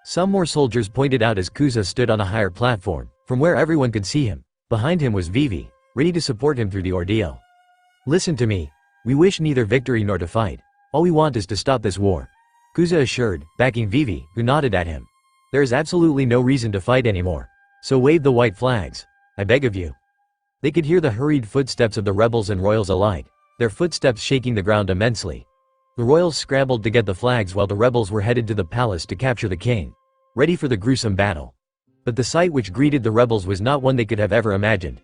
Some more soldiers pointed out as Kuza stood on a higher platform, from where everyone could see him. Behind him was Vivi, ready to support him through the ordeal. Listen to me. We wish neither victory nor to fight. All we want is to stop this war. Kuza assured, backing Vivi, who nodded at him. There is absolutely no reason to fight anymore. So wave the white flags. I beg of you. They could hear the hurried footsteps of the rebels and royals alike, their footsteps shaking the ground immensely. The royals scrambled to get the flags while the rebels were headed to the palace to capture the king, ready for the gruesome battle. But the sight which greeted the rebels was not one they could have ever imagined.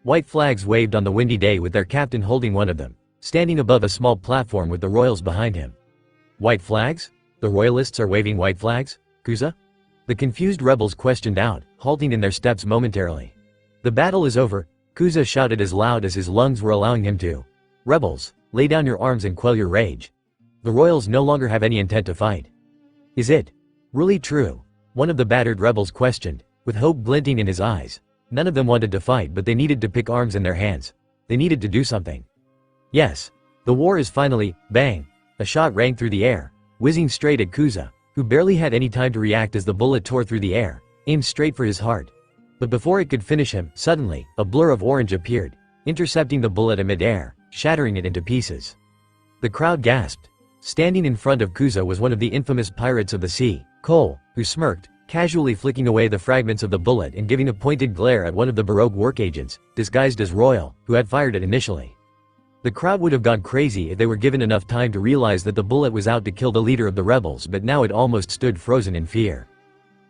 White flags waved on the windy day with their captain holding one of them, standing above a small platform with the royals behind him. White flags? The royalists are waving white flags? Kuza? The confused rebels questioned out, halting in their steps momentarily. The battle is over, Kuza shouted as loud as his lungs were allowing him to. Rebels, lay down your arms and quell your rage. The royals no longer have any intent to fight. Is it really true? One of the battered rebels questioned, with hope glinting in his eyes. None of them wanted to fight, but they needed to pick arms in their hands. They needed to do something. Yes. The war is finally, bang. A shot rang through the air, whizzing straight at Kuza, who barely had any time to react as the bullet tore through the air, aimed straight for his heart. But before it could finish him, suddenly, a blur of orange appeared, intercepting the bullet in mid-air, shattering it into pieces. The crowd gasped. Standing in front of Kuza was one of the infamous pirates of the sea, Cole, who smirked, casually flicking away the fragments of the bullet and giving a pointed glare at one of the Baroque Work agents, disguised as Royal, who had fired it initially. The crowd would have gone crazy if they were given enough time to realize that the bullet was out to kill the leader of the rebels, but now it almost stood frozen in fear.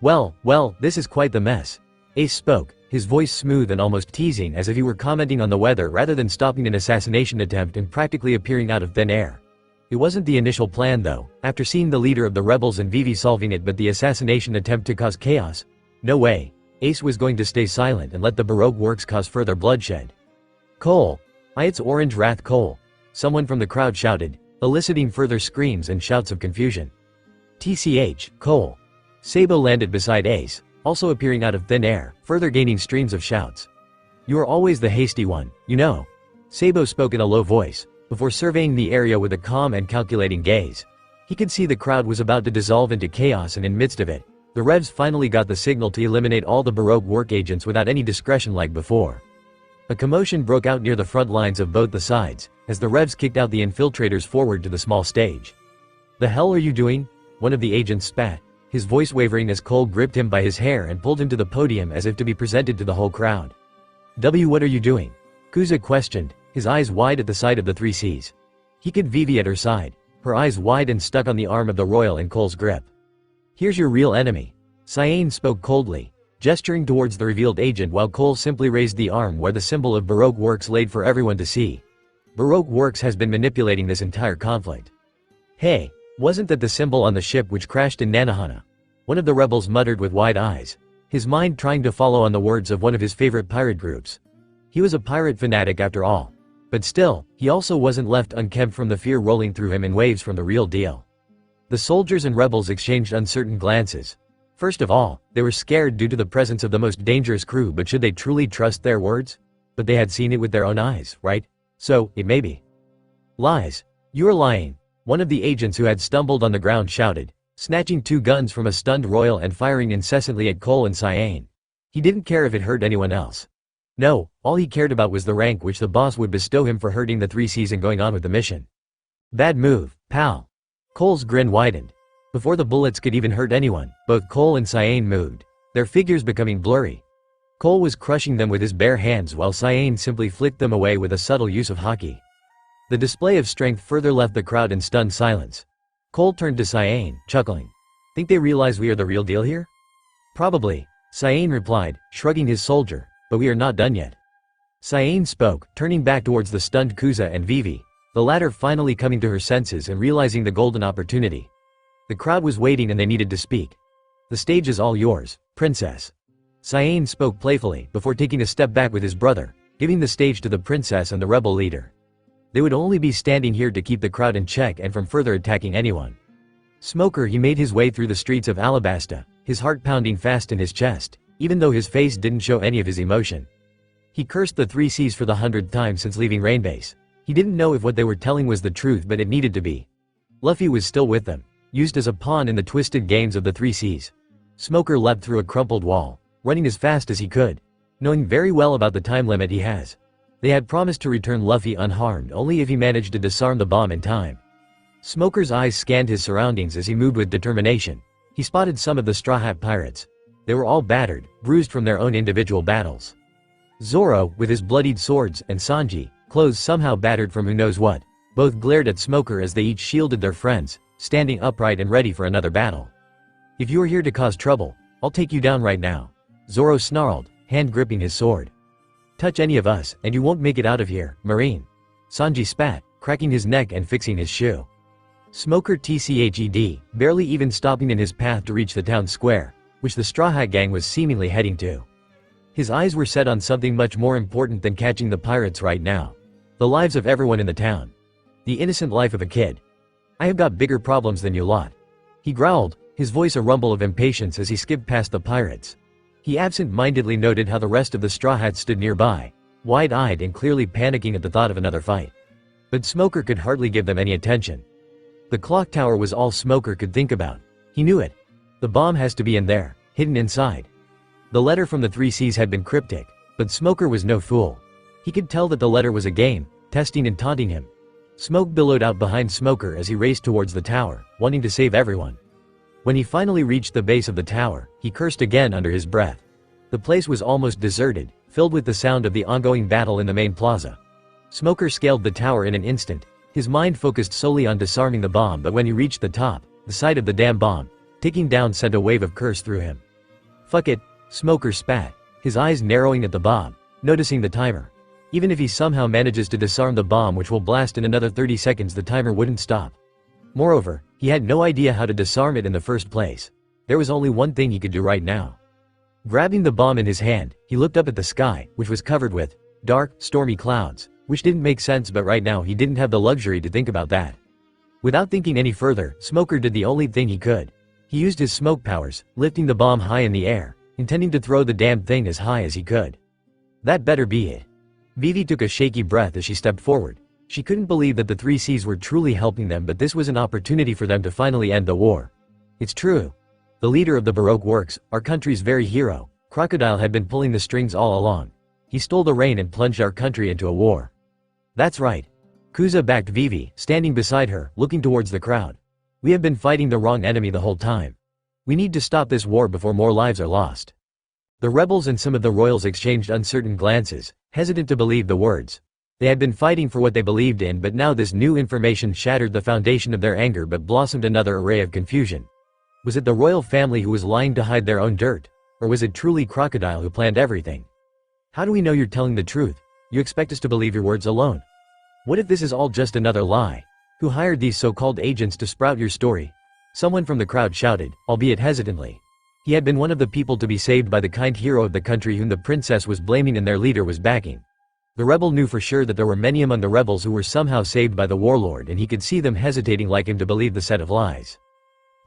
Well, this is quite the mess. Ace spoke, his voice smooth and almost teasing, as if he were commenting on the weather rather than stopping an assassination attempt and practically appearing out of thin air. It wasn't the initial plan though, after seeing the leader of the rebels and Vivi solving it, but the assassination attempt to cause chaos. No way. Ace was going to stay silent and let the Baroque Works cause further bloodshed. Cole. It's Orange Wrath Cole. Someone from the crowd shouted, eliciting further screams and shouts of confusion. TCH, Cole. Sabo landed beside Ace, also appearing out of thin air, further gaining streams of shouts. You are always the hasty one, you know. Sabo spoke in a low voice, before surveying the area with a calm and calculating gaze. He could see the crowd was about to dissolve into chaos, and in midst of it, the Revs finally got the signal to eliminate all the Baroque Work agents without any discretion like before. A commotion broke out near the front lines of both the sides, as the Revs kicked out the infiltrators forward to the small stage. The hell are you doing? One of the agents spat, his voice wavering as Cole gripped him by his hair and pulled him to the podium as if to be presented to the whole crowd. What are you doing? Kuza questioned, his eyes wide at the sight of the three Cs. He could Vivi at her side, her eyes wide and stuck on the arm of the royal in Cole's grip. Here's your real enemy. Cyan spoke coldly, gesturing towards the revealed agent while Cole simply raised the arm where the symbol of Baroque Works laid for everyone to see. Baroque Works has been manipulating this entire conflict. Hey, wasn't that the symbol on the ship which crashed in Nanohana? One of the rebels muttered with wide eyes, his mind trying to follow on the words of one of his favorite pirate groups. He was a pirate fanatic after all. But still, he also wasn't left unkempt from the fear rolling through him in waves from the real deal. The soldiers and rebels exchanged uncertain glances. First of all, they were scared due to the presence of the most dangerous crew, but should they truly trust their words? But they had seen it with their own eyes, right? So, it may be lies. You're lying, one of the agents who had stumbled on the ground shouted, snatching 2 guns from a stunned royal and firing incessantly at Cole and Cyan. He didn't care if it hurt anyone else. No, all he cared about was the rank which the boss would bestow him for hurting the 3 Cs and going on with the mission. Bad move, pal. Cole's grin widened. Before the bullets could even hurt anyone, both Cole and Cyan moved, their figures becoming blurry. Cole was crushing them with his bare hands while Cyan simply flicked them away with a subtle use of haki. The display of strength further left the crowd in stunned silence. Cole turned to Cyan, chuckling. Think they realize we are the real deal here? Probably, Cyan replied, shrugging his soldier, but we are not done yet. Cyan spoke, turning back towards the stunned Kuza and Vivi, the latter finally coming to her senses and realizing the golden opportunity. The crowd was waiting and they needed to speak. The stage is all yours, princess. Cyan spoke playfully before taking a step back with his brother, giving the stage to the princess and the rebel leader. They would only be standing here to keep the crowd in check and from further attacking anyone. Smoker, he made his way through the streets of Alabasta, his heart pounding fast in his chest, even though his face didn't show any of his emotion. He cursed the 3 Cs for the 100th time since leaving Rainbase. He didn't know if what they were telling was the truth, but it needed to be. Luffy was still with them, used as a pawn in the twisted games of the 3 Cs. Smoker leapt through a crumpled wall, running as fast as he could, knowing very well about the time limit he has. They had promised to return Luffy unharmed only if he managed to disarm the bomb in time. Smoker's eyes scanned his surroundings as he moved with determination. He spotted some of the Straw Hat pirates. They were all battered, bruised from their own individual battles. Zoro, with his bloodied swords, and Sanji, clothes somehow battered from who knows what, both glared at Smoker as they each shielded their friends, standing upright and ready for another battle. If you are here to cause trouble, I'll take you down right now, Zoro snarled, hand gripping his sword. Touch any of us, and you won't make it out of here, Marine. Sanji spat, cracking his neck and fixing his shoe. Smoker tched, barely even stopping in his path to reach the town square, which the Straw Hat gang was seemingly heading to. His eyes were set on something much more important than catching the pirates right now. The lives of everyone in the town. The innocent life of a kid. I have got bigger problems than you lot. He growled, his voice a rumble of impatience as he skipped past the pirates. He absent-mindedly noted how the rest of the Straw Hats stood nearby, wide-eyed and clearly panicking at the thought of another fight. But Smoker could hardly give them any attention. The clock tower was all Smoker could think about. He knew it. The bomb has to be in there, hidden inside. The letter from the 3 Cs had been cryptic, but Smoker was no fool. He could tell that the letter was a game, testing and taunting him. Smoke billowed out behind Smoker as he raced towards the tower, wanting to save everyone. When he finally reached the base of the tower, he cursed again under his breath. The place was almost deserted, filled with the sound of the ongoing battle in the main plaza. Smoker scaled the tower in an instant, his mind focused solely on disarming the bomb, but when he reached the top, the sight of the damn bomb ticking down sent a wave of curse through him. Fuck it, Smoker spat, his eyes narrowing at the bomb, noticing the timer. Even if he somehow manages to disarm the bomb, which will blast in another 30 seconds, the timer wouldn't stop. Moreover, he had no idea how to disarm it in the first place. There was only one thing he could do right now. Grabbing the bomb in his hand, he looked up at the sky, which was covered with dark, stormy clouds, which didn't make sense, but right now he didn't have the luxury to think about that. Without thinking any further, Smoker did the only thing he could. He used his smoke powers, lifting the bomb high in the air, intending to throw the damn thing as high as he could. That better be it. Vivi took a shaky breath as she stepped forward. She couldn't believe that the 3 Cs were truly helping them, but this was an opportunity for them to finally end the war. It's true. The leader of the Baroque Works, our country's very hero, Crocodile, had been pulling the strings all along. He stole the rain and plunged our country into a war. That's right. Kuza backed Vivi, standing beside her, looking towards the crowd. We have been fighting the wrong enemy the whole time. We need to stop this war before more lives are lost. The rebels and some of the royals exchanged uncertain glances, hesitant to believe the words. They had been fighting for what they believed in, but now this new information shattered the foundation of their anger but blossomed another array of confusion. Was it the royal family who was lying to hide their own dirt? Or was it truly Crocodile who planned everything? How do we know you're telling the truth? You expect us to believe your words alone? What if this is all just another lie? Who hired these so-called agents to sprout your story? Someone from the crowd shouted, albeit hesitantly. He had been one of the people to be saved by the kind hero of the country whom the princess was blaming and their leader was backing. The rebel knew for sure that there were many among the rebels who were somehow saved by the warlord, and he could see them hesitating like him to believe the set of lies.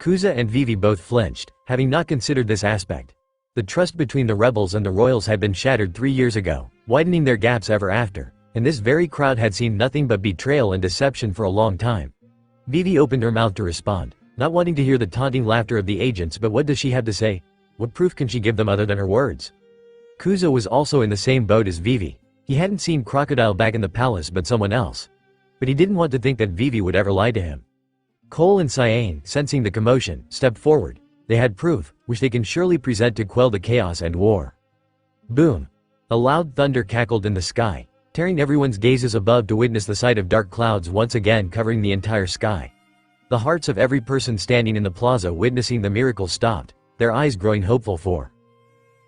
Kuza and Vivi both flinched, having not considered this aspect. The trust between the rebels and the royals had been shattered 3 years ago, widening their gaps ever after, and this very crowd had seen nothing but betrayal and deception for a long time. Vivi opened her mouth to respond, not wanting to hear the taunting laughter of the agents, but what does she have to say? What proof can she give them other than her words? Kuza was also in the same boat as Vivi. He hadn't seen Crocodile back in the palace but someone else. But he didn't want to think that Vivi would ever lie to him. Cole and Cyan, sensing the commotion, stepped forward. They had proof, which they can surely present to quell the chaos and war. Boom! A loud thunder cackled in the sky, tearing everyone's gazes above to witness the sight of dark clouds once again covering the entire sky. The hearts of every person standing in the plaza witnessing the miracle stopped, their eyes growing hopeful for.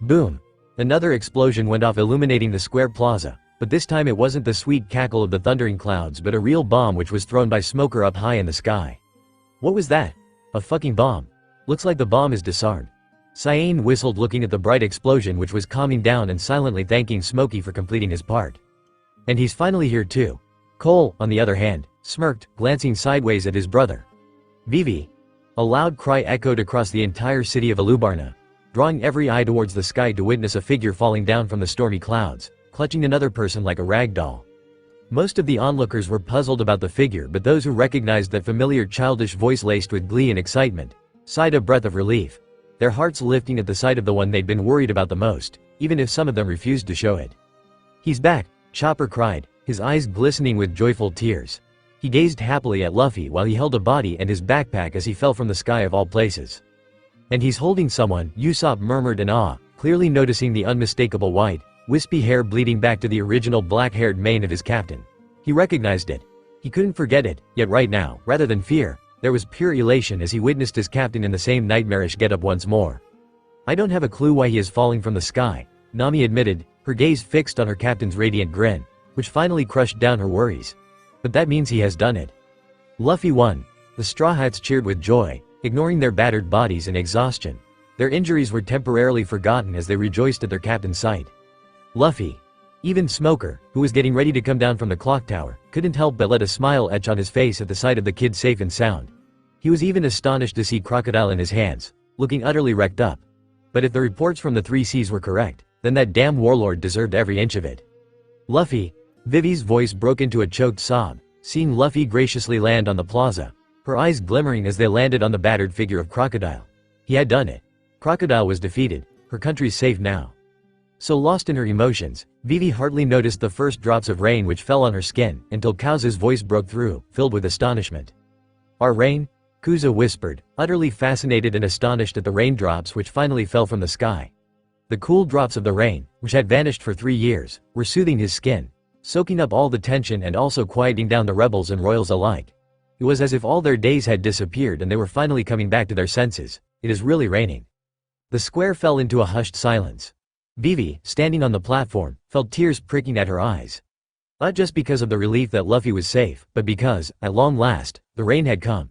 Boom! Another explosion went off, illuminating the square plaza, but this time it wasn't the sweet cackle of the thundering clouds but a real bomb which was thrown by Smoker up high in the sky. What was that? A fucking bomb. Looks like the bomb is disarmed. Cyan whistled, looking at the bright explosion which was calming down and silently thanking Smokey for completing his part. And he's finally here too. Cole, on the other hand, smirked, glancing sideways at his brother. Vivi. A loud cry echoed across the entire city of Alubarna, drawing every eye towards the sky to witness a figure falling down from the stormy clouds, clutching another person like a rag doll. Most of the onlookers were puzzled about the figure, but those who recognized that familiar childish voice laced with glee and excitement sighed a breath of relief, their hearts lifting at the sight of the one they'd been worried about the most, even if some of them refused to show it. "He's back," Chopper cried, his eyes glistening with joyful tears. He gazed happily at Luffy while he held a body and his backpack as he fell from the sky of all places. "And he's holding someone," Usopp murmured in awe, clearly noticing the unmistakable white, wispy hair bleeding back to the original black-haired mane of his captain. He recognized it. He couldn't forget it, yet right now, rather than fear, there was pure elation as he witnessed his captain in the same nightmarish getup once more. "I don't have a clue why he is falling from the sky," Nami admitted, her gaze fixed on her captain's radiant grin, which finally crushed down her worries. "But that means he has done it." Luffy won. The Straw Hats cheered with joy, ignoring their battered bodies and exhaustion. Their injuries were temporarily forgotten as they rejoiced at their captain's sight. Luffy. Even Smoker, who was getting ready to come down from the clock tower, couldn't help but let a smile etch on his face at the sight of the kid safe and sound. He was even astonished to see Crocodile in his hands, looking utterly wrecked up. But if the reports from the 3 Seas were correct, then that damn warlord deserved every inch of it. "Luffy." Vivi's voice broke into a choked sob, seeing Luffy graciously land on the plaza, her eyes glimmering as they landed on the battered figure of Crocodile. He had done it. Crocodile was defeated, her country's safe now. So lost in her emotions, Vivi hardly noticed the first drops of rain which fell on her skin, until Kauza's voice broke through, filled with astonishment. "Our rain?" Kuza whispered, utterly fascinated and astonished at the raindrops which finally fell from the sky. The cool drops of the rain, which had vanished for 3 years, were soothing his skin, soaking up all the tension and also quieting down the rebels and royals alike. It was as if all their days had disappeared and they were finally coming back to their senses. "It is really raining." The square fell into a hushed silence. Vivi, standing on the platform, felt tears pricking at her eyes. Not just because of the relief that Luffy was safe, but because, at long last, the rain had come.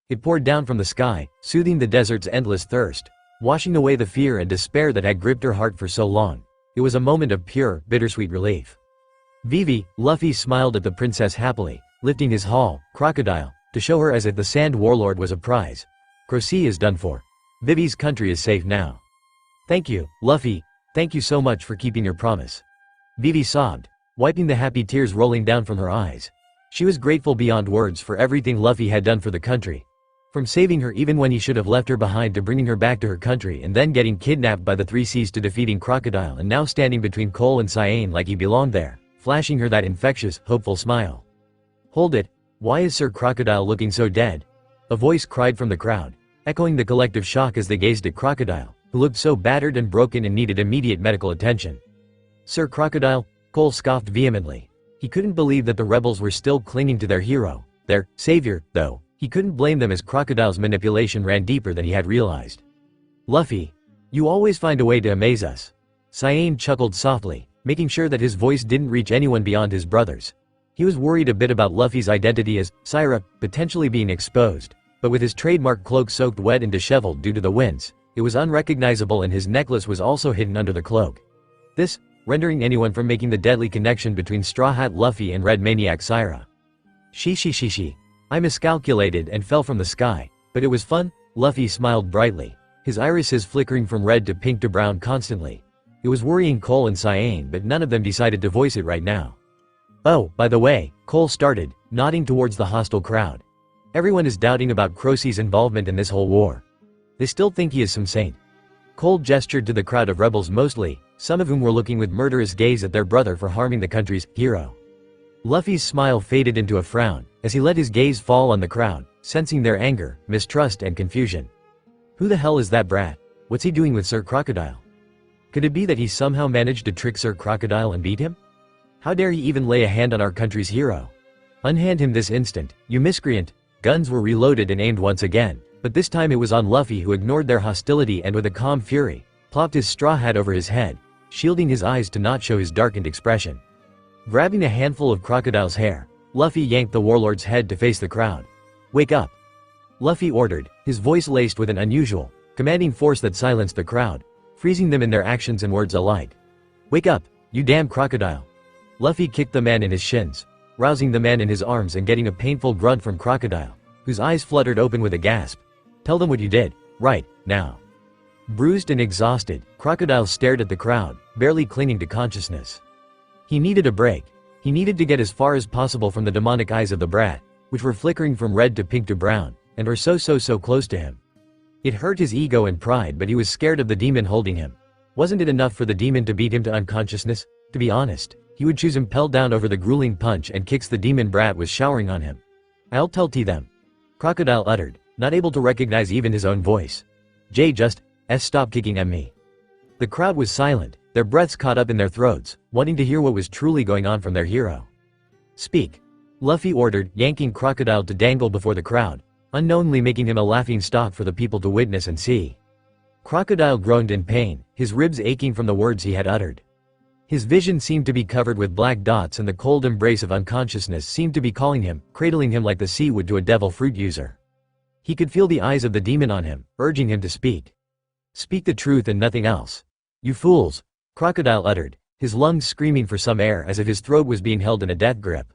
It poured down from the sky, soothing the desert's endless thirst, washing away the fear and despair that had gripped her heart for so long. It was a moment of pure, bittersweet relief. "Vivi," Luffy smiled at the princess happily, lifting his haul, Crocodile, to show her as if the Sand Warlord was a prize. "Crocy is done for. Vivi's country is safe now." "Thank you, Luffy. Thank you so much for keeping your promise." Vivi sobbed, wiping the happy tears rolling down from her eyes. She was grateful beyond words for everything Luffy had done for the country. From saving her even when he should have left her behind to bringing her back to her country and then getting kidnapped by the 3 Seas to defeating Crocodile and now standing between Cole and Cyan like he belonged there, flashing her that infectious, hopeful smile. "Hold it, why is Sir Crocodile looking so dead?" A voice cried from the crowd, echoing the collective shock as they gazed at Crocodile, who looked so battered and broken and needed immediate medical attention. "Sir Crocodile?" Cole scoffed vehemently. He couldn't believe that the rebels were still clinging to their hero, their savior, though. He couldn't blame them as Crocodile's manipulation ran deeper than he had realized. "Luffy, you always find a way to amaze us." Cyan chuckled softly, making sure that his voice didn't reach anyone beyond his brothers. He was worried a bit about Luffy's identity as Syra potentially being exposed, but with his trademark cloak soaked wet and disheveled due to the winds, it was unrecognizable and his necklace was also hidden under the cloak. This rendering anyone from making the deadly connection between Straw Hat Luffy and Red Maniac Syra. She. I miscalculated and fell from the sky, but it was fun. Luffy smiled brightly, his irises flickering from red to pink to brown constantly. It was worrying Cole and Cyan, but none of them decided to voice it right now. Oh, by the way, Cole started, nodding towards the hostile crowd. Everyone is doubting about Croc's involvement in this whole war. They still think he is some saint. Cole gestured to the crowd of rebels mostly, some of whom were looking with murderous gaze at their brother for harming the country's hero. Luffy's smile faded into a frown, as he let his gaze fall on the crowd, sensing their anger, mistrust and confusion. Who the hell is that brat? What's he doing with Sir Crocodile? Could it be that he somehow managed to trick Sir Crocodile and beat him? How dare he even lay a hand on our country's hero? Unhand him this instant, you miscreant! Guns were reloaded and aimed once again, but this time it was on Luffy, who ignored their hostility and with a calm fury, plopped his straw hat over his head, shielding his eyes to not show his darkened expression. Grabbing a handful of Crocodile's hair, Luffy yanked the warlord's head to face the crowd. Wake up! Luffy ordered, his voice laced with an unusual, commanding force that silenced the crowd, freezing them in their actions and words alike. Wake up, you damn crocodile! Luffy kicked the man in his shins, rousing the man in his arms and getting a painful grunt from Crocodile, whose eyes fluttered open with a gasp. Tell them what you did, right, now. Bruised and exhausted, Crocodile stared at the crowd, barely clinging to consciousness. He needed a break. He needed to get as far as possible from the demonic eyes of the brat, which were flickering from red to pink to brown, and were so close to him. It hurt his ego and pride, but he was scared of the demon holding him. Wasn't it enough for the demon to beat him to unconsciousness? To be honest, he would choose impel down over the grueling punch and kicks the demon brat was showering on him. I'll tell them. Crocodile uttered, not able to recognize even his own voice. Stop kicking at me. The crowd was silent, their breaths caught up in their throats, wanting to hear what was truly going on from their hero. Speak. Luffy ordered, yanking Crocodile to dangle before the crowd, unknowingly making him a laughing stock for the people to witness and see. Crocodile groaned in pain, his ribs aching from the words he had uttered. His vision seemed to be covered with black dots, and the cold embrace of unconsciousness seemed to be calling him, cradling him like the sea would to a devil fruit user. He could feel the eyes of the demon on him, urging him to speak. Speak the truth and nothing else. You fools! Crocodile uttered, his lungs screaming for some air as if his throat was being held in a death grip.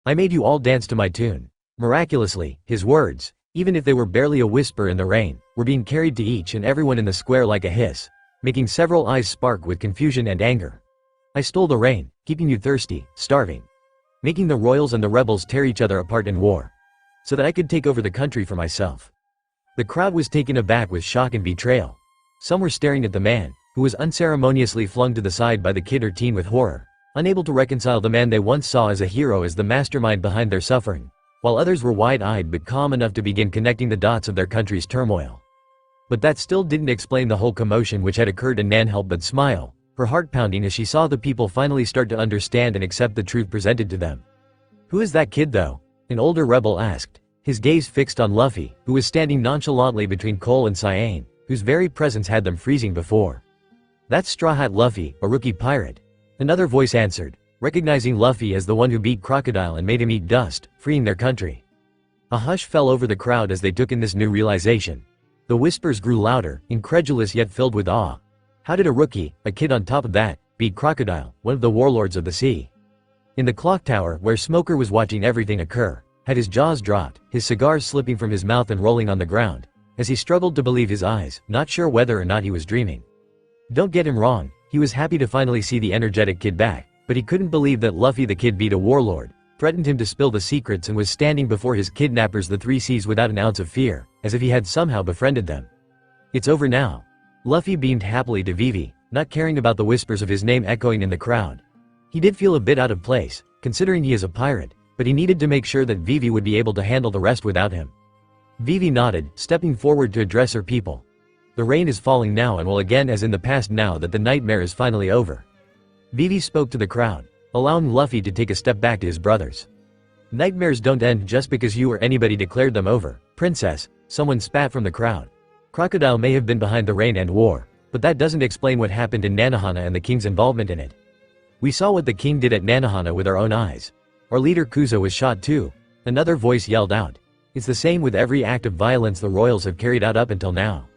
I made you all dance to my tune. Miraculously, his words, even if they were barely a whisper in the rain, were being carried to each and everyone in the square like a hiss, making several eyes spark with confusion and anger. I stole the rain, keeping you thirsty, starving. Making the royals and the rebels tear each other apart in war, so that I could take over the country for myself. The crowd was taken aback with shock and betrayal. Some were staring at the man, who was unceremoniously flung to the side by the kid or teen with horror, unable to reconcile the man they once saw as a hero as the mastermind behind their suffering, while others were wide-eyed but calm enough to begin connecting the dots of their country's turmoil. But that still didn't explain the whole commotion which had occurred, and Nan helped but smile, her heart pounding as she saw the people finally start to understand and accept the truth presented to them. Who is that kid though? An older rebel asked, his gaze fixed on Luffy, who was standing nonchalantly between Cole and Cyan, whose very presence had them freezing before. That's Straw Hat Luffy, a rookie pirate. Another voice answered, recognizing Luffy as the one who beat Crocodile and made him eat dust, freeing their country. A hush fell over the crowd as they took in this new realization. The whispers grew louder, incredulous yet filled with awe. How did a rookie, a kid on top of that, beat Crocodile, one of the warlords of the sea? In the clock tower, where Smoker was watching everything occur, had his jaws dropped, his cigars slipping from his mouth and rolling on the ground, as he struggled to believe his eyes, not sure whether or not he was dreaming. Don't get him wrong, he was happy to finally see the energetic kid back, but he couldn't believe that Luffy the Kid beat a warlord, threatened him to spill the secrets, and was standing before his kidnappers the Three Seas without an ounce of fear, as if he had somehow befriended them. It's over now. Luffy beamed happily to Vivi, not caring about the whispers of his name echoing in the crowd. He did feel a bit out of place, considering he is a pirate, but he needed to make sure that Vivi would be able to handle the rest without him. Vivi nodded, stepping forward to address her people. The rain is falling now and will again as in the past now that the nightmare is finally over. Vivi spoke to the crowd, allowing Luffy to take a step back to his brothers. Nightmares don't end just because you or anybody declared them over, princess, someone spat from the crowd. Crocodile may have been behind the rain and war, but that doesn't explain what happened in Nanohana and the king's involvement in it. We saw what the king did at Nanohana with our own eyes. Our leader Kuzo was shot too. Another voice yelled out. It's the same with every act of violence the royals have carried out up until now.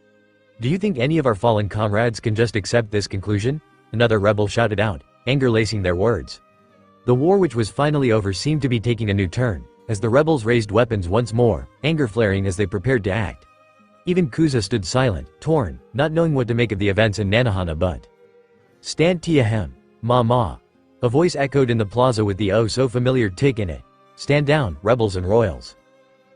Do you think any of our fallen comrades can just accept this conclusion? another rebel shouted out, anger lacing their words. The war which was finally over seemed to be taking a new turn, as the rebels raised weapons once more, anger flaring as they prepared to act. Even Kuza stood silent, torn, not knowing what to make of the events in Nanohana but. Stand Tiahem, Ma Ma. A voice echoed in the plaza with the oh so familiar tick in it. Stand down, rebels and royals.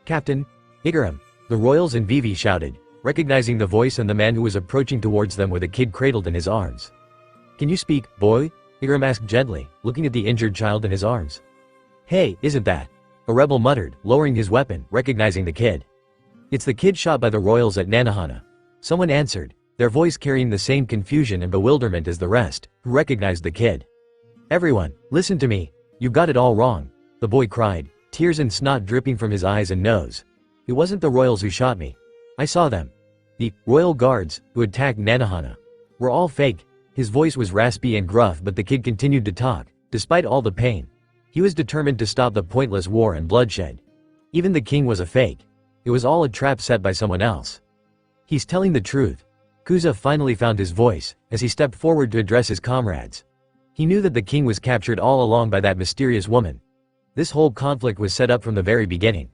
Captain, Igaram, the royals and Vivi shouted, recognizing the voice and the man who was approaching towards them with a kid cradled in his arms. Can you speak, boy? Igaram asked gently, looking at the injured child in his arms. Hey, isn't that? A rebel muttered, lowering his weapon, recognizing the kid. It's the kid shot by the royals at Nanohana. Someone answered, their voice carrying the same confusion and bewilderment as the rest, who recognized the kid. Everyone, listen to me. You got it all wrong, the boy cried, tears and snot dripping from his eyes and nose. It wasn't the royals who shot me. I saw them. The royal guards, who attacked Nanohana, were all fake. His voice was raspy and gruff but the kid continued to talk, despite all the pain. He was determined to stop the pointless war and bloodshed. Even the king was a fake. It was all a trap set by someone else. He's telling the truth. Kuza finally found his voice, as he stepped forward to address his comrades. He knew that the king was captured all along by that mysterious woman. This whole conflict was set up from the very beginning.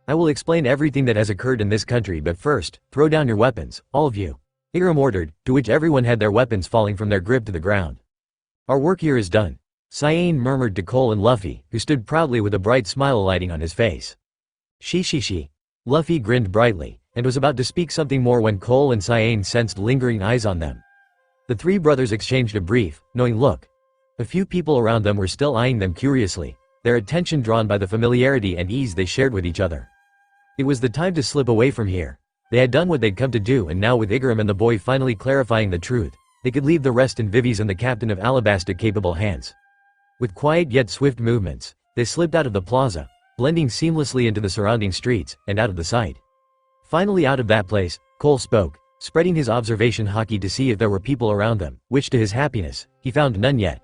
I will explain everything that has occurred in this country but first, throw down your weapons, all of you. Igaram ordered, to which everyone had their weapons falling from their grip to the ground. Our work here is done. Cyan murmured to Cole and Luffy, who stood proudly with a bright smile lighting on his face. She. Luffy grinned brightly, and was about to speak something more when Cole and Cyan sensed lingering eyes on them. The three brothers exchanged a brief, knowing look. A few people around them were still eyeing them curiously, their attention drawn by the familiarity and ease they shared with each other. It was the time to slip away from here. They had done what they'd come to do and now with Igaram and the boy finally clarifying the truth, they could leave the rest in Vivi's and the captain of Alabasta capable hands. With quiet yet swift movements, they slipped out of the plaza, blending seamlessly into the surrounding streets, and out of the sight. Finally out of that place, Cole spoke, spreading his observation haki to see if there were people around them, which to his happiness, he found none yet.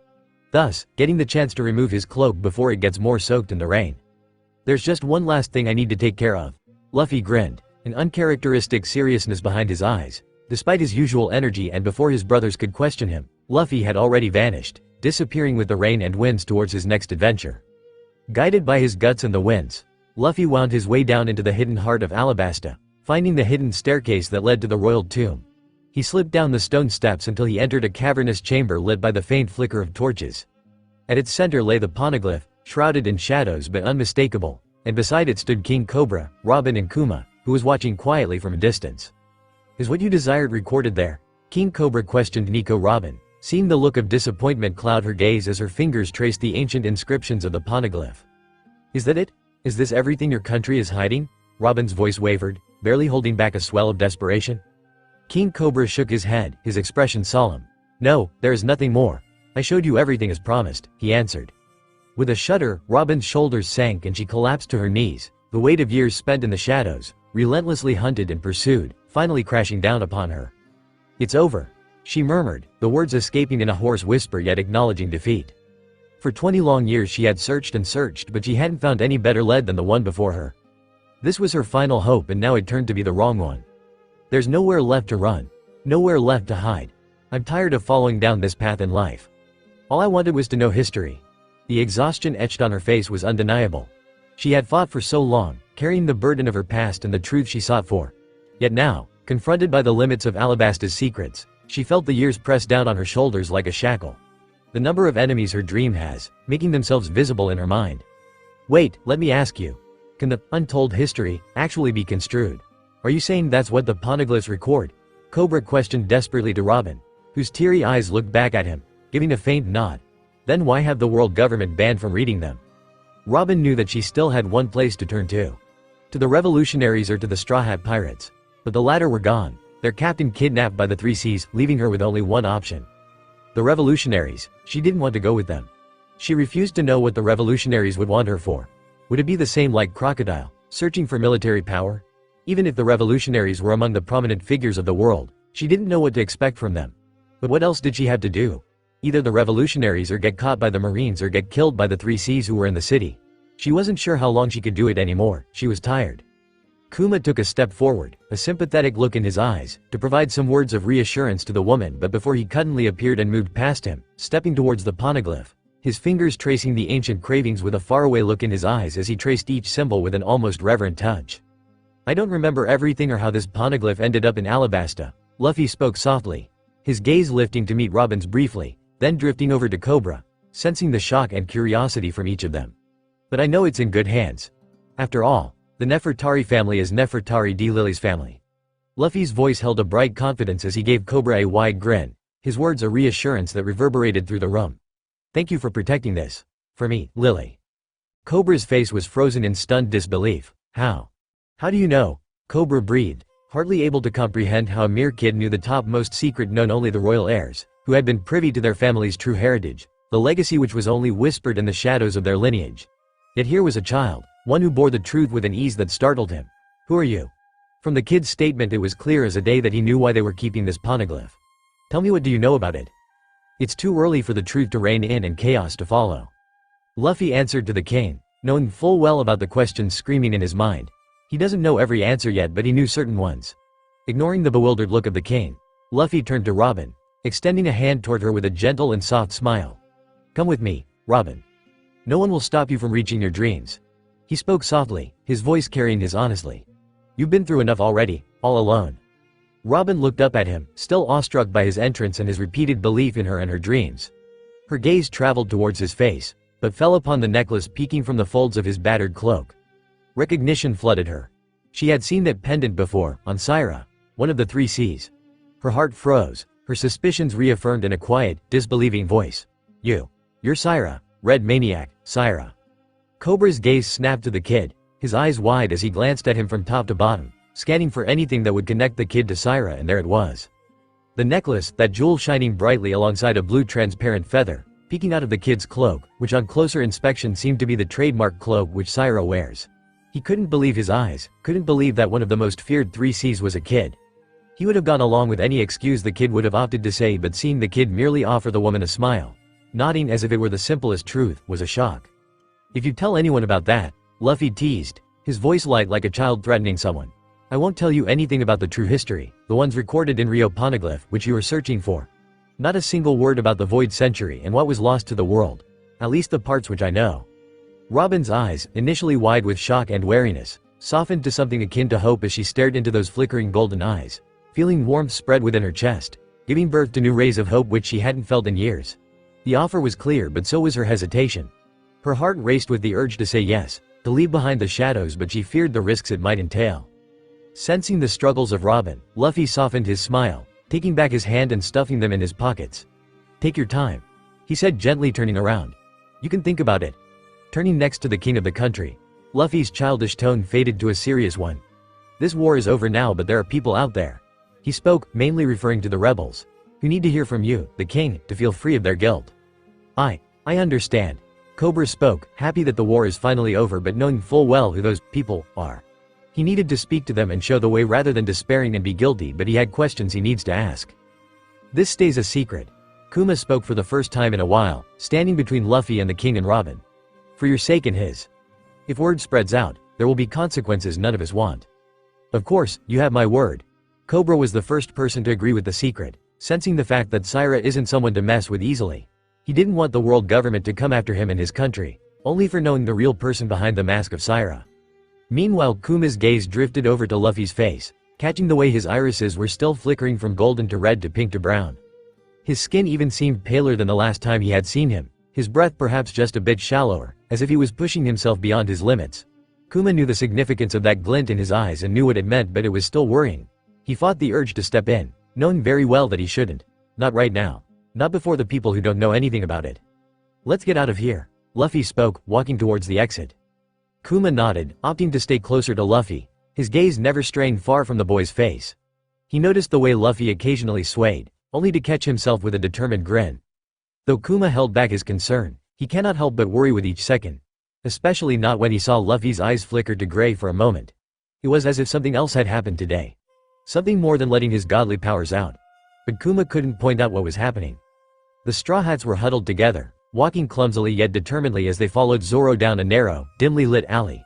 Thus, getting the chance to remove his cloak before it gets more soaked in the rain. There's just one last thing I need to take care of. Luffy grinned, an uncharacteristic seriousness behind his eyes. Despite his usual energy and before his brothers could question him, Luffy had already vanished, disappearing with the rain and winds towards his next adventure. Guided by his guts and the winds, Luffy wound his way down into the hidden heart of Alabasta, finding the hidden staircase that led to the royal tomb. He slipped down the stone steps until he entered a cavernous chamber lit by the faint flicker of torches. At its center lay the poneglyph, shrouded in shadows but unmistakable, and beside it stood King Cobra, Robin and Kuma, who was watching quietly from a distance. Is what you desired recorded there? King Cobra questioned Nico Robin, seeing the look of disappointment cloud her gaze as her fingers traced the ancient inscriptions of the poneglyph. Is that it? Is this everything your country is hiding? Robin's voice wavered, barely holding back a swell of desperation. King Cobra shook his head, his expression solemn. No, there is nothing more. I showed you everything as promised, he answered. With a shudder, Robin's shoulders sank and she collapsed to her knees, the weight of years spent in the shadows, relentlessly hunted and pursued, finally crashing down upon her. It's over, she murmured, the words escaping in a hoarse whisper yet acknowledging defeat. For 20 long years she had searched and searched but she hadn't found any better lead than the one before her. This was her final hope and now it turned to be the wrong one. There's nowhere left to run. Nowhere left to hide. I'm tired of following down this path in life. All I wanted was to know history. The exhaustion etched on her face was undeniable. She had fought for so long, carrying the burden of her past and the truth she sought for. Yet now, confronted by the limits of Alabasta's secrets, she felt the years press down on her shoulders like a shackle. The number of enemies her dream has, making themselves visible in her mind. Wait, let me ask you. Can the untold history actually be construed? Are you saying that's what the poneglyphs record? Cobra questioned desperately to Robin, whose teary eyes looked back at him, giving a faint nod. Then why have the world government banned from reading them? Robin knew that she still had one place to turn to. To the revolutionaries or to the Straw Hat Pirates. But the latter were gone, their captain kidnapped by the Three Seas, leaving her with only one option. The revolutionaries, she didn't want to go with them. She refused to know what the revolutionaries would want her for. Would it be the same like Crocodile, searching for military power? Even if the revolutionaries were among the prominent figures of the world, she didn't know what to expect from them. But what else did she have to do? Either the revolutionaries or get caught by the Marines or get killed by the Three Seas who were in the city. She wasn't sure how long she could do it anymore, she was tired. Kuma took a step forward, a sympathetic look in his eyes, to provide some words of reassurance to the woman, but before he suddenly appeared and moved past him, stepping towards the poneglyph, his fingers tracing the ancient cravings with a faraway look in his eyes as he traced each symbol with an almost reverent touch. I don't remember everything or how this poneglyph ended up in Alabasta, Luffy spoke softly, his gaze lifting to meet Robin's briefly, then drifting over to Cobra, sensing the shock and curiosity from each of them. But I know it's in good hands. After all, the Nefertari family is Nefertari D. Lily's family. Luffy's voice held a bright confidence as he gave Cobra a wide grin, his words a reassurance that reverberated through the room. Thank you for protecting this. For me, Lily. Cobra's face was frozen in stunned disbelief. How? How do you know? Cobra breathed, hardly able to comprehend how a mere kid knew the topmost secret known only the royal heirs, who had been privy to their family's true heritage, the legacy which was only whispered in the shadows of their lineage. Yet here was a child, one who bore the truth with an ease that startled him. Who are you? From the kid's statement it was clear as a day that he knew why they were keeping this poneglyph. Tell me, what do you know about it? It's too early for the truth to reign in and chaos to follow. Luffy answered to the king, knowing full well about the questions screaming in his mind. He doesn't know every answer yet, but he knew certain ones. Ignoring the bewildered look of the king, Luffy turned to Robin, extending a hand toward her with a gentle and soft smile. Come with me, Robin. No one will stop you from reaching your dreams. He spoke softly, his voice carrying his honestly. You've been through enough already, all alone. Robin looked up at him, still awestruck by his entrance and his repeated belief in her and her dreams. Her gaze traveled towards his face, but fell upon the necklace peeking from the folds of his battered cloak. Recognition flooded her. She had seen that pendant before, on Syra, one of the 3 Cs. Her heart froze, her suspicions reaffirmed in a quiet, disbelieving voice. You're Syra, red maniac, Syra. Cobra's gaze snapped to the kid, his eyes wide as he glanced at him from top to bottom, scanning for anything that would connect the kid to Syra, and there it was. The necklace, that jewel shining brightly alongside a blue transparent feather, peeking out of the kid's cloak, which on closer inspection seemed to be the trademark cloak which Syra wears. He couldn't believe his eyes, couldn't believe that one of the most feared 3 Cs was a kid. He would have gone along with any excuse the kid would have opted to say, but seeing the kid merely offer the woman a smile, nodding as if it were the simplest truth, was a shock. If you tell anyone about that, Luffy teased, his voice light like a child threatening someone. I won't tell you anything about the true history, the ones recorded in Rio Poneglyph, which you are searching for. Not a single word about the Void Century and what was lost to the world. At least the parts which I know. Robin's eyes, initially wide with shock and wariness, softened to something akin to hope as she stared into those flickering golden eyes, feeling warmth spread within her chest, giving birth to new rays of hope which she hadn't felt in years. The offer was clear, but so was her hesitation. Her heart raced with the urge to say yes, to leave behind the shadows, but she feared the risks it might entail. Sensing the struggles of Robin, Luffy softened his smile, taking back his hand and stuffing them in his pockets. Take your time, he said, gently turning around. You can think about it. Turning next to the king of the country, Luffy's childish tone faded to a serious one. This war is over now, but there are people out there. He spoke, mainly referring to the rebels, who need to hear from you, the king, to feel free of their guilt. I understand. Cobra spoke, happy that the war is finally over, but knowing full well who those people are. He needed to speak to them and show the way rather than despairing and be guilty, but he had questions he needs to ask. This stays a secret. Kuma spoke for the first time in a while, standing between Luffy and the king and Robin. For your sake and his. If word spreads out, there will be consequences none of us want. Of course, you have my word. Cobra was the first person to agree with the secret, sensing the fact that Syra isn't someone to mess with easily. He didn't want the world government to come after him and his country, only for knowing the real person behind the mask of Syra. Meanwhile, Kuma's gaze drifted over to Luffy's face, catching the way his irises were still flickering from golden to red to pink to brown. His skin even seemed paler than the last time he had seen him, his breath perhaps just a bit shallower, as if he was pushing himself beyond his limits. Kuma knew the significance of that glint in his eyes and knew what it meant, but it was still worrying. He fought the urge to step in, knowing very well that he shouldn't. Not right now. Not before the people who don't know anything about it. Let's get out of here, Luffy spoke, walking towards the exit. Kuma nodded, opting to stay closer to Luffy, his gaze never straying far from the boy's face. He noticed the way Luffy occasionally swayed, only to catch himself with a determined grin. Though Kuma held back his concern, he cannot help but worry with each second. Especially not when he saw Luffy's eyes flicker to gray for a moment. It was as if something else had happened today. Something more than letting his godly powers out. But Kuma couldn't point out what was happening. The Straw Hats were huddled together, walking clumsily yet determinedly as they followed Zoro down a narrow, dimly lit alley.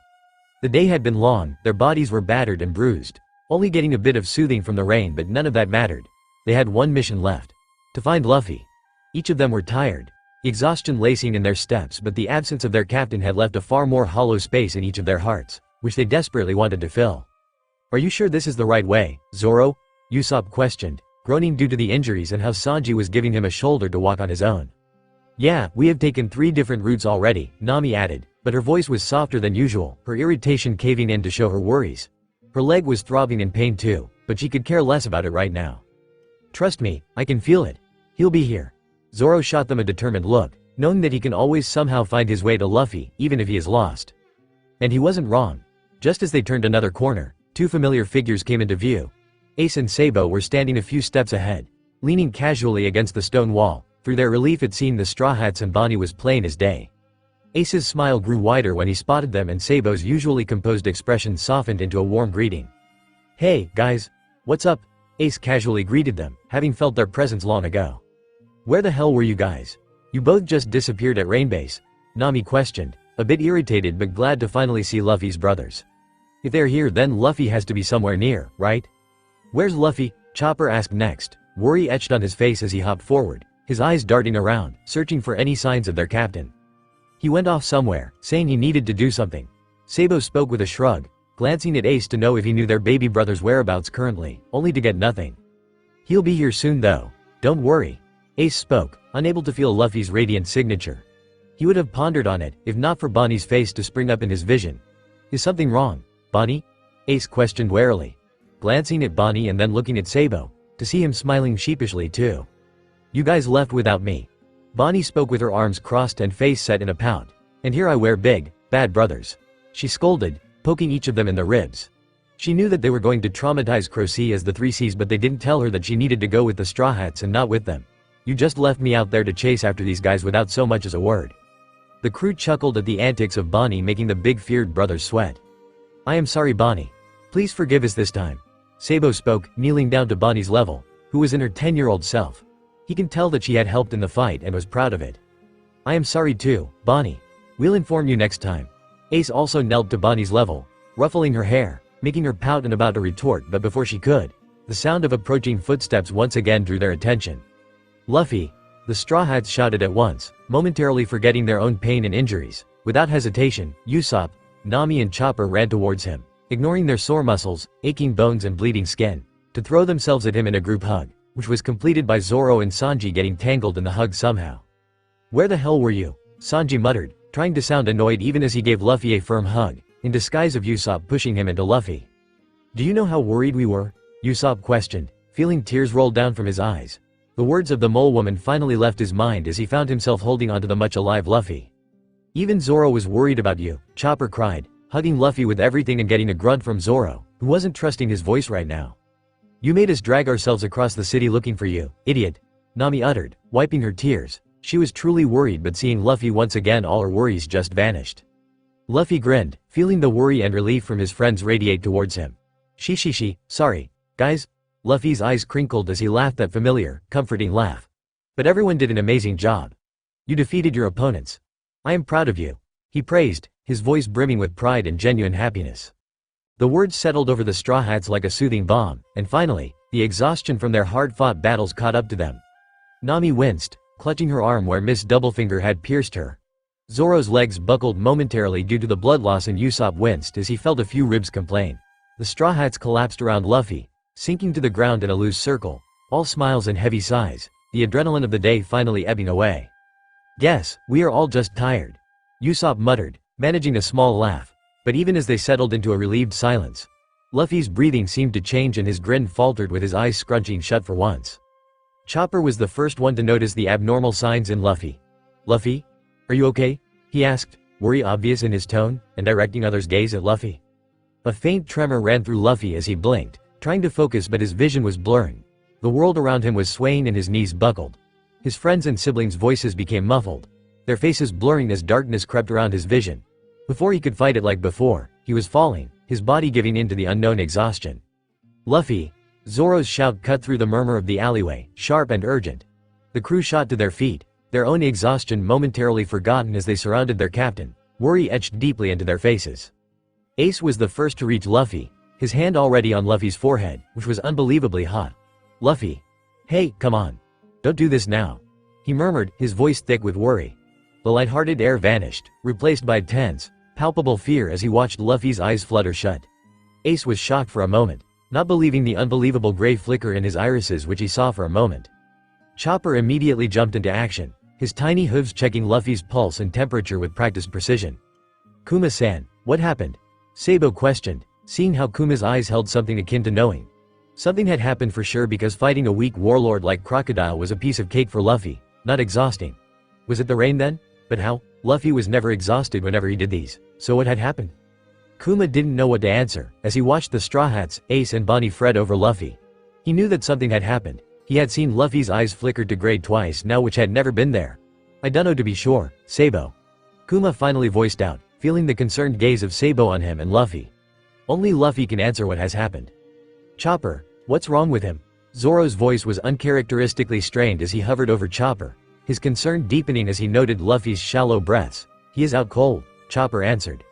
The day had been long, their bodies were battered and bruised, only getting a bit of soothing from the rain, but none of that mattered. They had one mission left: to find Luffy. Each of them were tired, exhaustion lacing in their steps, but the absence of their captain had left a far more hollow space in each of their hearts, which they desperately wanted to fill. "Are you sure this is the right way, Zoro?" Usopp questioned, groaning due to the injuries and how Sanji was giving him a shoulder to walk on his own. "Yeah, we have taken 3 different routes already," Nami added, but her voice was softer than usual, her irritation caving in to show her worries. Her leg was throbbing in pain too, but she could care less about it right now. "Trust me, I can feel it. He'll be here." Zoro shot them a determined look, knowing that he can always somehow find his way to Luffy, even if he is lost. And he wasn't wrong. Just as they turned another corner, 2 familiar figures came into view. Ace and Sabo were standing a few steps ahead, leaning casually against the stone wall. Through their relief at seeing the Straw Hats and Bonnie was plain as day. Ace's smile grew wider when he spotted them, and Sabo's usually composed expression softened into a warm greeting. "Hey, guys. What's up?" Ace casually greeted them, having felt their presence long ago. "Where the hell were you guys? You both just disappeared at Rainbase," Nami questioned, a bit irritated but glad to finally see Luffy's brothers. "If they're here, then Luffy has to be somewhere near, right?" "Where's Luffy?" Chopper asked next, worry etched on his face as he hopped forward, his eyes darting around, searching for any signs of their captain. "He went off somewhere, saying he needed to do something." Sabo spoke with a shrug, glancing at Ace to know if he knew their baby brother's whereabouts currently, only to get nothing. "He'll be here soon though. Don't worry." Ace spoke, unable to feel Luffy's radiant signature. He would have pondered on it, if not for Bonnie's face to spring up in his vision. "Is something wrong, Bonnie?" Ace questioned warily, glancing at Bonnie and then looking at Sabo, to see him smiling sheepishly too. "You guys left without me." Bonnie spoke with her arms crossed and face set in a pout. "And here I wear big, bad brothers," she scolded, poking each of them in the ribs. She knew that they were going to traumatize Croce as the 3Cs, but they didn't tell her that she needed to go with the Straw Hats and not with them. "You just left me out there to chase after these guys without so much as a word." The crew chuckled at the antics of Bonnie, making the big feared brothers sweat. "I am sorry, Bonnie. Please forgive us this time." Sabo spoke, kneeling down to Bonnie's level, who was in her 10-year-old self. He can tell that she had helped in the fight and was proud of it. "I am sorry too, Bonnie. We'll inform you next time." Ace also knelt to Bonnie's level, ruffling her hair, making her pout and about to retort, but before she could, the sound of approaching footsteps once again drew their attention. "Luffy!" The Straw Hats shouted at once, momentarily forgetting their own pain and injuries. Without hesitation, Usopp, Nami and Chopper ran towards him, ignoring their sore muscles, aching bones and bleeding skin, to throw themselves at him in a group hug, which was completed by Zoro and Sanji getting tangled in the hug somehow. "Where the hell were you?" Sanji muttered, trying to sound annoyed even as he gave Luffy a firm hug, in disguise of Usopp pushing him into Luffy. "Do you know how worried we were?" Usopp questioned, feeling tears roll down from his eyes. The words of the mole woman finally left his mind as he found himself holding onto the much-alive Luffy. "Even Zoro was worried about you," Chopper cried, hugging Luffy with everything and getting a grunt from Zoro, who wasn't trusting his voice right now. "You made us drag ourselves across the city looking for you, idiot," Nami uttered, wiping her tears. She was truly worried, but seeing Luffy once again, all her worries just vanished. Luffy grinned, feeling the worry and relief from his friends radiate towards him. She, sorry, guys." Luffy's eyes crinkled as he laughed that familiar, comforting laugh. "But everyone did an amazing job. You defeated your opponents. I am proud of you," he praised, his voice brimming with pride and genuine happiness. The words settled over the Straw Hats like a soothing balm, and finally, the exhaustion from their hard-fought battles caught up to them. Nami winced, clutching her arm where Miss Doublefinger had pierced her. Zoro's legs buckled momentarily due to the blood loss, and Usopp winced as he felt a few ribs complain. The Straw Hats collapsed around Luffy, sinking to the ground in a loose circle, all smiles and heavy sighs, the adrenaline of the day finally ebbing away. "Guess, we are all just tired," Usopp muttered, managing a small laugh. But even as they settled into a relieved silence, Luffy's breathing seemed to change and his grin faltered, with his eyes scrunching shut for once. Chopper was the first one to notice the abnormal signs in Luffy. "Luffy? Are you okay?" he asked, worry obvious in his tone, and directing others' gaze at Luffy. A faint tremor ran through Luffy as he blinked, trying to focus, but his vision was blurring. The world around him was swaying and his knees buckled. His friends' and siblings' voices became muffled, their faces blurring as darkness crept around his vision. Before he could fight it like before, he was falling, his body giving in to the unknown exhaustion. "Luffy!" Zoro's shout cut through the murmur of the alleyway, sharp and urgent. The crew shot to their feet, their own exhaustion momentarily forgotten as they surrounded their captain, worry etched deeply into their faces. Ace was the first to reach Luffy, his hand already on Luffy's forehead, which was unbelievably hot. "Luffy. Hey, come on. Don't do this now," he murmured, his voice thick with worry. The lighthearted air vanished, replaced by tense, palpable fear as he watched Luffy's eyes flutter shut. Ace was shocked for a moment, not believing the unbelievable gray flicker in his irises which he saw for a moment. Chopper immediately jumped into action, his tiny hooves checking Luffy's pulse and temperature with practiced precision. "Kuma-san, what happened?" Sabo questioned, seeing how Kuma's eyes held something akin to knowing. Something had happened for sure because fighting a weak warlord like Crocodile was a piece of cake for Luffy, not exhausting. Was it the rain then? But how? Luffy was never exhausted whenever he did these, so what had happened? Kuma didn't know what to answer, as he watched the Straw Hats, Ace and Bonnie fret over Luffy. He knew that something had happened. He had seen Luffy's eyes flicker to gray twice now which had never been there. "I dunno to be sure, Sabo." Kuma finally voiced out, feeling the concerned gaze of Sabo on him and Luffy. Only Luffy can answer what has happened. "Chopper, what's wrong with him?" Zoro's voice was uncharacteristically strained as he hovered over Chopper, his concern deepening as he noted Luffy's shallow breaths. "He is out cold," Chopper answered.